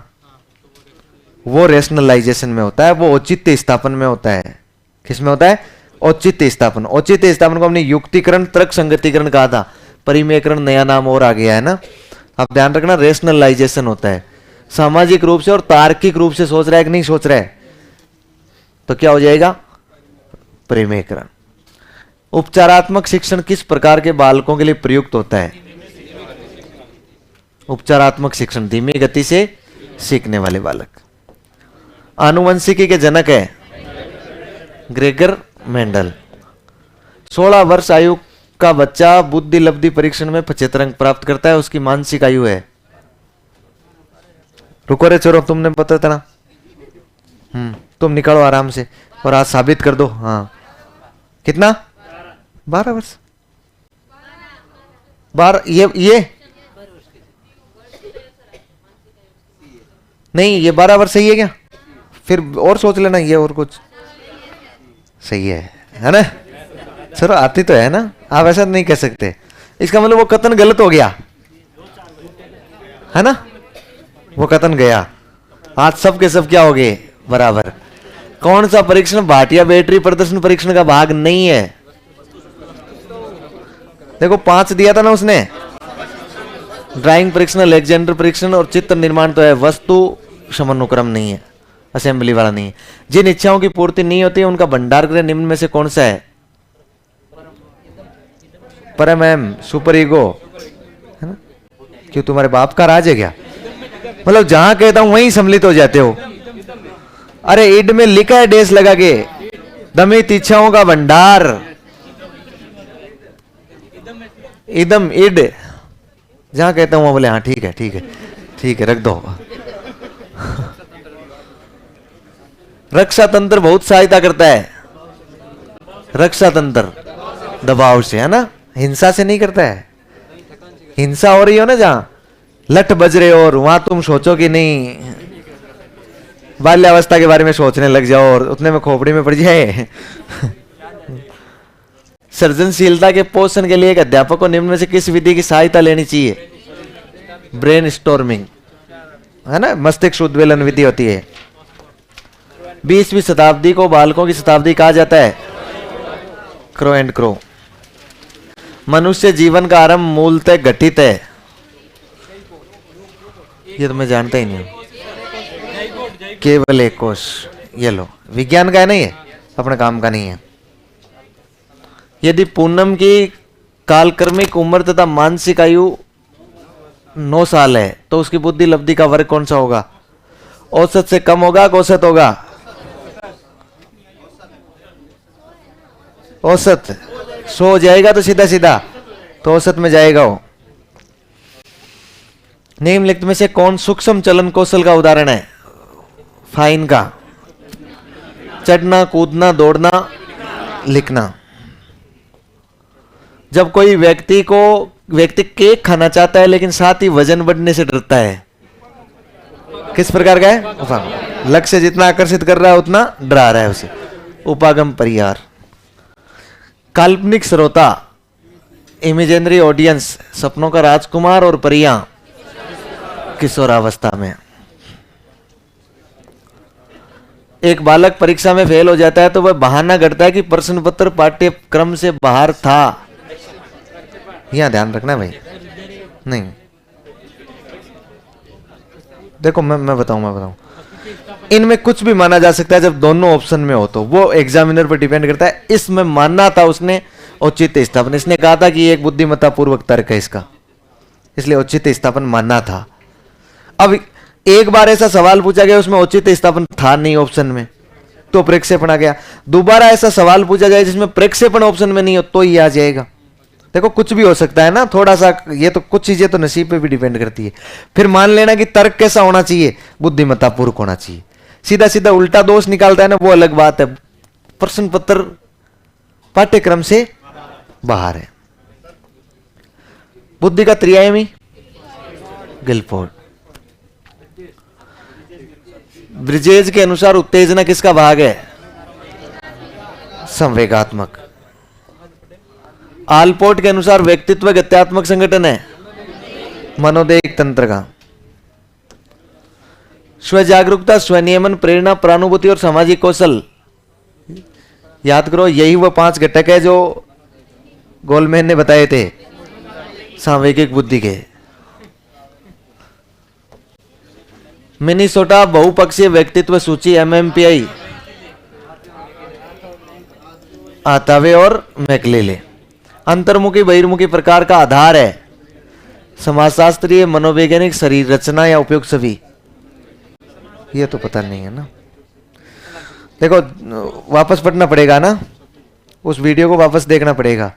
वो रेशनलाइजेशन में होता है, वो औचित्य स्थापन में होता है। किस में होता है? औचित्य स्थापन। औचित्य स्थापन को हमने युक्तिकरण, तर्क संगतिकरण कहा था, परिमेयकरण नया नाम और आ गया है ना। आप ध्यान रखना, रेशनलाइजेशन होता है सामाजिक रूप से और तार्किक रूप से सोच रहा है कि नहीं सोच रहा है, तो क्या हो जाएगा? परिमेयकरण। उपचारात्मक शिक्षण किस प्रकार के बालकों के लिए प्रयुक्त होता है? उपचारात्मक शिक्षण धीमी गति से सीखने वाले बालक। आनुवंशिकी के जनक है ग्रेगर मेंडल। 16 वर्ष आयु का बच्चा बुद्धि लब्धि परीक्षण में 75 अंक प्राप्त करता है, उसकी मानसिक आयु है, रुको रे चोरो, तुमने बताया था ना। तुम निकालो आराम से और आज साबित कर दो। हाँ, कितना? 12 वर्ष। 12 ये नहीं, ये 12 वर्ष सही है क्या? फिर और सोच लेना, ये और कुछ सही है ना? चलो, आती तो है ना, आप ऐसा नहीं कह सकते। इसका मतलब वो कथन गलत हो गया है ना, वो कथन गया। आज सब के सब क्या हो गए, बराबर। कौन सा परीक्षण भाटिया बैटरी प्रदर्शन परीक्षण का भाग नहीं है? देखो 5 दिया था ना उसने, ड्राइंग परीक्षण, अलेक्जेंडर परीक्षण और चित्र निर्माण तो है, वस्तु समनुक्रम नहीं है, असेंबली वाला नहीं है। जिन इच्छाओं की पूर्ति नहीं होती है उनका भंडार गृह निम्न में से कौन सा है? परम एम, सुपर ईगो, है ना? क्यों तुम्हारे बाप का राज है क्या? मतलब जहां कहता हूं वहीं सम्मिलित हो जाते हो। अरे इड में लिखा है डेस लगा के, दमित इच्छाओं का भंडार, इदम इड, जहां कहता हूं वहां बोले हाँ ठीक है ठीक है ठीक है रख दो। रक्षा तंत्र बहुत सहायता करता है, रक्षा तंत्र दबाव से, है ना, हिंसा से नहीं करता है। हिंसा हो रही हो ना जहां लठ बज रहे हो, और वहां तुम सोचो कि नहीं, बाल्यावस्था के बारे में सोचने लग जाओ और उतने में खोपड़ी में पड़ जाए। सृजनशीलता के पोषण के लिए एक अध्यापक को निम्न में से किस विधि की सहायता लेनी चाहिए? ब्रेन स्टॉर्मिंग, है ना, मस्तिष्क उद्वेलन विधि होती है। 20वीं शताब्दी को बालकों की शताब्दी कहा जाता है, क्रो एंड क्रो। मनुष्य जीवन का आरंभ मूलतः घटित है, ये तो मैं जानता ही नहीं हूं, केवल एक कोश। ये लो, विज्ञान का है ना, ये अपने काम का नहीं है। यदि पूनम की कालक्रमिक उम्र तथा मानसिक आयु 9 साल है तो उसकी बुद्धि लब्धि का वर्ग कौन सा होगा? औसत से कम होगा, औसत होगा? औसत 100 हो जाएगा तो सीधा सीधा तो औसत में जाएगा वो। निम्नलिखित में से कौन सूक्ष्म चलन कौशल का उदाहरण है? फाइन का, चढ़ना, कूदना, दौड़ना, लिखना। जब कोई व्यक्ति केक खाना चाहता है लेकिन साथ ही वजन बढ़ने से डरता है, किस प्रकार का है? लक्ष्य जितना आकर्षित कर रहा है उतना डरा रहा है उसे, उपागम परिहार। काल्पनिक श्रोता, इमेजिनरी ऑडियंस, सपनों का राजकुमार और परियां किशोरावस्था में। एक बालक परीक्षा में फेल हो जाता है तो वह बहाना करता है कि प्रश्न पत्र पाठ्यक्रम से बाहर था। यहां ध्यान रखना भाई, नहीं देखो मैं बताऊं, इनमें कुछ भी माना जा सकता है जब दोनों ऑप्शन में हो, तो वो एग्जामिनर पर डिपेंड करता है। इसमें मानना था उसने औचित्य स्थापन, इसने कहा था कि एक बुद्धिमत्ता पूर्वक तर्क है इसका, इसलिए औचित्य स्थापन मानना था। अब एक बार ऐसा सवाल पूछा गया उसमें औचित्य स्थापन था नहीं ऑप्शन में, तो प्रक्षेपण आ गया। दोबारा ऐसा सवाल पूछा जाए जिसमें प्रक्षेपण ऑप्शन में नहीं हो तो ये आ जाएगा। देखो कुछ भी हो सकता है ना, थोड़ा सा ये तो, कुछ चीजें तो नसीब पे भी डिपेंड करती है। फिर मान लेना कि तर्क कैसा होना चाहिए, बुद्धिमत्ता पूर्वक होना चाहिए। सीधा सीधा उल्टा दोष निकालता है ना, वो अलग बात है। प्रश्न पत्र पाठ्यक्रम से बाहर है। बुद्धि का त्रिआयामी गिलफोर्ड। ब्रिजेज के अनुसार उत्तेजना किसका भाग है? संवेगात्मक। आलपोर्ट के अनुसार व्यक्तित्व गत्यात्मक संगठन है, मनोदैहिक तंत्र का। स्वजागरूकता, स्वनियमन, प्रेरणा, प्रानुभूति और सामाजिक कौशल, याद करो यही वो 5 घटक है जो गोलमैन ने बताए थे सांवेगिक बुद्धि के। मिनीसोटा बहुपक्षीय व्यक्तित्व सूची MMPI, आतावे और मैकलेले। अंतर्मुखी बहिर्मुखी प्रकार का आधार है समाजशास्त्रीय, मनोवैज्ञानिक, शरीर रचना या उपयोग सभी। ये तो पता नहीं है ना, देखो वापस पढ़ना पड़ेगा ना, उस वीडियो को वापस देखना पड़ेगा।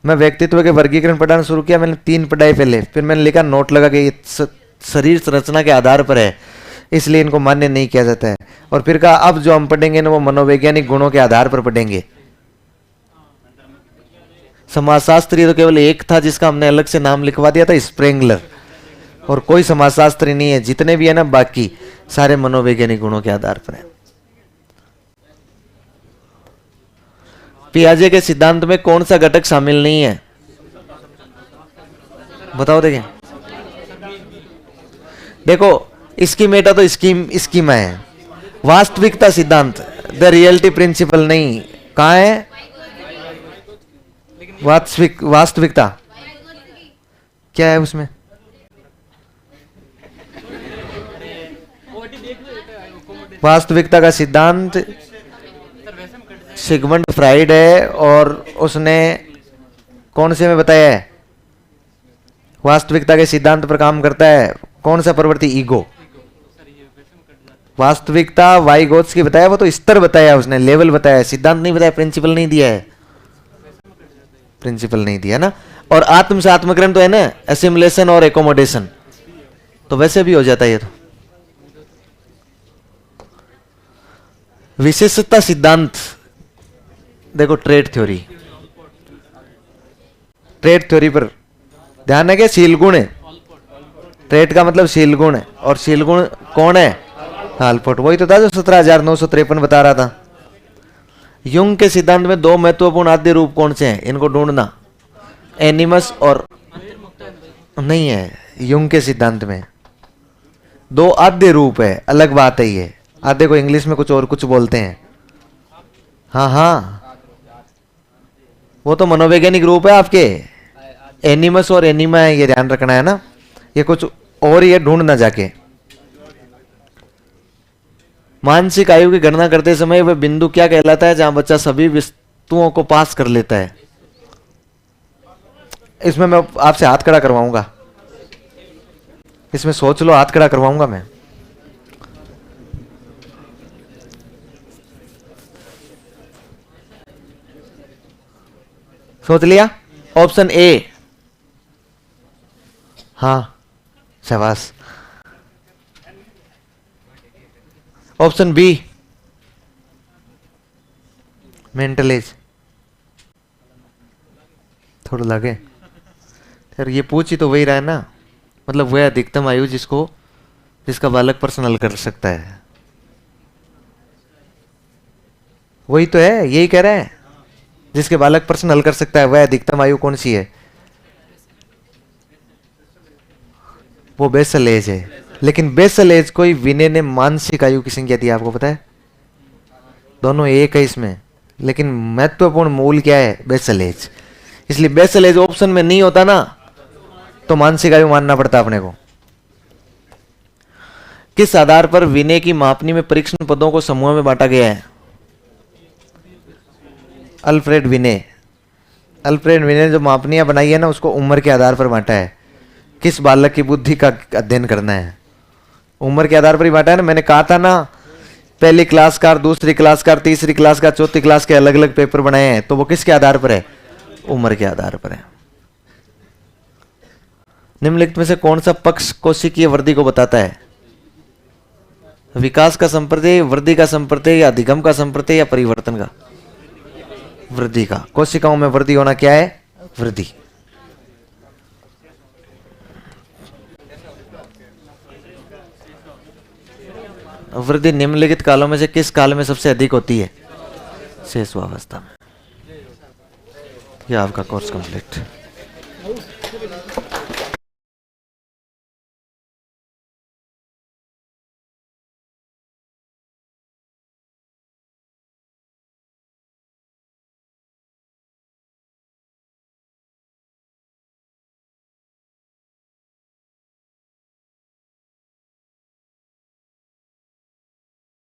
मैं व्यक्तित्व के वर्गीकरण पढ़ाना शुरू किया, मैंने 3 पढ़ाई पहले, फिर मैंने लिखा नोट लगा कि शरीर संरचना के आधार पर है इसलिए इनको मान्य नहीं किया जाता है। और फिर कहा अब जो हम पढ़ेंगे ना वो मनोवैज्ञानिक गुणों के आधार पर पढ़ेंगे। समाजशास्त्री तो केवल एक था जिसका हमने अलग से नाम लिखवा दिया था, स्प्रेंगलर, और कोई समाजशास्त्री नहीं है। जितने भी है ना बाकी सारे मनोवैज्ञानिक गुणों के आधार पर है। पियाजे के सिद्धांत में कौन सा घटक शामिल नहीं है? बताओ देखें। देखो स्कीमेटा तो स्कीमा है, वास्तविकता सिद्धांत द रियलिटी प्रिंसिपल नहीं, कहाँ है वास्तविकता क्या है उसमें? वास्तविकता का सिद्धांत सिगमंड फ्राइड है, और उसने कौन से में बताया है? वास्तविकता के सिद्धांत पर काम करता है कौन सा प्रवृत्ति? ईगो। वास्तविकता वाइगोत्स की बताया, वो तो स्तर बताया उसने, लेवल बताया, सिद्धांत नहीं बताया, प्रिंसिपल नहीं दिया है, प्रिंसिपल नहीं दिया ना। और आत्म से आत्मकरण तो है ना, एसिमुलेशन और एकोमोडेशन, तो वैसे भी हो जाता है ये तो। विशेषता सिद्धांत देखो, ट्रेड थ्योरी, ट्रेड थ्योरी पर ध्यान है क्या? शील गुण है, ट्रेड का मतलब शील गुण है, और शील गुण कौन है? आल्पोर्ट, वही तो था जो 17,953 बता रहा था। युंग के सिद्धांत में दो महत्वपूर्ण आद्य रूप कौन से हैं, इनको ढूंढना, एनिमस और नहीं है। युंग के सिद्धांत में दो आद्य रूप है, अलग बात है ये, आद्य को इंग्लिश में कुछ और कुछ बोलते हैं। हाँ हाँ, वो तो मनोवैज्ञानिक रूप है आपके, एनिमस और एनिमा है, ये ध्यान रखना है ना, ये कुछ और ये ढूंढना जाके। मानसिक आयु की गणना करते समय वह बिंदु क्या कहलाता है जहां बच्चा सभी वस्तुओं को पास कर लेता है? इसमें मैं आपसे हाथ खड़ा करवाऊंगा, इसमें सोच लो, हाथ खड़ा करवाऊंगा मैं। सोच लिया? ऑप्शन ए, हाँ शाबाश। ऑप्शन बी, मेंटल एज, थोड़ा लगे यार, ये पूछ ही तो वही रहा है ना, मतलब वह अधिकतम आयु जिसका बालक प्रश्न हल कर सकता है, वही तो है, यही कह रहे हैं, जिसके बालक प्रश्न हल कर सकता है वह अधिकतम आयु कौन सी है? वो बेसल एज है। लेकिन बेसल एज को विनय ने मानसिक आयु की संख्या दी, आपको पता है? दोनों एक है इसमें, लेकिन महत्वपूर्ण मूल क्या है? Basal age. इसलिए बेसल एज ऑप्शन में नहीं होता ना, तो मानसिक आयु मानना पड़ता अपने को। किस आधार पर विनय की मापनी में परीक्षण पदों को समूह में बांटा गया है? अल्फ्रेड विनय, अल्फ्रेड विनय ने जो मापनियां बनाई है ना, उसको उम्र के आधार पर बांटा है। किस बालक की बुद्धि का अध्ययन करना है, उम्र के आधार पर ही बांटा है ना। मैंने कहा था ना, पहली क्लास का, दूसरी क्लास का, तीसरी क्लास का, चौथी क्लास के अलग अलग पेपर बनाए हैं, तो वो किसके आधार पर है? उम्र के आधार पर है। निम्नलिखित में से कौन सा पक्ष कोशिकीय वृद्धि को बताता है? विकास का संप्रत्यय, वृद्धि का संप्रत्यय, या अधिगम का संप्रत्यय, या परिवर्तन का? वृद्धि का। कोशिकाओं में वृद्धि होना क्या है? वृद्धि। वृद्धि निम्नलिखित कालों में से किस काल में सबसे अधिक होती है? शेषवावस्था में। यह आपका कोर्स कंप्लीट।